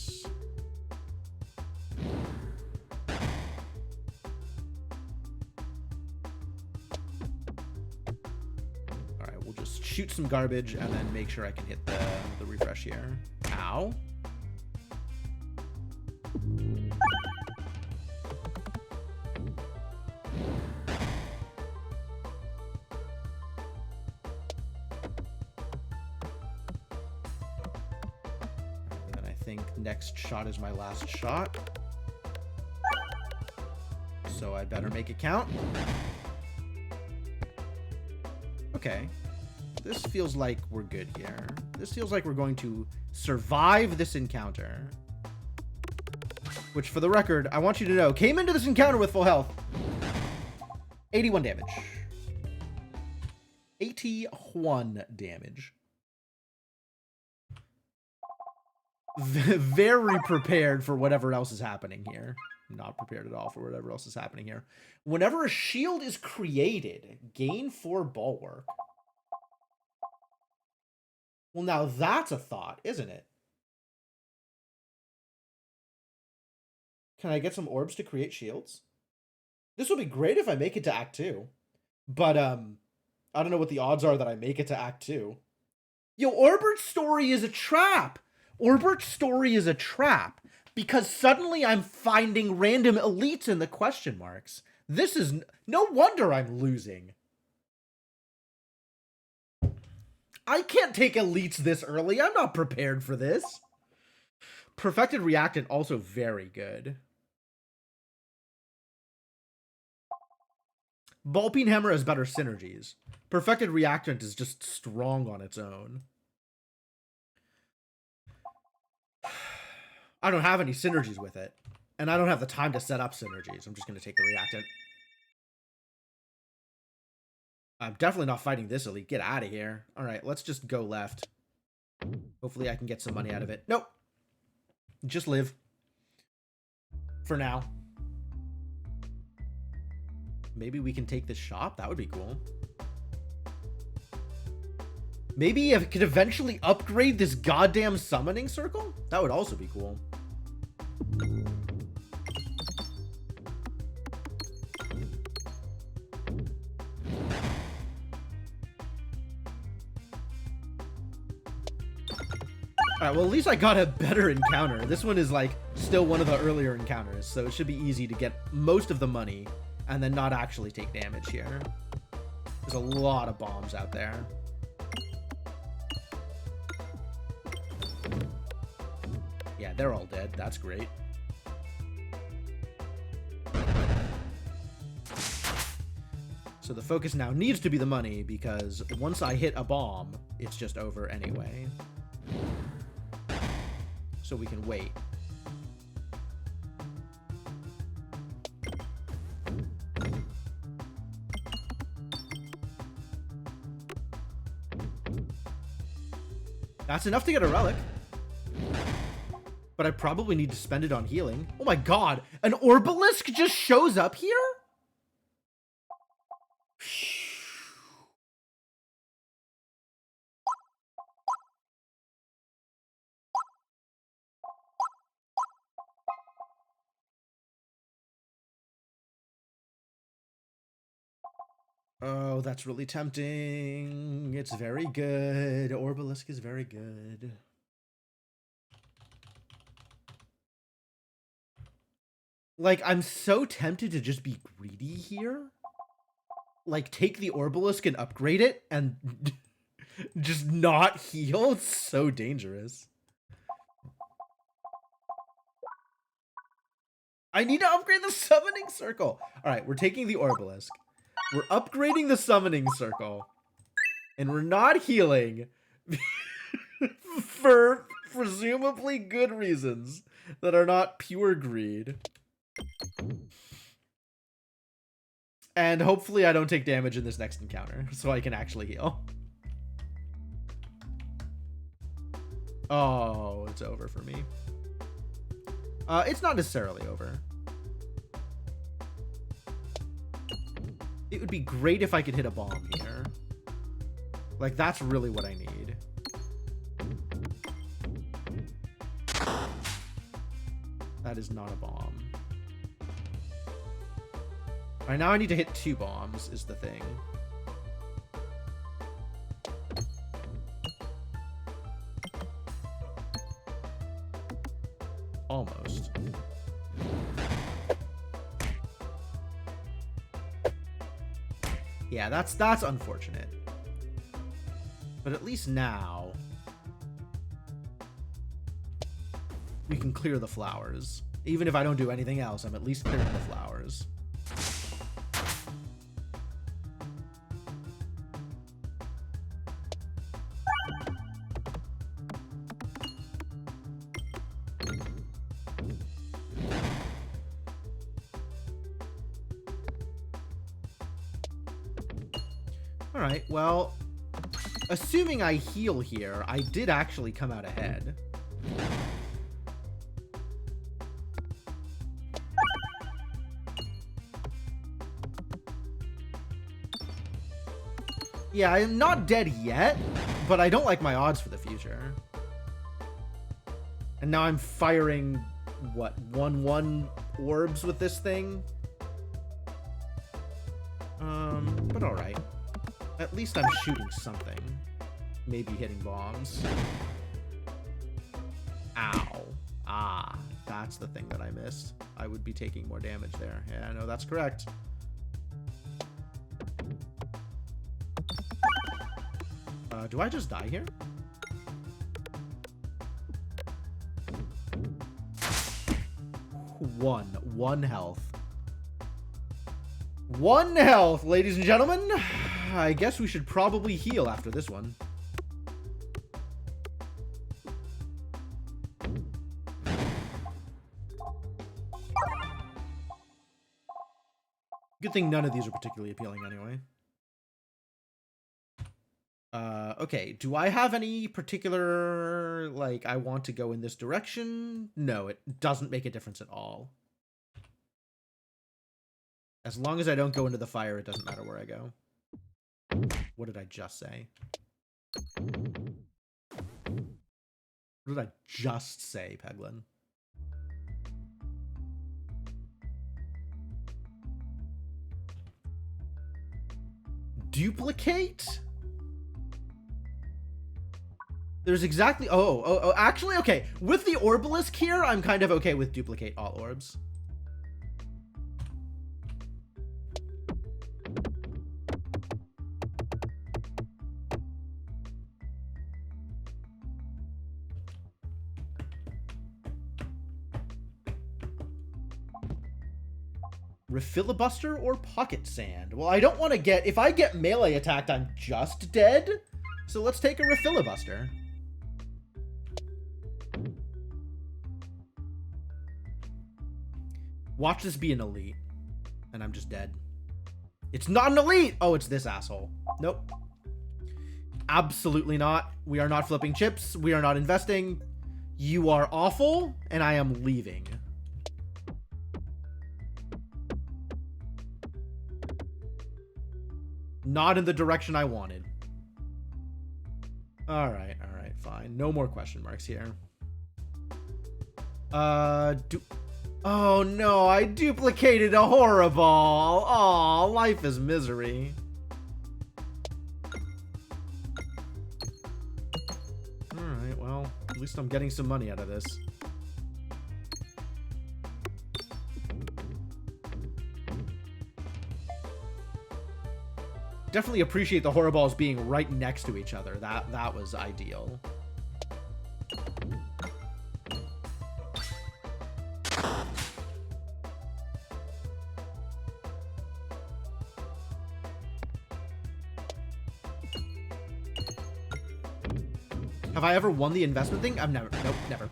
Alright, we'll just shoot some garbage and then make sure I can hit the refresh here. Ow. Next shot is my last shot. So I better make it count. Okay. This feels like we're good here. This feels like we're going to survive this encounter. Which, for the record, I want you to know, came into this encounter with full health. 81 damage. 81 damage. Very prepared for whatever else is happening here. Not prepared at all for whatever else is happening here. Whenever a shield is created, gain 4 bulwark. Well, now that's a thought, isn't it? Can I get some orbs to create shields? This would be great if I make it to Act 2. But, I don't know what the odds are that I make it to Act 2. Yo, Orbert's story is a trap! Orbert's story is a trap, because suddenly I'm finding random elites in the question marks. This is... No wonder I'm losing. I can't take elites this early. I'm not prepared for this. Perfected Reactant, also very good. Ballpeen Hammer has better synergies. Perfected Reactant is just strong on its own. I don't have any synergies with it. And I don't have the time to set up synergies. I'm just going to take the Reactant. I'm definitely not fighting this elite. Get out of here. Alright, let's just go left. Hopefully I can get some money out of it. Nope. Just live. For now. Maybe we can take this shop? That would be cool. Maybe I could eventually upgrade this goddamn summoning circle? That would also be cool. Alright, well at least I got a better encounter. This one is like still one of the earlier encounters, so it should be easy to get most of the money and then not actually take damage here. There's a lot of bombs out there. Yeah, they're all dead. That's great. So the focus now needs to be the money, because once I hit a bomb, it's just over anyway. So we can wait. That's enough to get a relic. But I probably need to spend it on healing. Oh my god, an Orbalisk just shows up here? Oh, that's really tempting. It's very good. Orbalisk is very good. Like, I'm so tempted to just be greedy here. Like, take the Orbalisk and upgrade it and just not heal. It's so dangerous. I need to upgrade the Summoning Circle. All right, we're taking the Orbalisk. We're upgrading the Summoning Circle. And we're not healing for presumably good reasons that are not pure greed. And hopefully I don't take damage in this next encounter, so I can actually heal. Oh, it's over for me. It's not necessarily over. It would be great if I could hit a bomb here. Like, that's really what I need. That is not a bomb. All right, now I need to hit 2 bombs, is the thing. Almost. Yeah, that's unfortunate. But at least now we can clear the flowers. Even if I don't do anything else, I'm at least clearing the flowers. Alright, well, assuming I heal here, I did actually come out ahead. Yeah, I am not dead yet, but I don't like my odds for the future. And now I'm firing, what, 1/1 orbs with this thing? But alright. At least I'm shooting something. Maybe hitting bombs. Ow. Ah, that's the thing that I missed. I would be taking more damage there. Yeah, no, that's correct. Do I just die here? One health. 1 health, ladies and gentlemen. I guess we should probably heal after this one. Good thing none of these are particularly appealing anyway. Okay, do I have any particular, like, I want to go in this direction? No, it doesn't make a difference at all. As long as I don't go into the fire, it doesn't matter where I go. What did I just say? What did I just say, Peglin? Duplicate? There's exactly... Oh, actually, okay. With the Orbalisk here, I'm kind of okay with duplicate all orbs. Refilibuster or Pocket Sand? Well, I don't want to get... If I get melee attacked, I'm just dead. So let's take a Refilibuster. Watch this be an elite. And I'm just dead. It's not an elite! Oh, it's this asshole. Nope. Absolutely not. We are not flipping chips. We are not investing. You are awful, and I am leaving. Not in the direction I wanted. All right, fine. No more question marks here. Oh no, I duplicated a horror ball. Aw, life is misery. Alright, well, at least I'm getting some money out of this. Definitely appreciate the horror balls being right next to each other. That was ideal. Have I ever won the investment thing? I've never. Nope, never.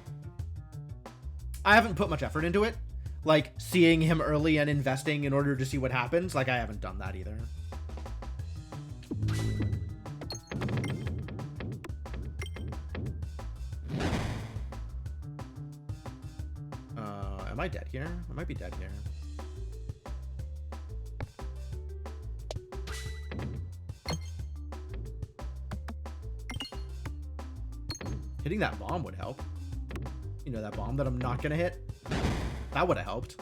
I haven't put much effort into it. Like, seeing him early and investing in order to see what happens. Like, I haven't done that either. Am I dead here? I might be dead here. Hitting that bomb would help. You know, that bomb that I'm not gonna hit? That would have helped.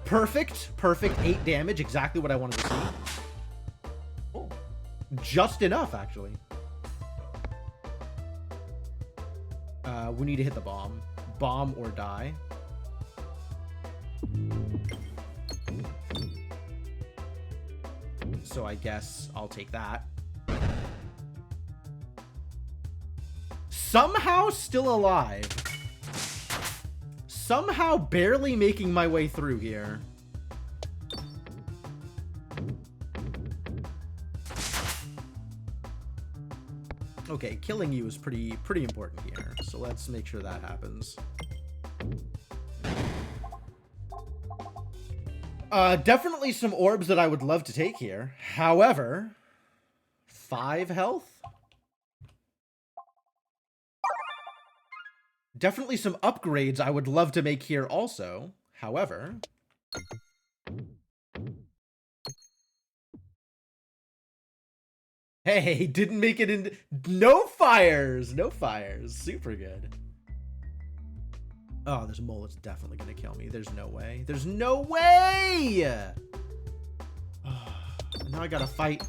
Perfect. Perfect. 8 damage. Exactly what I wanted to see. Oh, just enough, actually. We need to hit the bomb. Bomb or die. So I guess I'll take that. Somehow still alive. Somehow barely making my way through here. Okay, killing you is pretty important here. So let's make sure that happens. Definitely some orbs that I would love to take here. However, 5 health? Definitely some upgrades I would love to make here also. However... Hey, didn't make it in... No fires! No fires. Super good. Oh, there's a mole that's definitely going to kill me. There's no way. There's no way! Oh, now I gotta fight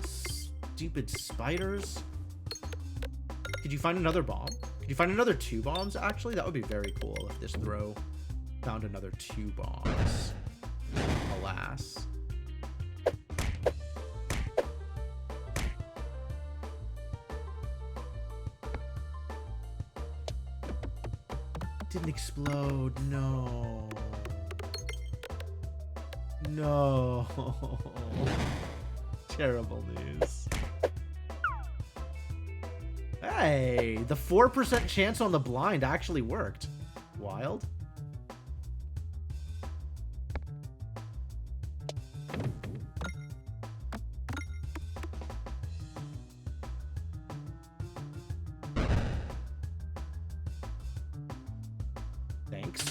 stupid spiders. Could you find another bomb? Could you find another 2 bombs, actually? That would be very cool if this throw found another 2 bombs. Alas. Didn't explode. No. No. Terrible news. Hey, the 4% chance on the blind actually worked. Wild. Thanks.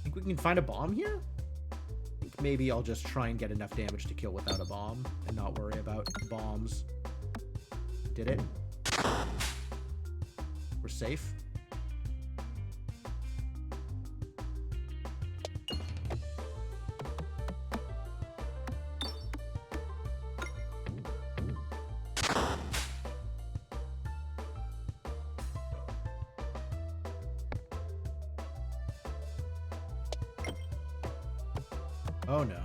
Think we can find a bomb here? I think maybe I'll just try and get enough damage to kill without a bomb and not worry about bombs. Did it? We're safe. Oh no.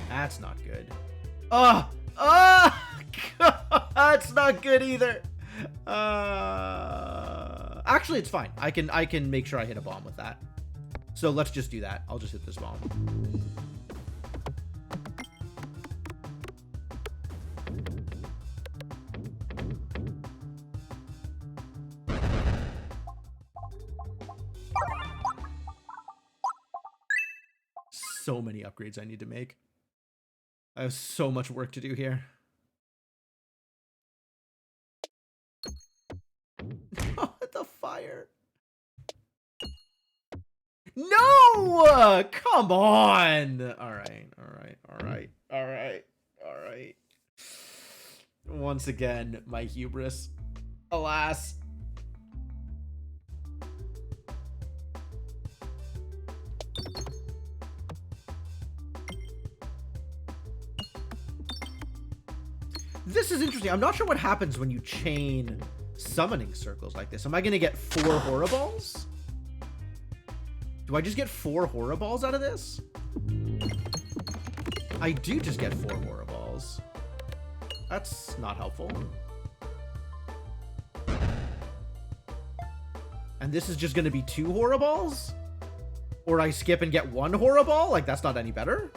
That's not good. Oh! Oh! That's not good either. Actually, it's fine. I can make sure I hit a bomb with that. So let's just do that. I'll just hit this bomb. so many upgrades I need to make. I have so much work to do here. The fire. No! Come on! Alright. Once again, my hubris. Alas. This is interesting. I'm not sure what happens when you chain summoning circles like this. Am I going to get 4 Horriballs? Do I just get 4 Horriballs out of this? I do just get 4 Horriballs. That's not helpful. And this is just going to be 2 Horriballs? Or I skip and get 1 Horriball? Like, that's not any better?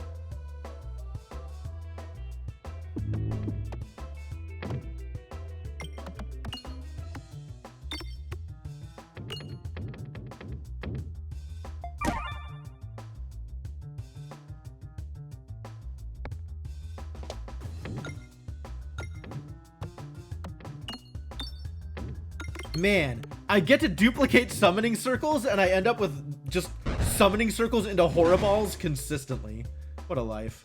Man, I get to duplicate summoning circles and I end up with just summoning circles into Horriballs consistently. What a life.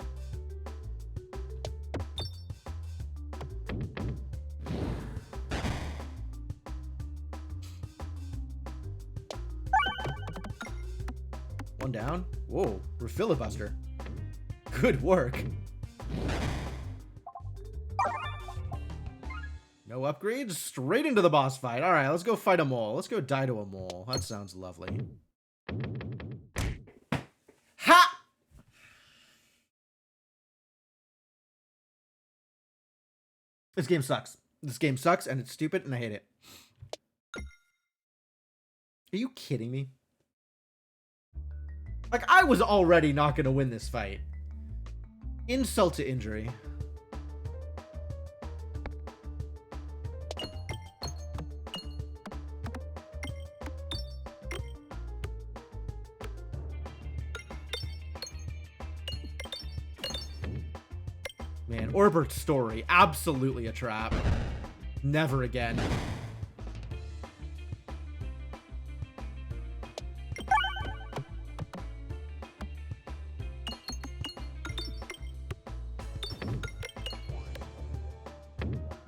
One down. Whoa, we're filibuster. Good work. No upgrades, straight into the boss fight. All right, let's go fight a mole. Let's go die to a mole. That sounds lovely. Ha! This game sucks. This game sucks, and it's stupid, and I hate it. Are you kidding me? Like, I was already not going to win this fight. Insult to injury. Man, Orbert's story, absolutely a trap. Never again.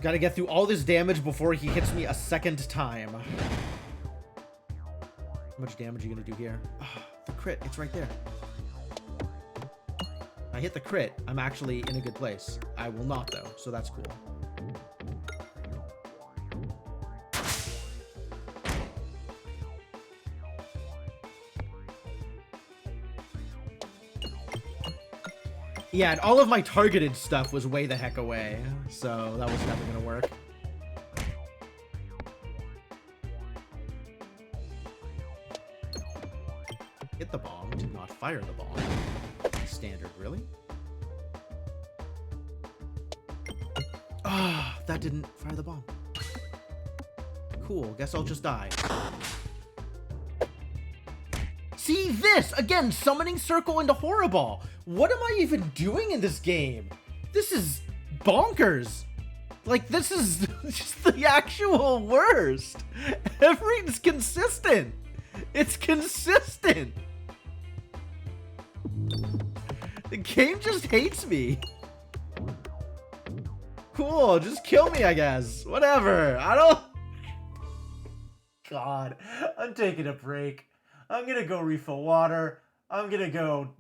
Gotta get through all this damage before he hits me a second time. How much damage are you gonna do here? Oh, the crit, it's right there. I hit the crit, I'm actually in a good place. I will not though, so that's cool. Yeah, and all of my targeted stuff was way the heck away, so that was never gonna work. Hit the bomb, did not fire the bomb. Standard, really? Ah, that didn't fire the bomb. Cool, guess I'll just die. See this! Again, summoning circle into Horriball. What am I even doing in this game? This is bonkers. Like, this is just the actual worst. Everything's consistent. It's consistent. The game just hates me. Cool, just kill me, I guess. Whatever. I don't... God, I'm taking a break. I'm gonna go refill water. I'm gonna go...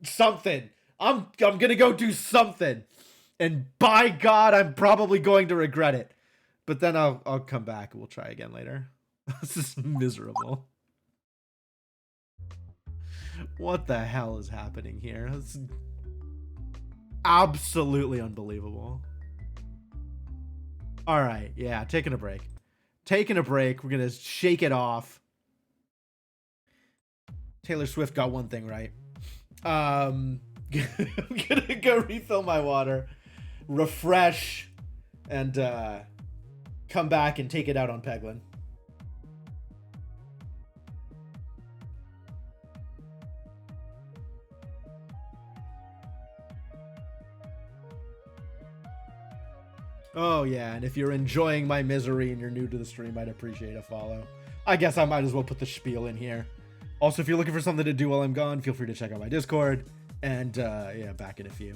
something. I'm gonna go do something. And by God, I'm probably going to regret it. But then I'll come back and we'll try again later. This is miserable. What the hell is happening here? It's absolutely unbelievable. All right, yeah, taking a break. Taking a break. We're gonna shake it off. Taylor Swift got one thing right. I'm gonna go refill my water, refresh, and come back and take it out on Peglin. Oh, yeah, and if you're enjoying my misery and you're new to the stream, I'd appreciate a follow. I guess I might as well put the spiel in here. Also, if you're looking for something to do while I'm gone, feel free to check out my Discord. And, yeah, back in a few.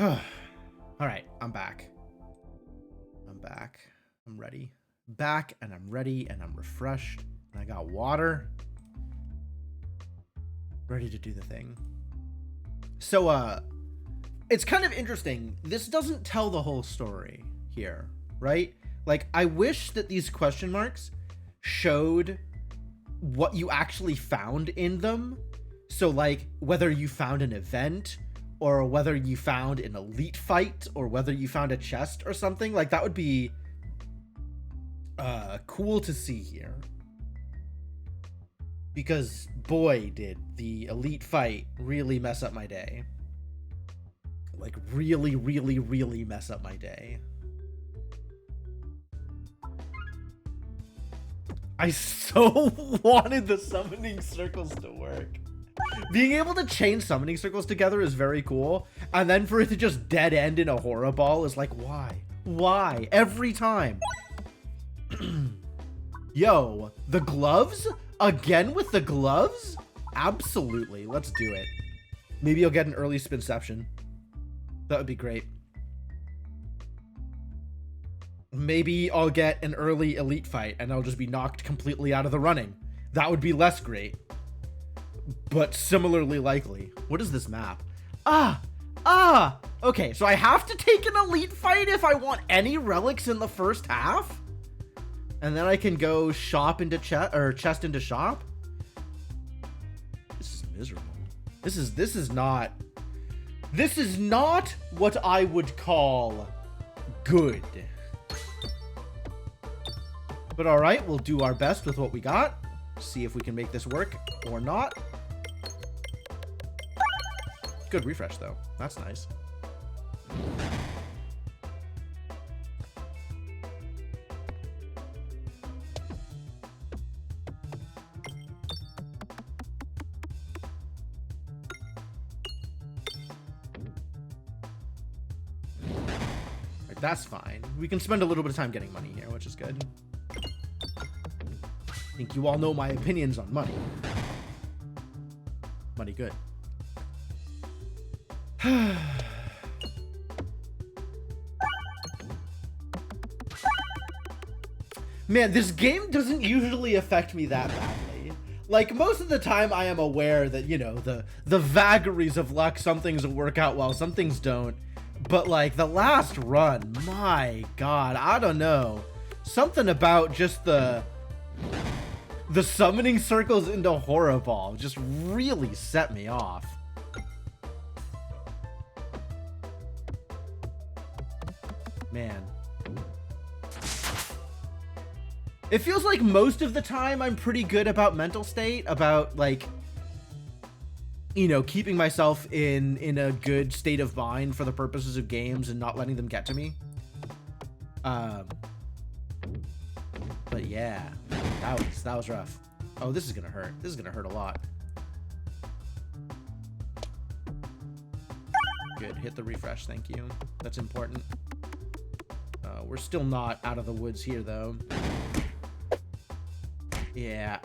All right, I'm back. I'm back. I'm ready. Back, and I'm ready, and I'm refreshed. And I got water. Ready to do the thing. So, it's kind of interesting. This doesn't tell the whole story here, right? Like, I wish that these question marks showed what you actually found in them. So, like, whether you found an event, or whether you found an elite fight, or whether you found a chest or something. Like, that would be cool to see here. Because, boy, did the elite fight really mess up my day. Like, really, really, really mess up my day. I so wanted the summoning circles to work. Being able to chain summoning circles together is very cool. And then for it to just dead end in a horror ball is like, why? Why? Every time. Yo, the gloves? Again with the gloves? Absolutely. Let's do it. Maybe I'll get an early spinception. That would be great. Maybe I'll get an early elite fight and I'll just be knocked completely out of the running. That would be less great, but similarly likely. What is this map? Okay, so I have to take an elite fight if I want any relics in the first half? And then I can go shop into chest into shop? This is miserable. This is not what I would call good. But all right, we'll do our best with what we got. See if we can make this work or not. Good refresh, though. That's nice. Right, that's fine. We can spend a little bit of time getting money here, which is good. I think you all know my opinions on money. Money good. Man, this game doesn't usually affect me that badly. Like, most of the time I am aware that, you know, the vagaries of luck, some things will work out well, some things don't. But, like, the last run, my God, I don't know. Something about just the summoning circles into Horror Ball just really set me off. Man. It feels like most of the time I'm pretty good about mental state, about, like, you know, keeping myself in a good state of mind for the purposes of games and not letting them get to me. But yeah, that was rough. Oh, this is gonna hurt. This is gonna hurt a lot. Good, hit the refresh, thank you. That's important. We're still not out of the woods here, though. Yeah.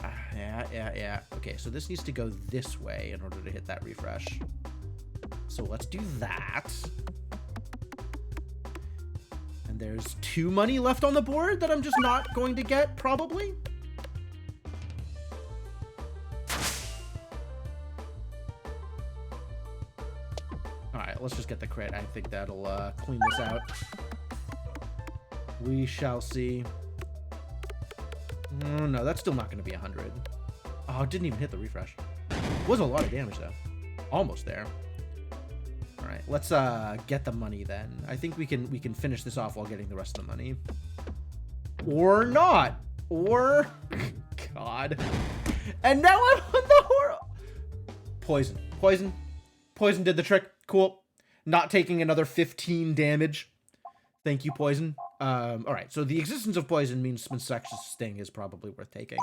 Okay, so this needs to go this way in order to hit that refresh. So let's do that. And there's 2 money left on the board that I'm just not going to get, probably. Alright, let's just get the crit. I think that'll clean this out. We shall see. No, that's still not going to be 100. Oh, it didn't even hit the refresh. Was a lot of damage, though. Almost there. All right, let's get the money then. I think we can finish this off while getting the rest of the money. Or not. Or... God. And now I'm on the horror... Poison. Poison did the trick. Cool. Not taking another 15 damage. Thank you, Poison. All right, so the existence of poison means Spinfectious Sting is probably worth taking.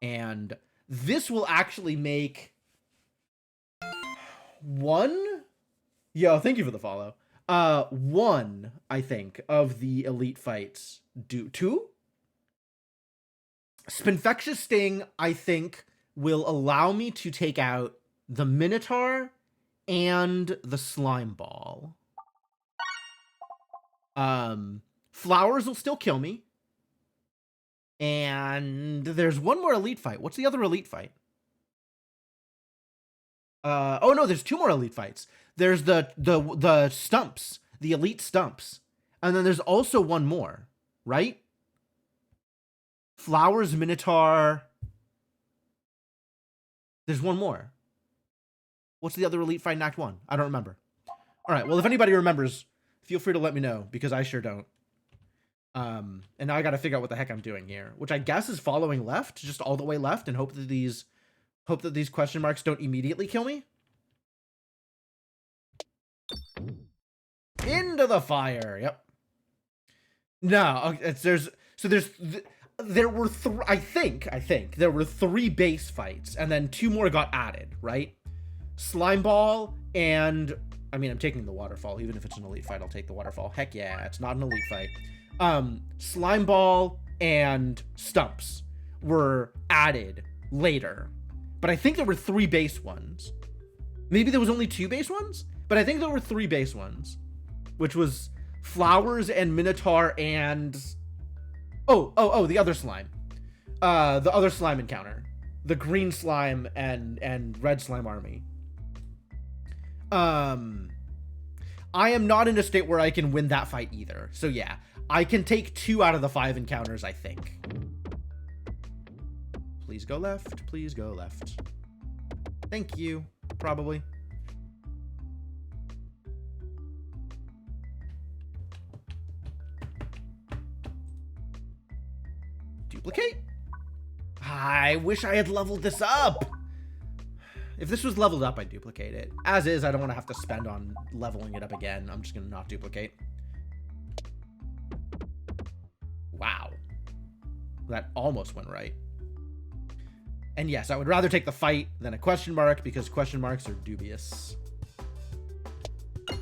And this will actually make 1... Yo, thank you for the follow. 1, I think, of the elite fights do... 2? Spinfectious Sting, I think, will allow me to take out the Minotaur and the Slime Ball. Flowers will still kill me. And there's one more elite fight. What's the other elite fight? Oh no, there's two more elite fights. There's the stumps, the elite stumps. And then there's also one more, right? Flowers, Minotaur. There's one more. What's the other elite fight in Act 1? I don't remember. All right, well, if anybody remembers, feel free to let me know, because I sure don't. And now I got to figure out what the heck I'm doing here, which I guess is following left, just all the way left, and hope that these question marks don't immediately kill me. Into the fire. Yep. No, there were I think there were 3 base fights, and then 2 more got added, right? Slime Ball and I mean, I'm taking the waterfall. Even if it's an elite fight, I'll take the waterfall. Heck yeah, it's not an elite fight. Slime Ball and Stumps were added later, but I think there were 3 base ones. Maybe there was only 2 base ones, but I think there were 3 base ones, which was Flowers and Minotaur and the other slime. The other slime encounter. The green slime and red slime army. I am not in a state where I can win that fight either. So yeah, I can take 2 out of the 5 encounters, I think. Please go left. Please go left. Thank you. Probably. Duplicate? I wish I had leveled this up. If this was leveled up, I'd duplicate it. As is, I don't want to have to spend on leveling it up again. I'm just going to not duplicate. Wow. That almost went right. And yes, I would rather take the fight than a question mark because question marks are dubious. All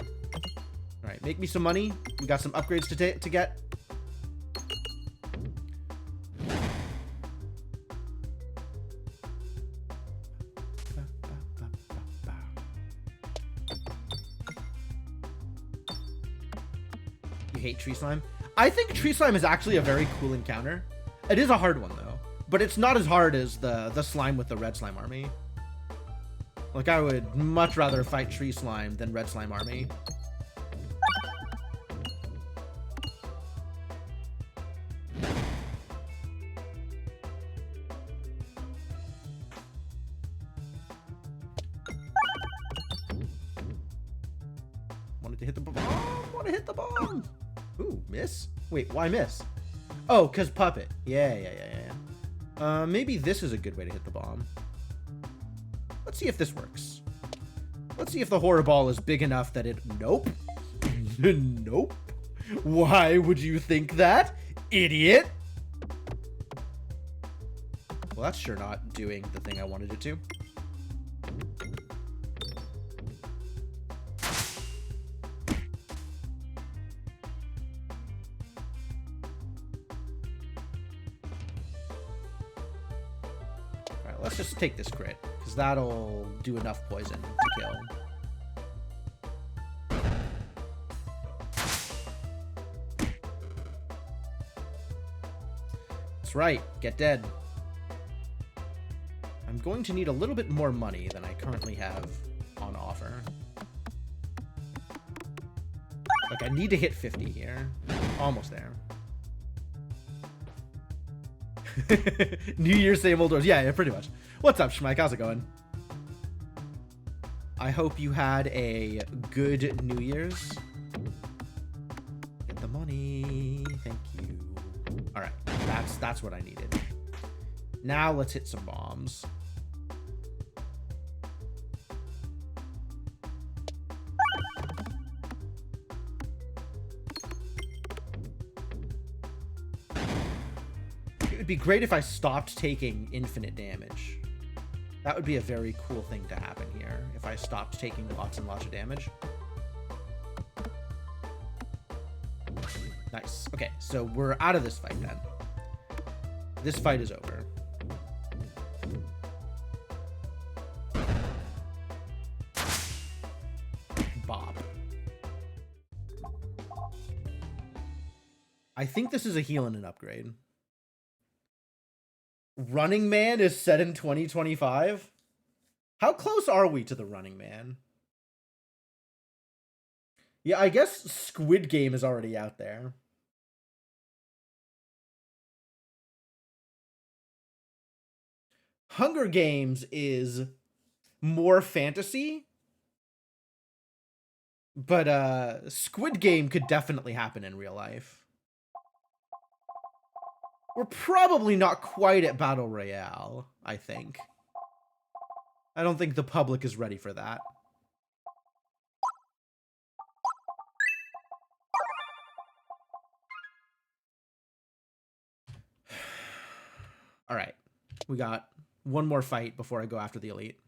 right, make me some money. We got some upgrades to get. You hate tree slime? I think tree slime is actually a very cool encounter. It is a hard one though, but it's not as hard as the slime with the red slime army. Like, I would much rather fight tree slime than red slime army. Wanted to hit the bomb. Want to hit the bomb. Ooh, miss? Wait, why miss? Oh, because puppet. Yeah. Maybe this is a good way to hit the bomb. Let's see if this works. Let's see if the horror ball is big enough that it... Nope. Nope. Why would you think that, idiot? Well, that's sure not doing the thing I wanted it to. Let's just take this crit, because that'll do enough poison to kill. That's right, get dead. I'm going to need a little bit more money than I currently have on offer. Like, I need to hit 50 here. Almost there. New Year's, same old doors. Yeah, pretty much. What's up, Schmike? How's it going? I hope you had a good New Year's. Get the money. Thank you. All right, that's what I needed. Now let's hit some bombs. It would be great if I stopped taking infinite damage. That would be a very cool thing to happen here, if I stopped taking lots and lots of damage. Nice. Okay, so we're out of this fight then. This fight is over. Bob. I think this is a heal and an upgrade. Running Man is set in 2025? How close are we to the Running Man? Yeah, I guess Squid Game is already out there. Hunger Games is more fantasy, but Squid Game could definitely happen in real life. We're probably not quite at Battle Royale, I think. I don't think the public is ready for that. All right. We got one more fight before I go after the elite.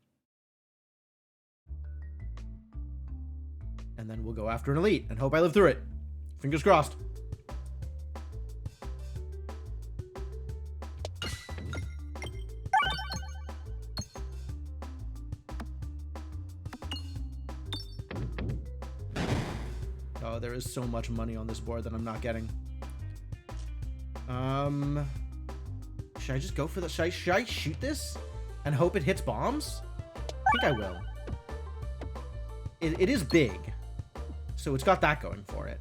And then we'll go after an elite and hope I live through it. Fingers crossed. Oh, there is so much money on this board that I'm not getting. Should I just go for the... Should I shoot this and hope it hits bombs? I think I will. It is big, so it's got that going for it.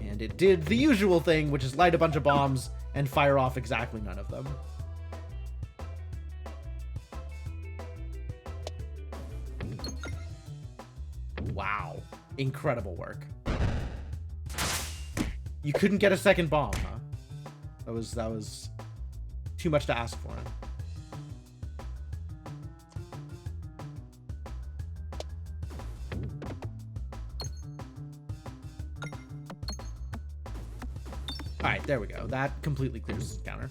And it did the usual thing, which is light a bunch of bombs and fire off exactly none of them. Wow. Incredible work. You couldn't get a second bomb, huh? That was too much to ask for him. All right, there we go. That completely clears his counter.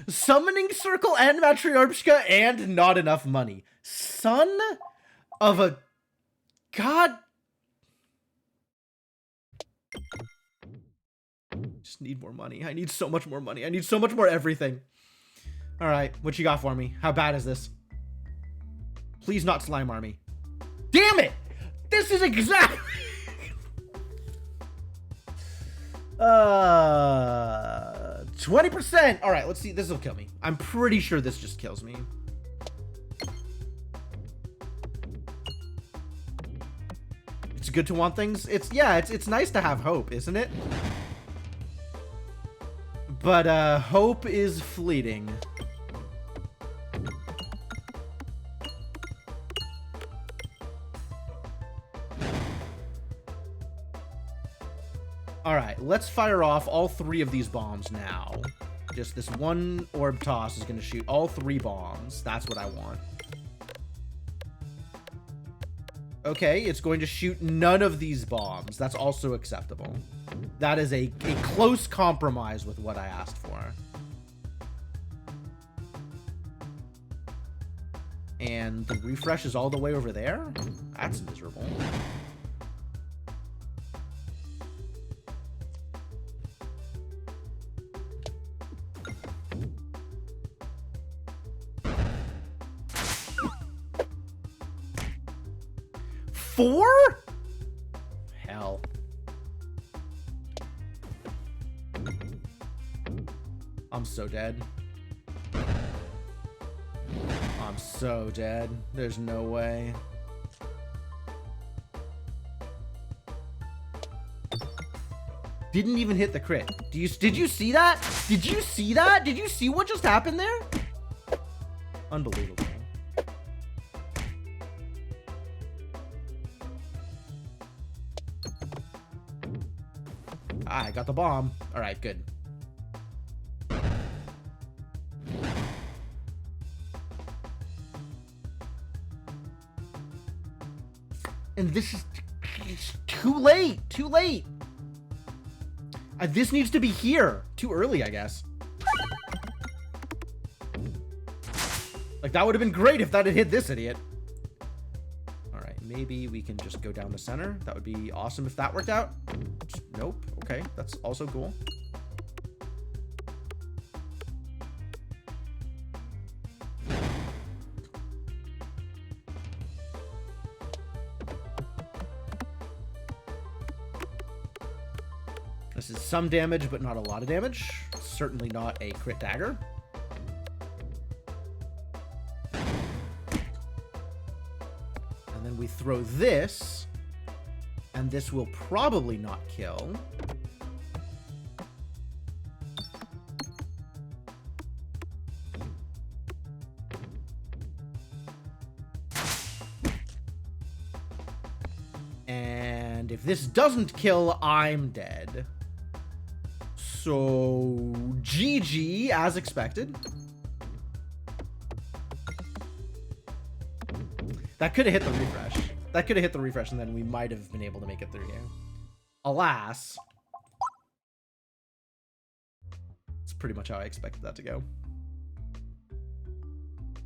Summoning Circle and Matryoshka and not enough money. Son of a god. Just need more money. I need so much more money. I need so much more everything. All right, what you got for me? How bad is this? Please not Slime Army. Damn it! This is exactly... 20%! All right, let's see. This will kill me. I'm pretty sure this just kills me. It's good to want things. It's nice to have hope, isn't it? But hope is fleeting. All right, let's fire off all 3 of these bombs now. Just this one orb toss is going to shoot all 3 bombs. That's what I want. Okay, it's going to shoot none of these bombs. That's also acceptable. That is a close compromise with what I asked for. And the refresh is all the way over there? That's miserable. Four? Hell. I'm so dead. I'm so dead. There's no way. Didn't even hit the crit. Did you see that? Did you see that? Did you see what just happened there? Unbelievable. I got the bomb. All right, good. And this is too late. Too late. This needs to be here. Too early, I guess. Like, that would have been great if that had hit this idiot. All right, maybe we can just go down the center. That would be awesome if that worked out. Nope. Okay, that's also cool. This is some damage, but not a lot of damage. Certainly not a crit dagger. And then we throw this, and this will probably not kill. And if this doesn't kill, I'm dead. So, GG, as expected. That could have hit the refresh. That could have hit the refresh, and then we might have been able to make it through here. Alas. It's pretty much how I expected that to go.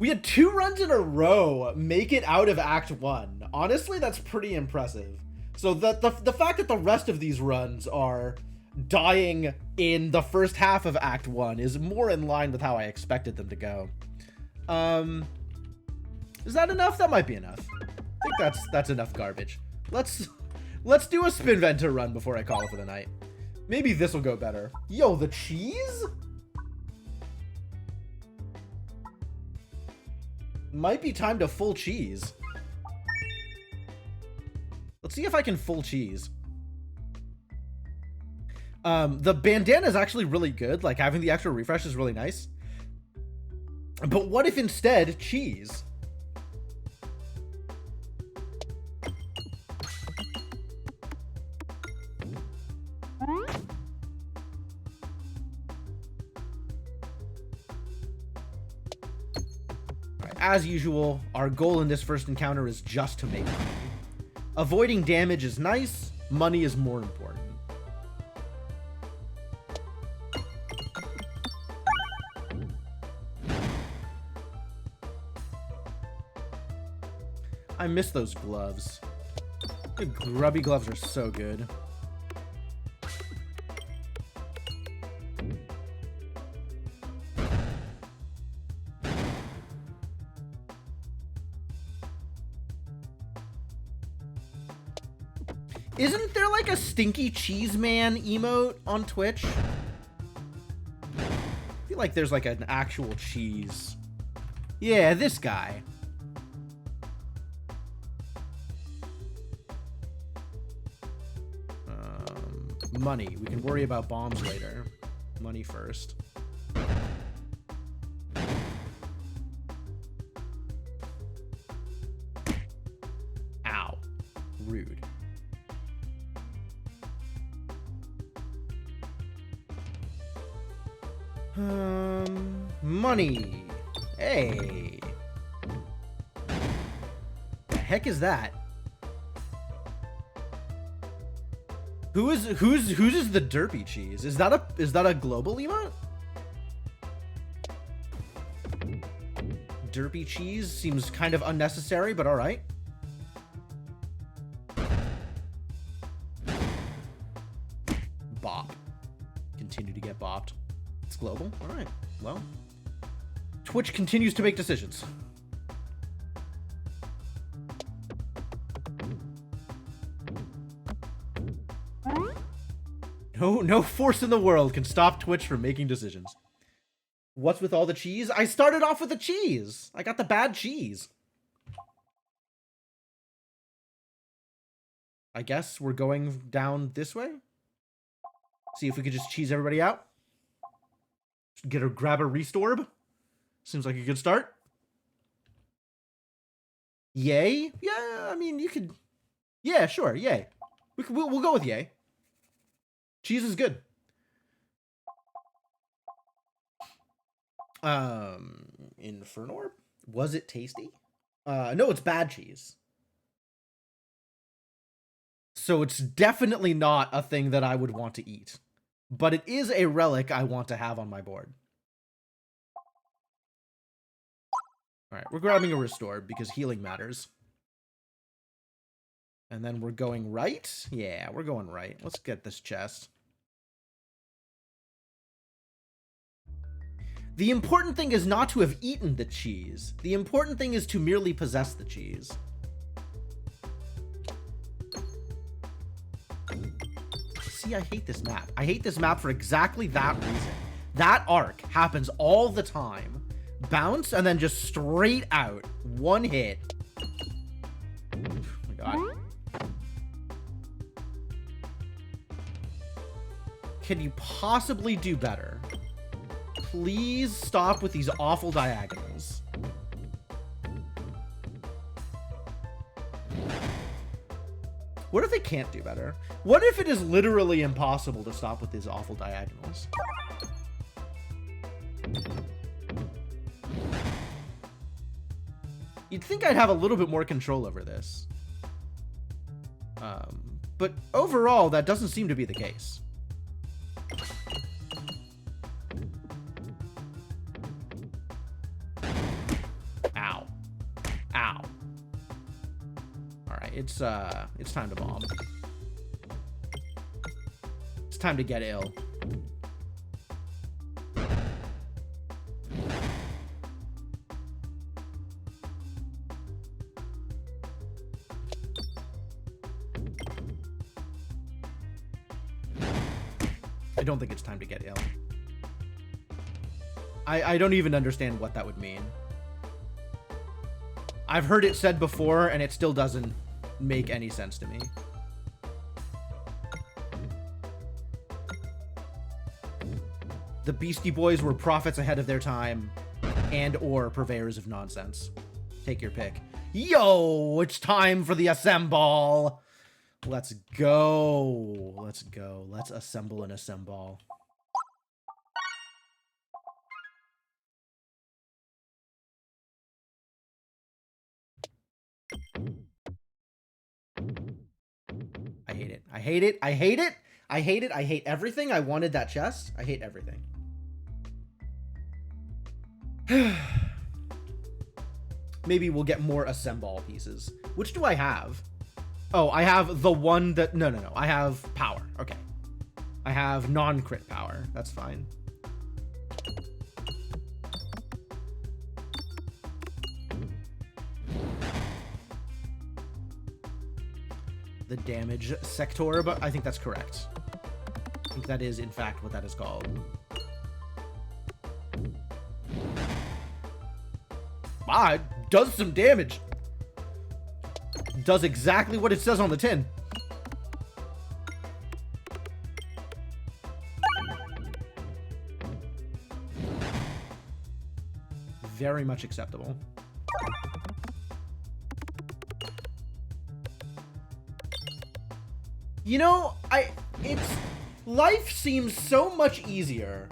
We had 2 runs in a row make it out of Act 1. Honestly, that's pretty impressive. So the fact that the rest of these runs are dying in the first half of Act 1 is more in line with how I expected them to go. Is that enough? That might be enough. I think that's enough garbage. Let's do a Spin Venter run before I call it for the night. Maybe this will go better. Yo, the cheese? Might be time to full cheese. Let's see if I can full cheese. The bandana is actually really good. Like, having the extra refresh is really nice. But what if instead cheese? As usual, our goal in this first encounter is just to make money. Avoiding damage is nice, money is more important. I miss those gloves. The grubby gloves are so good. Isn't there like a stinky cheese man emote on Twitch? I feel like there's like an actual cheese. Yeah, this guy. Money. We can worry about bombs later. Money first. Ow. Rude. Money. Hey. The heck is that? Whose is the derpy cheese? Is that a global emote? Derpy cheese seems kind of unnecessary, but all right. Bop. Continue to get bopped. It's global. All right. Well, Twitch continues to make decisions. No force in the world can stop Twitch from making decisions. What's with all the cheese? I started off with the cheese. I got the bad cheese. I guess we're going down this way. See if we could just cheese everybody out. Grab a restorb. Seems like a good start. Yay? Yeah, I mean, you could... Yeah, sure, yay. We'll go with yay. Cheese is good. Inferno? Was it tasty? No, it's bad cheese. So it's definitely not a thing that I would want to eat. But it is a relic I want to have on my board. Alright, we're grabbing a restore because healing matters. And then we're going right? Yeah, we're going right. Let's get this chest. The important thing is not to have eaten the cheese. The important thing is to merely possess the cheese. See, I hate this map. I hate this map for exactly that reason. That arc happens all the time. Bounce and then just straight out. One hit. Oh my god. Can you possibly do better? Please stop with these awful diagonals. What if they can't do better? What if it is literally impossible to stop with these awful diagonals? You'd think I'd have a little bit more control over this. But overall, that doesn't seem to be the case. Ow. Ow. Alright, it's time to bomb. It's time to get ill. I don't think it's time to get ill. I don't even understand what that would mean. I've heard it said before, and it still doesn't make any sense to me. The Beastie Boys were prophets ahead of their time, and or purveyors of nonsense. Take your pick. Yo, it's time for the assemble. Let's go. Let's go. Let's assemble and assemble. I hate it. I hate it. I hate it. I hate it. I hate everything. I wanted that chest. I hate everything. Maybe we'll get more assemble pieces. Which do I have? Oh, I have the one that... No. I have power. Okay. I have non-crit power. That's fine. The damage sector, but I think that's correct. I think that is, in fact, what that is called. Ah, it does some damage. Does exactly what it says on the tin. Very much acceptable. You know, life seems so much easier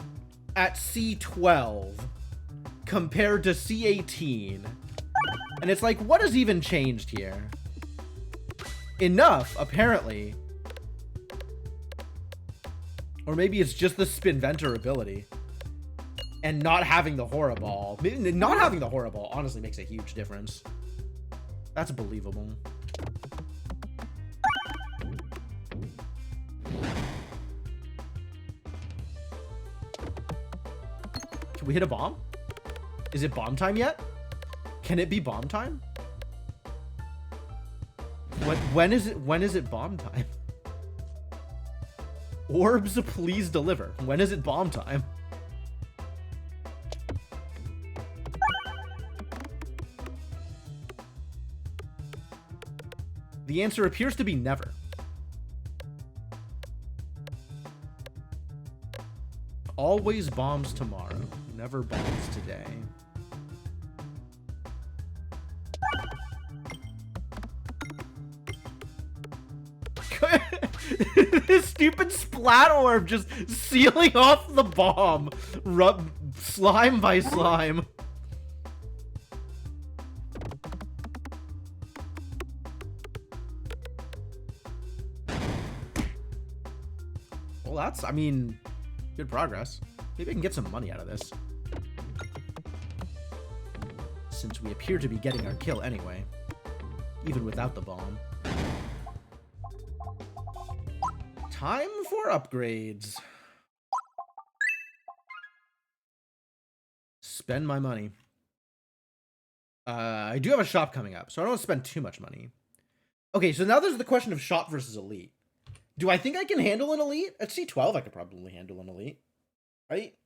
at C12 compared to C18. And it's like, what has even changed here? Enough, apparently. Or maybe it's just the Spinventer ability. And not having the Horror Ball. Not having the Horror Ball honestly makes a huge difference. That's believable. Can we hit a bomb? Is it bomb time yet? Can it be bomb time? When is it bomb time? Orbs, please deliver. When is it bomb time? The answer appears to be never. Always bombs tomorrow. Never bombs today. This stupid splat orb just sealing off the bomb. Rub slime by slime. Well, that's, I mean, good progress. Maybe I can get some money out of this. Since we appear to be getting our kill anyway. Even without the bomb. Time for upgrades. Spend my money. I do have a shop coming up, so I don't want to spend too much money. Okay, so now there's the question of shop versus elite. Do I think I can handle an elite? At C12, I could probably handle an elite. Right?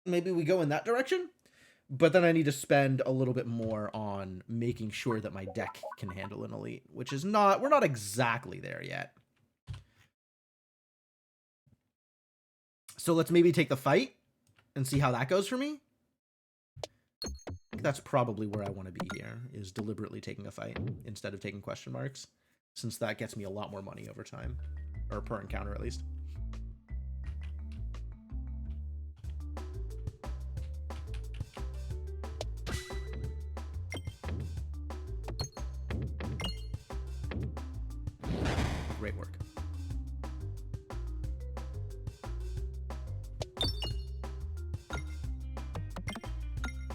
Maybe we go in that direction? But then I need to spend a little bit more on making sure that my deck can handle an elite, which is not... We're not exactly there yet. So let's maybe take the fight and see how that goes for me. I think that's probably where I want to be here, is deliberately taking a fight instead of taking question marks, since that gets me a lot more money over time. Or per encounter, at least. Great work.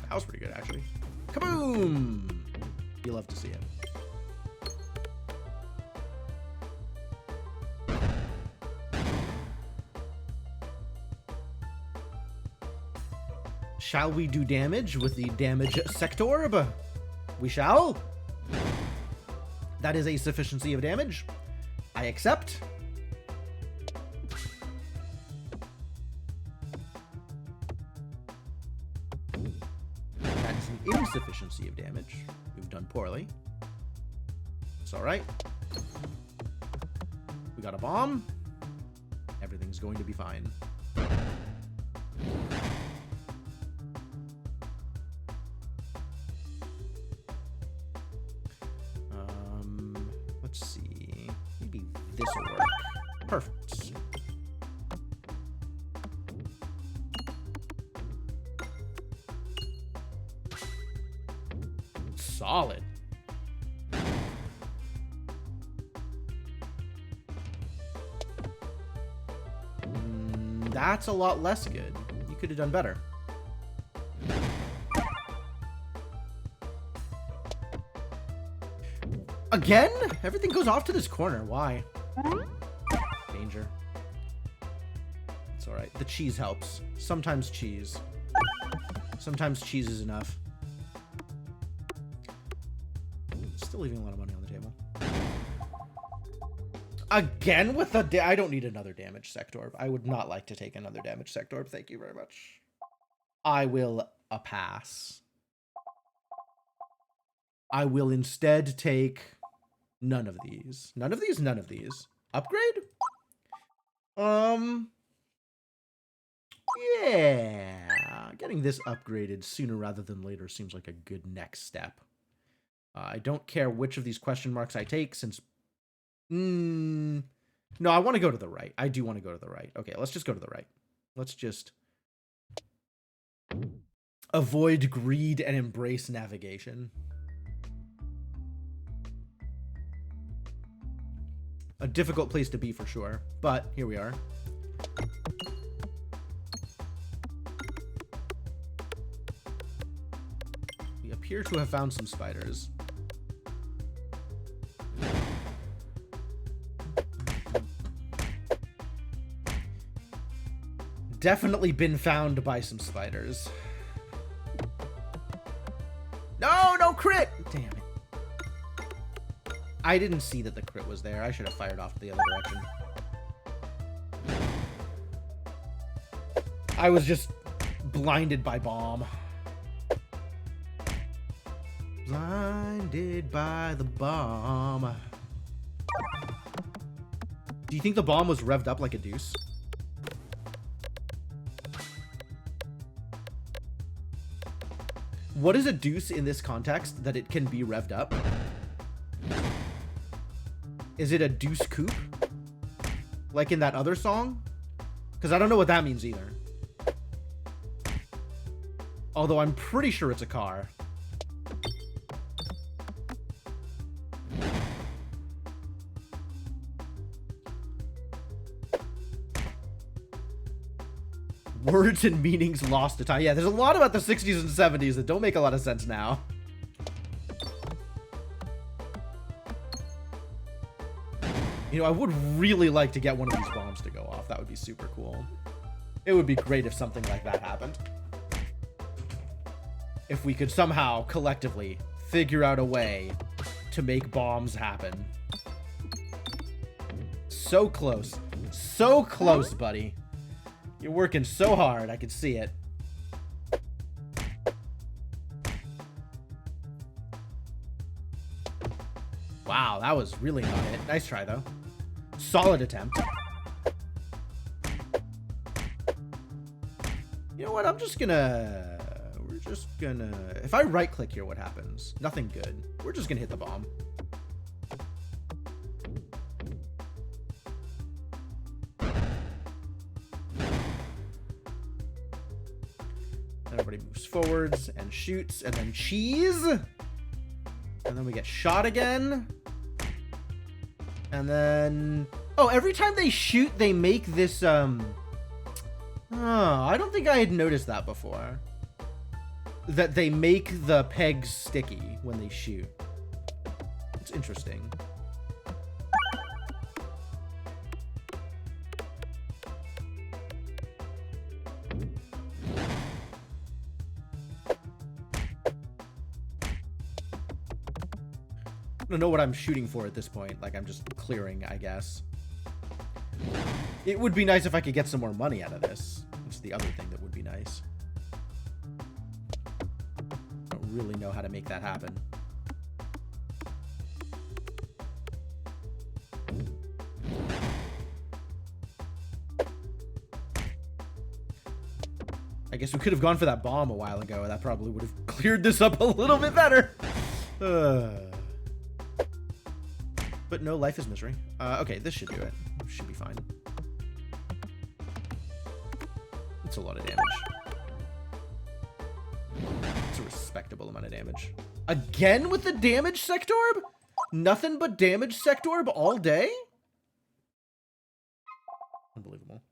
That was pretty good, actually. Kaboom! You love to see it. Shall we do damage with the damage sector? We shall. That is a sufficiency of damage. I accept. That's an insufficiency of damage. We've done poorly. It's all right. We got a bomb. Everything's going to be fine. Let's see. Maybe this will work. Perfect. Solid. That's a lot less good. You could have done better. Again? Everything goes off to this corner. Why? Danger. It's alright. The cheese helps. Sometimes cheese. Sometimes cheese is enough. Still leaving a lot of money on the table. Again with the... I don't need another damage sector. I would not like to take another damage sector. Thank you very much. I will pass. I will instead take... None of these. None of these? None of these. Upgrade? Yeah. Getting this upgraded sooner rather than later seems like a good next step. I don't care which of these question marks I take since... No, I want to go to the right. I do want to go to the right. Okay, let's just go to the right. Let's just... avoid greed and embrace navigation. A difficult place to be for sure, but here we are. We appear to have found some spiders. Definitely been found by some spiders. No, no crit! Damn it. I didn't see that the crit was there. I should have fired off the other direction. I was just blinded by bomb. Blinded by the bomb. Do you think the bomb was revved up like a deuce? What is a deuce in this context that it can be revved up? Is it a deuce coupe? Like in that other song? Because I don't know what that means either. Although I'm pretty sure it's a car. Words and meanings lost to time. Yeah, there's a lot about the 60s and 70s that don't make a lot of sense now. You know, I would really like to get one of these bombs to go off. That would be super cool. It would be great if something like that happened. If we could somehow, collectively, figure out a way to make bombs happen. So close. So close, buddy. You're working so hard. I can see it. Wow, that was really not it. Nice try, though. Solid attempt. You know what? I'm just gonna... We're just gonna... If I right-click here, what happens? Nothing good. We're just gonna hit the bomb. Everybody moves forwards and shoots, and then cheese. And then we get shot again. And then... Oh, every time they shoot, they make this, Oh, I don't think I had noticed that before. That they make the pegs sticky when they shoot. It's interesting. I don't know what I'm shooting for at this point. Like, I'm just clearing, I guess. It would be nice if I could get some more money out of this. That's the other thing that would be nice. I don't really know how to make that happen. I guess we could have gone for that bomb a while ago. That probably would have cleared this up a little bit better. But no, life is misery. Okay, this should do it. Should be fine. It's a lot of damage. It's a respectable amount of damage. Again with the damage sectorb? Nothing but damage sectorb all day? Unbelievable.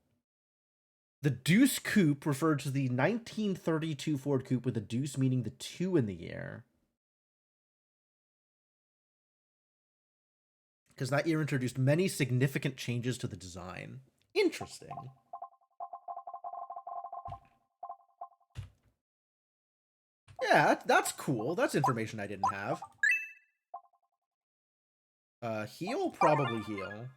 The Deuce Coupe referred to the 1932 Ford Coupe with a deuce meaning the 2 in the year. Because that year introduced many significant changes to the design. Interesting. Yeah, that's cool. That's information I didn't have. Heal? Probably heal.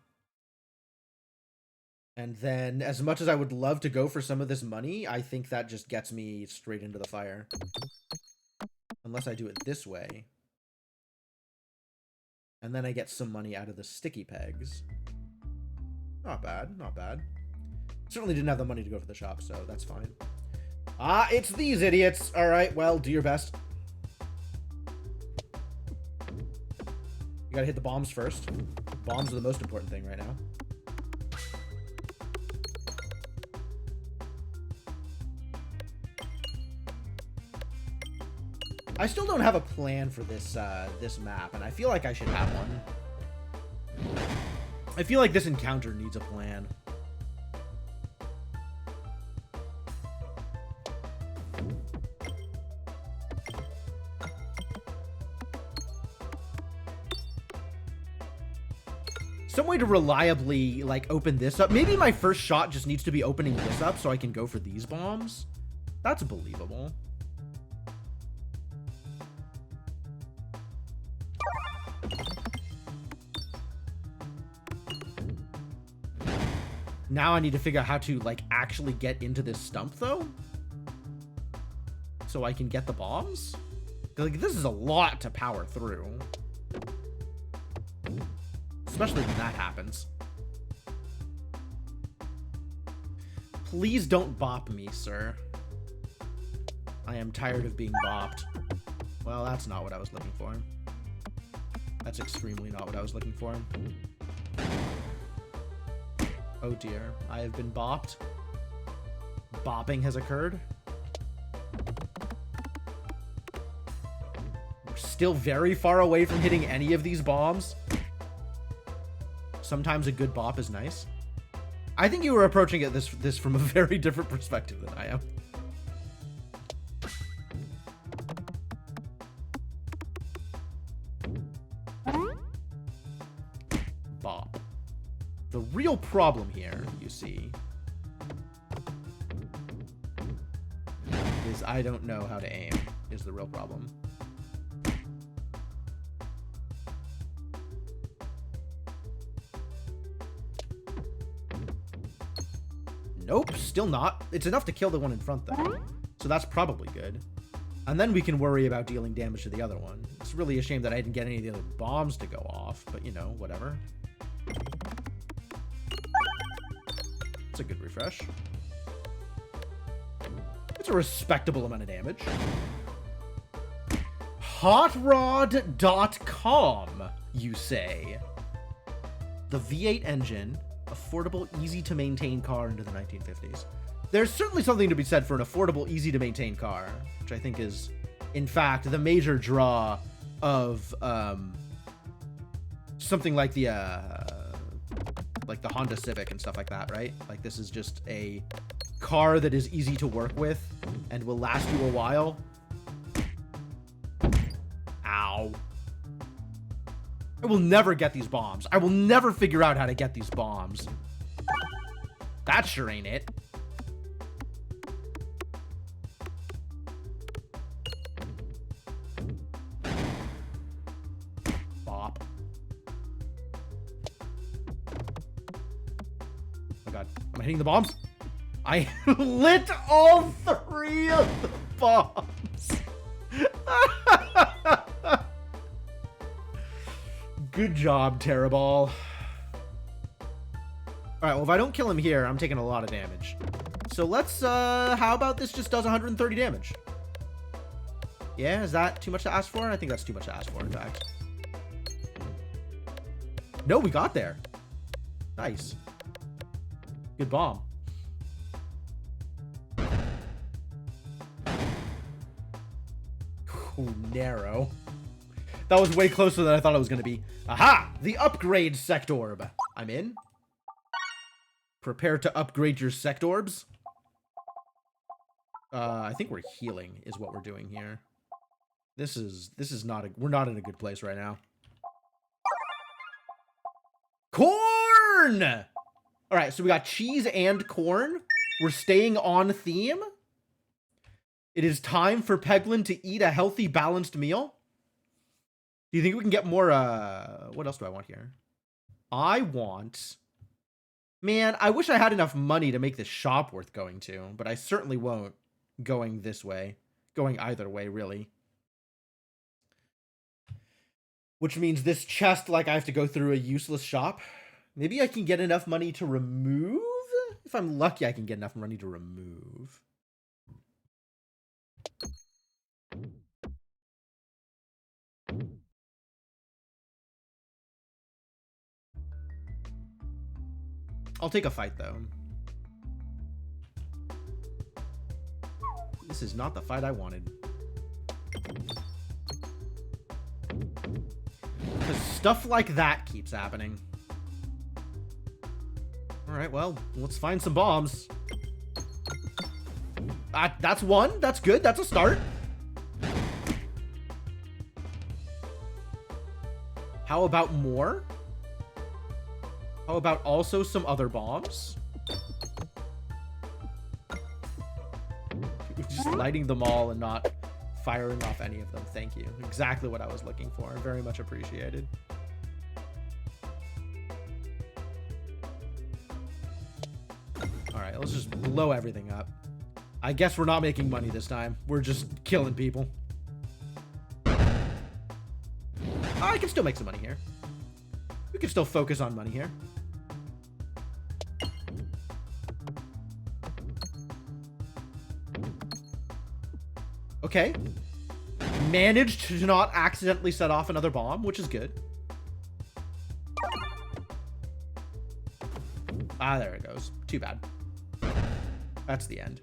And then, as much as I would love to go for some of this money, I think that just gets me straight into the fire. Unless I do it this way. And then I get some money out of the sticky pegs. Not bad, not bad. Certainly didn't have the money to go for the shop, so that's fine. Ah, it's these idiots! Alright, well, do your best. You gotta hit the bombs first. Bombs are the most important thing right now. I still don't have a plan for this this map, and I feel like I should have one. I feel like this encounter needs a plan. Some way to reliably, like, open this up. Maybe my first shot just needs to be opening this up so I can go for these bombs. That's believable. Now I need to figure out how to, like, actually get into this stump, though. So I can get the bombs? Like, this is a lot to power through. Especially when that happens. Please don't bop me, sir. I am tired of being bopped. Well, that's not what I was looking for. That's extremely not what I was looking for. Oh dear, I have been bopped. Bopping has occurred. We're still very far away from hitting any of these bombs. Sometimes a good bop is nice. I think you were approaching it this from a very different perspective than I am. Bop. The real problem here, you see, is I don't know how to aim, is the real problem. Nope, still not. It's enough to kill the one in front, though. So that's probably good. And then we can worry about dealing damage to the other one. It's really a shame that I didn't get any of the other bombs to go off, but you know, whatever. It's a good refresh. It's a respectable amount of damage. Hotrod.com, you say? The V8 engine, affordable, easy-to-maintain car into the 1950s. There's certainly something to be said for an affordable, easy-to-maintain car, which I think is, in fact, the major draw of something like the Honda Civic and stuff like that, right? Like, this is just a car that is easy to work with and will last you a while. Ow. I will never get these bombs. I will never figure out how to get these bombs. That sure ain't it. Bop. Oh god. Am I hitting the bombs? I lit all 3 of the bombs. Good job, Terraball. All right, well, if I don't kill him here, I'm taking a lot of damage. So let's, how about this just does 130 damage? Yeah, is that too much to ask for? I think that's too much to ask for, in fact. No, we got there. Nice. Good bomb. Ooh, narrow. That was way closer than I thought it was going to be. Aha! The upgrade sectorb. I'm in. Prepare to upgrade your sectorbs. I think we're healing is what we're doing here. This is not a, we're not in a good place right now. Corn! All right, so we got cheese and corn. We're staying on theme. It is time for Peglin to eat a healthy, balanced meal. Do you think we can get more, what else do I want here? I want... Man, I wish I had enough money to make this shop worth going to, but I certainly won't going this way. Going either way, really. Which means this chest, like, I have to go through a useless shop. Maybe I can get enough money to remove? If I'm lucky, I can get enough money to remove. I'll take a fight, though. This is not the fight I wanted. Because stuff like that keeps happening. Alright, well, let's find some bombs. That's one. That's good. That's a start. How about more? How about also some other bombs? Just lighting them all and not firing off any of them. Thank you. Exactly what I was looking for. Very much appreciated. Alright, let's just blow everything up. I guess we're not making money this time. We're just killing people. I can still make some money here. We can still focus on money here. Okay. Managed to not accidentally set off another bomb, which is good. Ah, there it goes. Too bad. That's the end.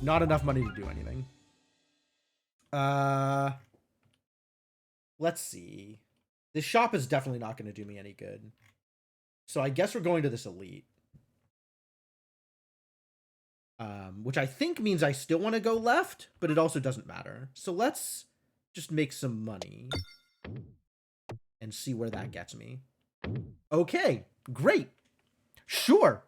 Not enough money to do anything. Let's see. This shop is definitely not going to do me any good. So I guess we're going to this elite. Which I think means I still want to go left, but it also doesn't matter. So let's just make some money and see where that gets me. Okay, great. Sure.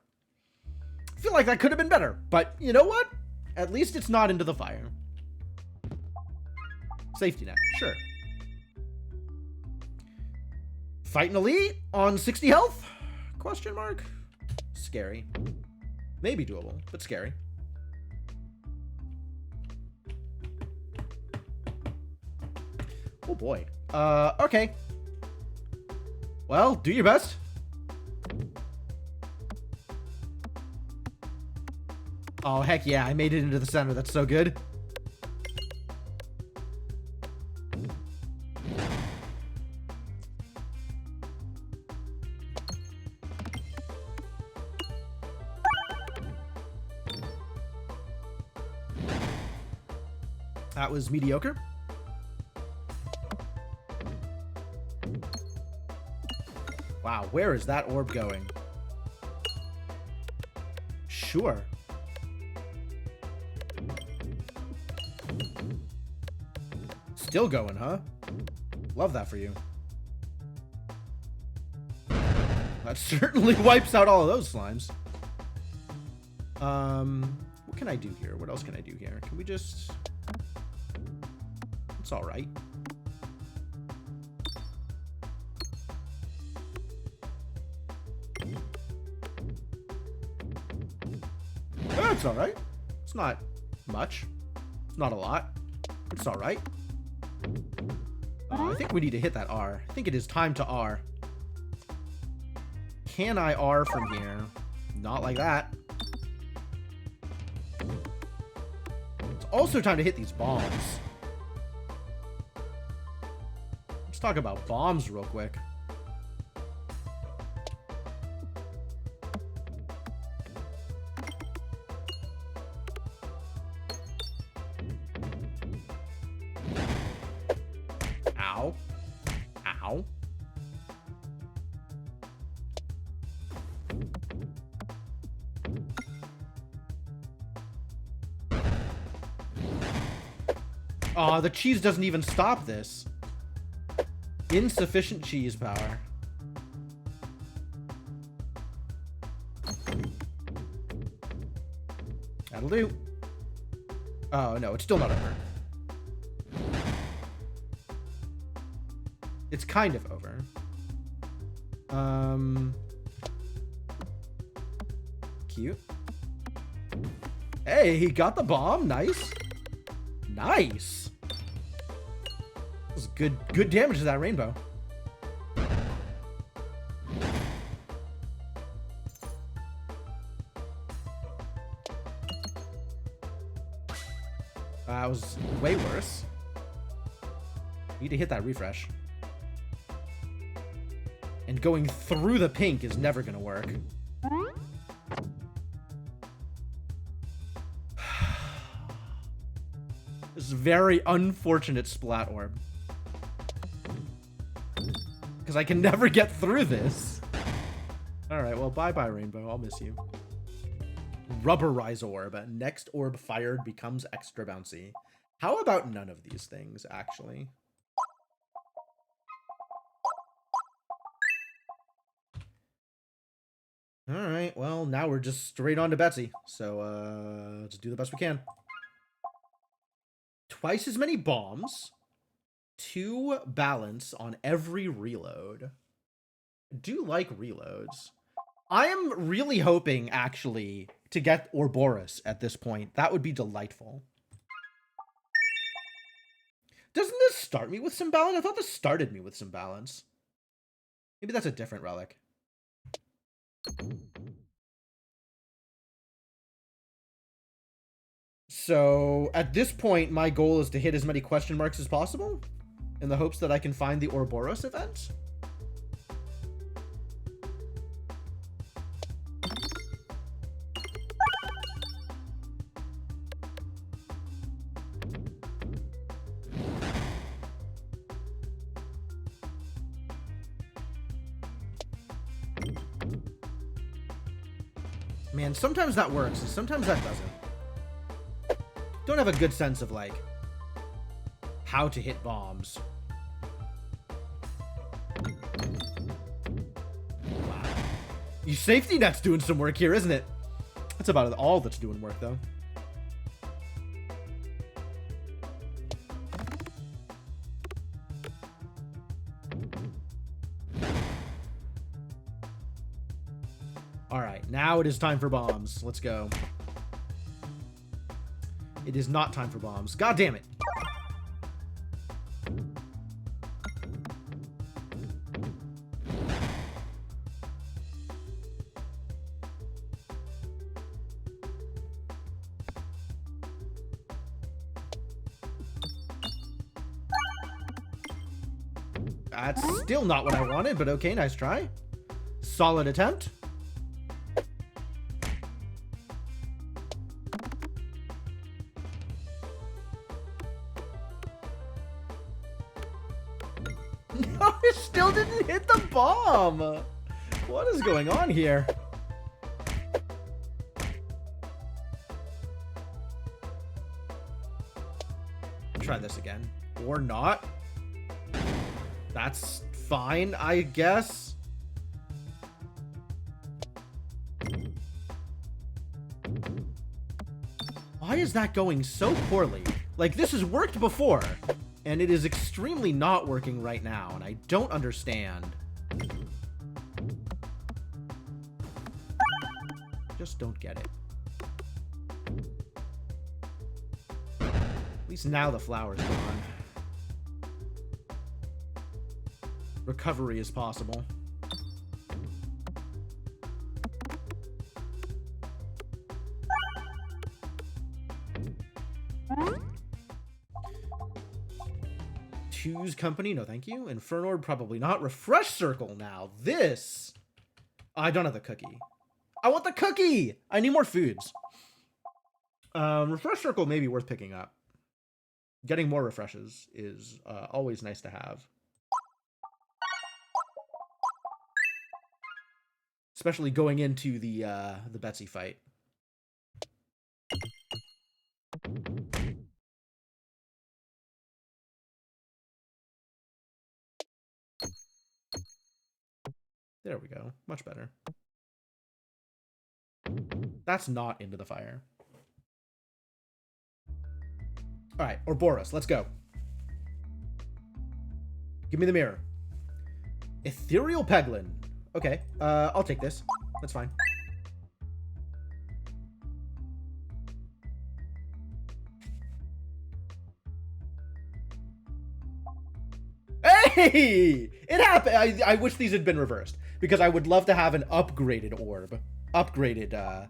I feel like that could have been better, but you know what? At least it's not into the fire. Safety net, sure. Fight an elite on 60 health? Question mark. Scary. Maybe doable, but scary. Oh boy. Okay. Well, do your best. Oh, heck yeah, I made it into the center. That's so good. That was mediocre. Wow, where is that orb going? Sure. Still going, huh? Love that for you. That certainly wipes out all of those slimes. What can I do here? What else can I do here? Can we just... It's all right. It's all right. It's not much. It's not a lot. It's all right. I think we need to hit that R. I think it is time to R. Can I R from here? Not like that. It's also time to hit these bombs. Let's talk about bombs real quick. Ow. Ow. Aw, the cheese doesn't even stop this. Insufficient cheese power. That'll do. Oh, no, it's still not over. It's kind of over. Cute. Hey, he got the bomb. Nice. Nice. That was good damage to that rainbow. That was way worse. Need to hit that refresh. And going through the pink is never gonna work. This is very unfortunate splat orb. Because I can never get through this. Alright, well, bye-bye, Rainbow. I'll miss you. Rubberize orb. Next orb fired becomes extra bouncy. How about none of these things, actually? Alright, well, now we're just straight on to Betsy. So, let's do the best we can. Twice as many bombs. 2 balance on every reload. Do like reloads. I am really hoping, actually, to get Ouroboros at this point. That would be delightful. Doesn't this start me with some balance? I thought this started me with some balance. Maybe that's a different relic. So, at this point, my goal is to hit as many question marks as possible in the hopes that I can find the Ouroboros event. Man, sometimes that works, and sometimes that doesn't. Don't have a good sense of, like, how to hit bombs. Wow. Your safety net's doing some work here, isn't it? That's about all that's doing work, though. Alright, Now it is time for bombs. Let's go. It is not time for bombs. God damn it. That's still not what I wanted, but okay, nice try. Solid attempt. No, I still didn't hit the bomb. What is going on here? Try this again. Or not. That's fine, I guess. Why is that going so poorly? Like, this has worked before, and it is extremely not working right now, and I don't understand. Just don't get it. At least now the flower's gone. Recovery is possible. Two's company, no thank you. Infernord, probably not. Refresh circle now. This. I don't have the cookie. I want the cookie! I need more foods. Refresh circle may be worth picking up. Getting more refreshes is always nice to have. Especially going into the Betsy fight. There we go. Much better. That's not into the fire. Alright, Ouroboros, let's go. Give me the mirror. Ethereal Peglin. Okay, I'll take this. That's fine. Hey! It happened! I wish these had been reversed, because I would love to have an upgraded orb. Upgraded,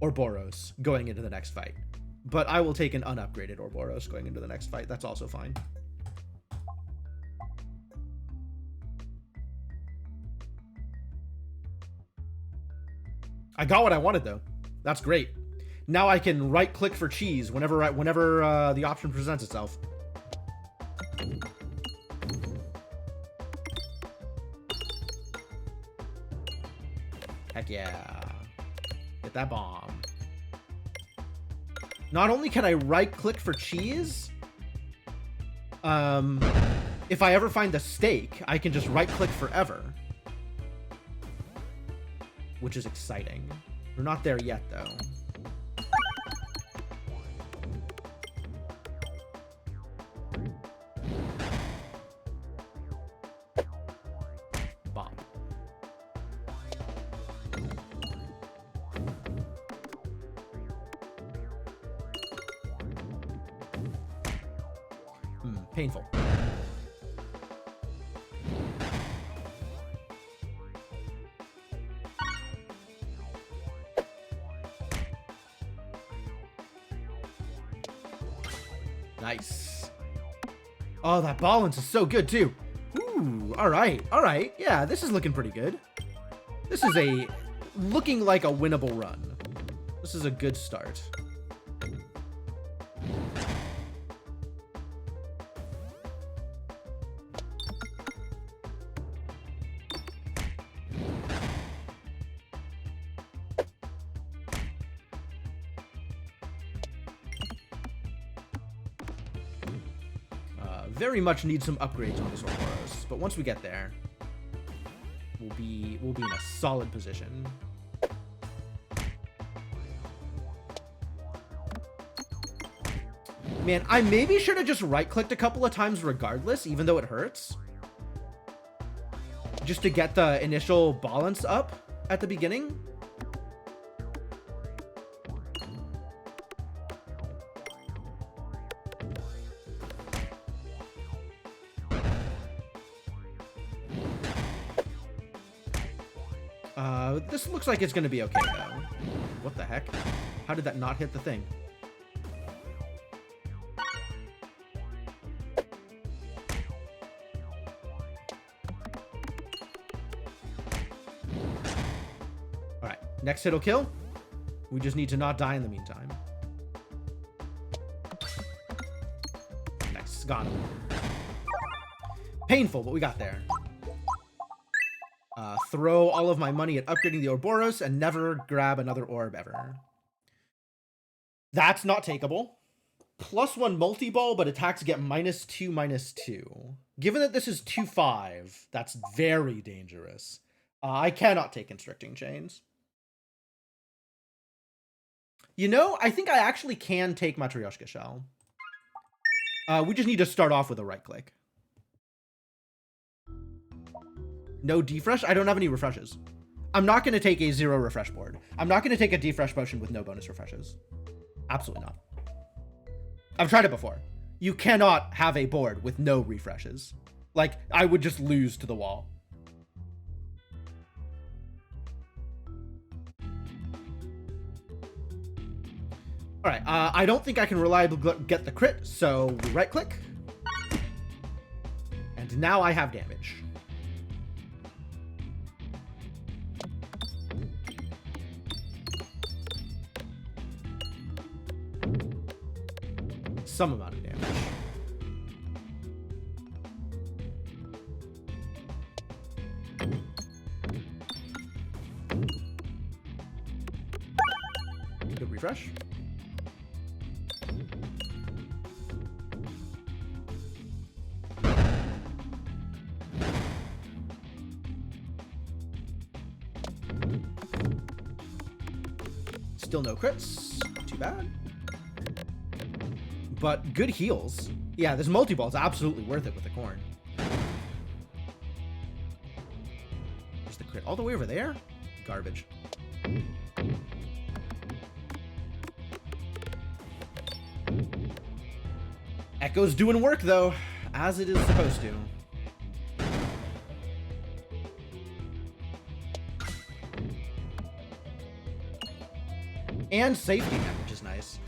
Ouroboros going into the next fight. But I will take an unupgraded Ouroboros going into the next fight. That's also fine. I got what I wanted, though. That's great. Now I can right-click for cheese whenever the option presents itself. Heck yeah. Hit that bomb. Not only can I right-click for cheese, if I ever find the steak, I can just right-click forever. Which is exciting. We're not there yet, though. Bomb. Painful. Nice. Oh, that balance is so good, too. Ooh, all right. All right. Yeah, this is looking pretty good. This is looking like a winnable run. This is a good start. Very much need some upgrades on this Ouroboros, but once we get there, we'll be in a solid position. Man, I maybe should have just right-clicked a couple of times regardless, even though it hurts. Just to get the initial balance up at the beginning. This looks like it's gonna be okay, though. What the heck? How did that not hit the thing? Alright, next hit will kill. We just need to not die in the meantime. Nice, got him. Painful, but we got there. Throw all of my money at upgrading the Ouroboros and never grab another orb ever. That's not takeable. +1 multi-ball, but attacks get -2/-2. Given that this is 2/5, that's very dangerous. I cannot take Constricting Chains. You know, I think I actually can take Matryoshka Shell. We just need to start off with a right click. No defresh? I don't have any refreshes. I'm not going to take a 0 refresh board. I'm not going to take a defresh potion with no bonus refreshes. Absolutely not. I've tried it before. You cannot have a board with no refreshes. Like, I would just lose to the wall. Alright, I don't think I can reliably get the crit, so we right click. And now I have damage. Some amount of damage. Good refresh. Still no crits. Too bad. But good heals. Yeah, this multi-ball is absolutely worth it with the corn. There's the crit all the way over there? Garbage. Echo's doing work, though, as it is supposed to. And safety net, which is nice.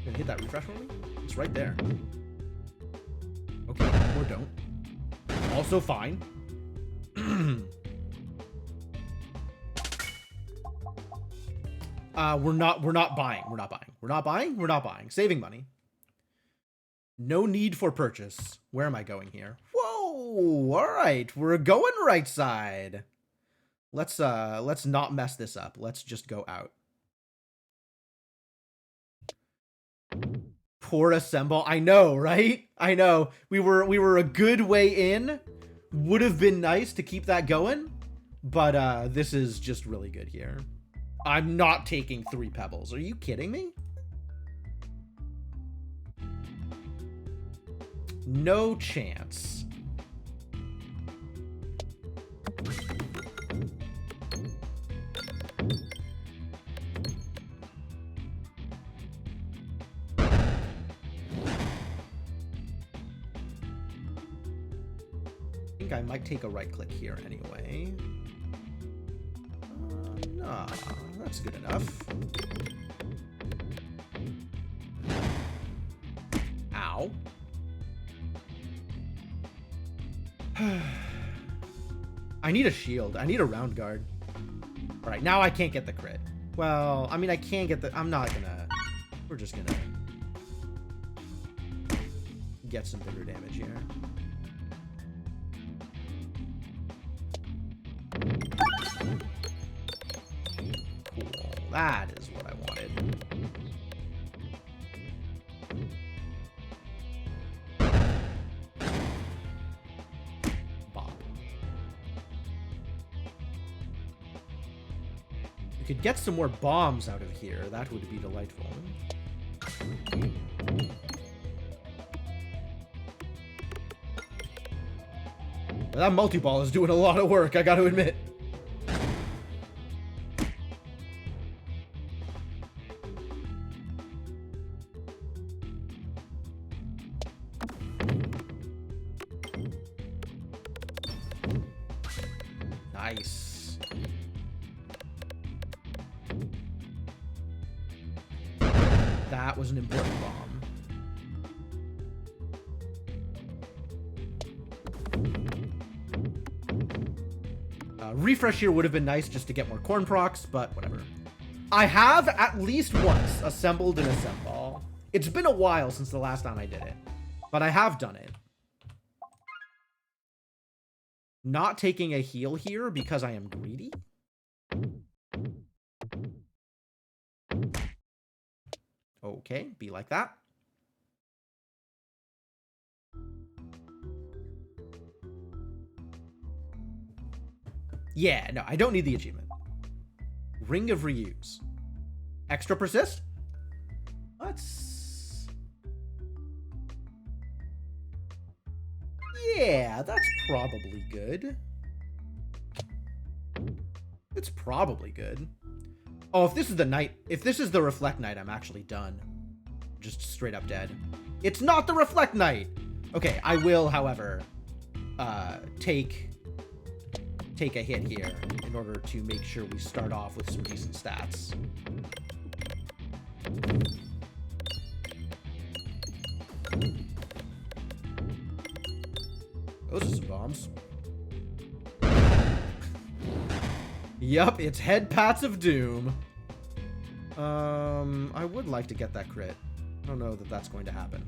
Gonna hit that refresh for me? It's right there. Okay, or don't. Also fine. We're not buying. Saving money. No need for purchase. Where am I going here? Whoa! All right, we're going right side. Let's not mess this up. Let's just go out. Poor assemble. I know, right? I know. We were a good way in. Would have been nice to keep that going, but this is just really good here. I'm not taking 3 pebbles. Are you kidding me? No chance. I think I might take a right click here anyway. Nah, that's good enough. Ow. I need a shield. I need a round guard. All right, now I can't get the crit. Well, I mean, I can get the... I'm not gonna... We're just gonna... get some bigger damage here. Cool. That is what I wanted. We could get some more bombs out of here. That would be delightful. But that multi-ball is doing a lot of work, I gotta admit. That was an important bomb. Refresh here would have been nice just to get more corn procs, but whatever. I have at least once assembled an assemble. It's been a while since the last time I did it, but I have done it. Not taking a heal here because I am greedy. Okay, be like that. Yeah, no, I don't need the achievement. Ring of Reuse. Extra persist? Let's... Yeah, that's probably good. It's probably good. Oh, if this is the night, if this is the Reflect Knight, I'm actually done. Just straight up dead. It's not the Reflect Knight! Okay, I will, however, take a hit here in order to make sure we start off with some decent stats. Those are some bombs. Yup, it's Head Pats of Doom. I would like to get that crit. I don't know that that's going to happen.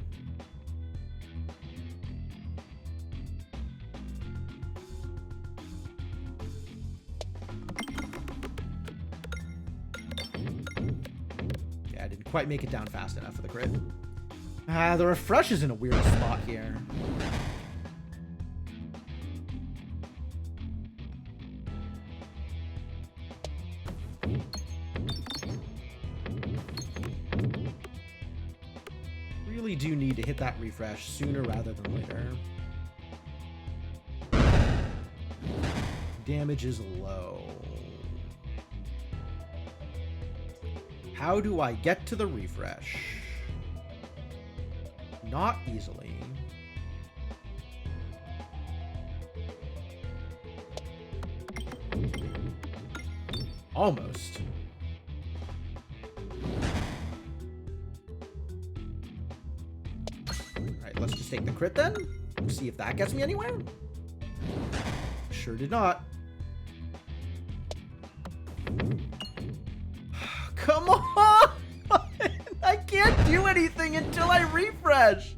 Yeah, I didn't quite make it down fast enough for the crit. The refresh is in a weird spot here. Really do need to hit that refresh sooner rather than later. Damage is low. How do I get to the refresh? Not easily. Almost. Alright, let's just take the crit then. See if that gets me anywhere. Sure did not. Come on! I can't do anything until I refresh.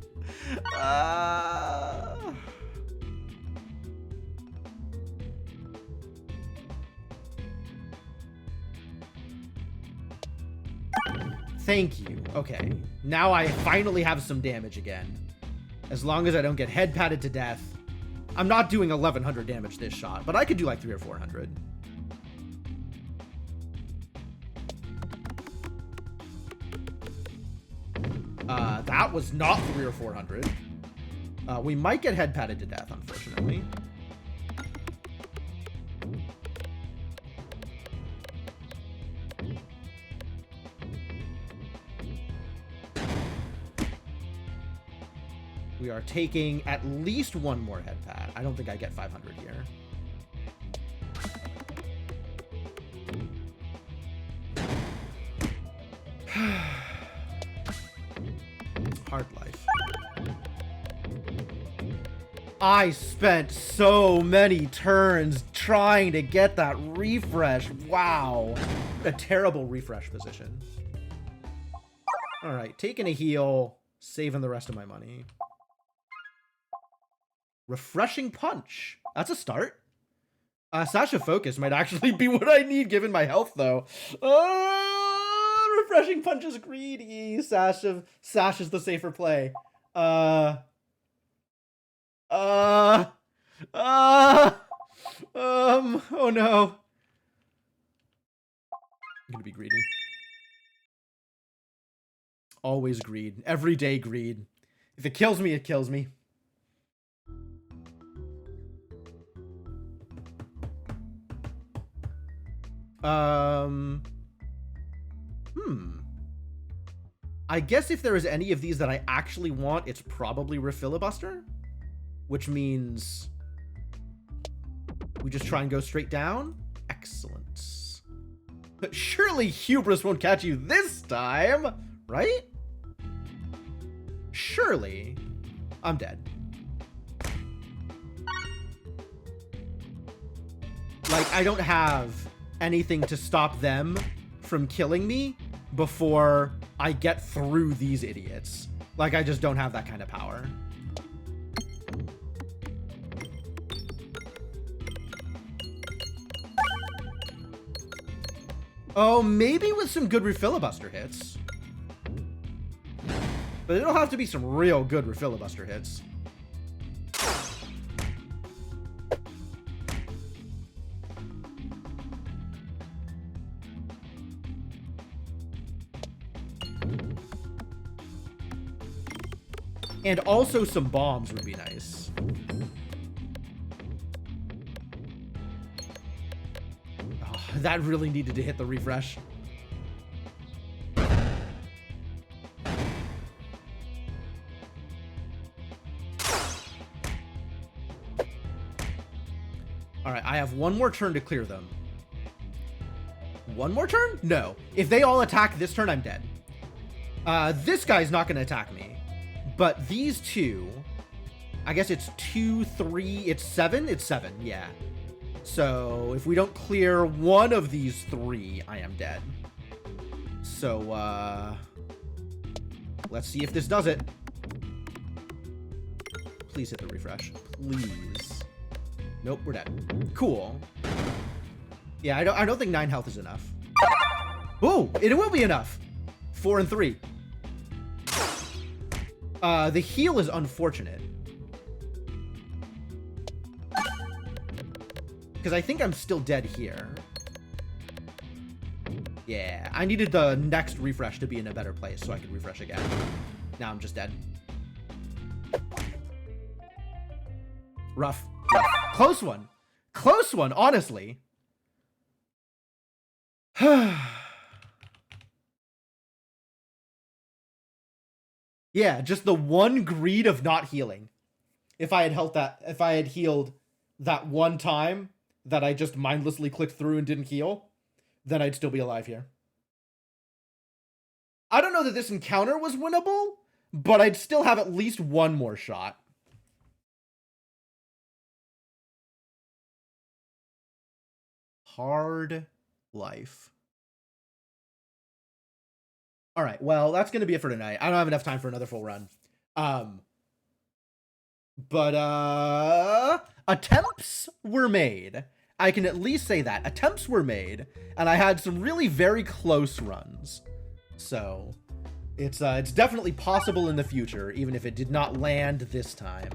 Thank you. Okay. Now I finally have some damage again. As long as I don't get head patted to death. I'm not doing 1100 damage this shot, but I could do like 300 or 400. That was not 300 or 400. We might get head patted to death, unfortunately. We are taking at least one more head pat. I don't think I get 500 here. Hard life. I spent so many turns trying to get that refresh. Wow. A terrible refresh position. All right, taking a heal, saving the rest of my money. Refreshing Punch. That's a start. Sash of Focus might actually be what I need given my health, though. Refreshing Punch is greedy. Sash is the safer play. Oh no. I'm gonna be greedy. Always greed. Everyday greed. If it kills me, it kills me. I guess if there is any of these that I actually want, it's probably Refilibuster, which means we just try and go straight down. Excellent. But surely hubris won't catch you this time, right? Surely. I'm dead. Like, I don't have anything to stop them from killing me before I get through these idiots. Like, I just don't have that kind of power. Oh, maybe with some good refilibuster hits. But it'll have to be some real good refilibuster hits. And also some bombs would be nice. Oh, that really needed to hit the refresh. All right, I have one more turn to clear them. One more turn? No. If they all attack this turn, I'm dead. This guy's not going to attack me. But these two, I guess it's 2, 3, it's 7? It's 7, yeah. So if we don't clear one of these 3, I am dead. So, let's see if this does it. Please hit the refresh. Please. Nope, we're dead. Cool. Yeah, I don't think 9 health is enough. Oh, it will be enough. 4 and 3. The heal is unfortunate. Because I think I'm still dead here. Yeah, I needed the next refresh to be in a better place so I could refresh again. Now I'm just dead. Rough. Close one. Close one, honestly. Yeah, just the one greed of not healing. If I had healed that one time that I just mindlessly clicked through and didn't heal, then I'd still be alive here. I don't know that this encounter was winnable, but I'd still have at least one more shot. Hard life. All right, well, that's going to be it for tonight. I don't have enough time for another full run. But attempts were made. I can at least say that. Attempts were made, and I had some really very close runs. So, it's definitely possible in the future, even if it did not land this time.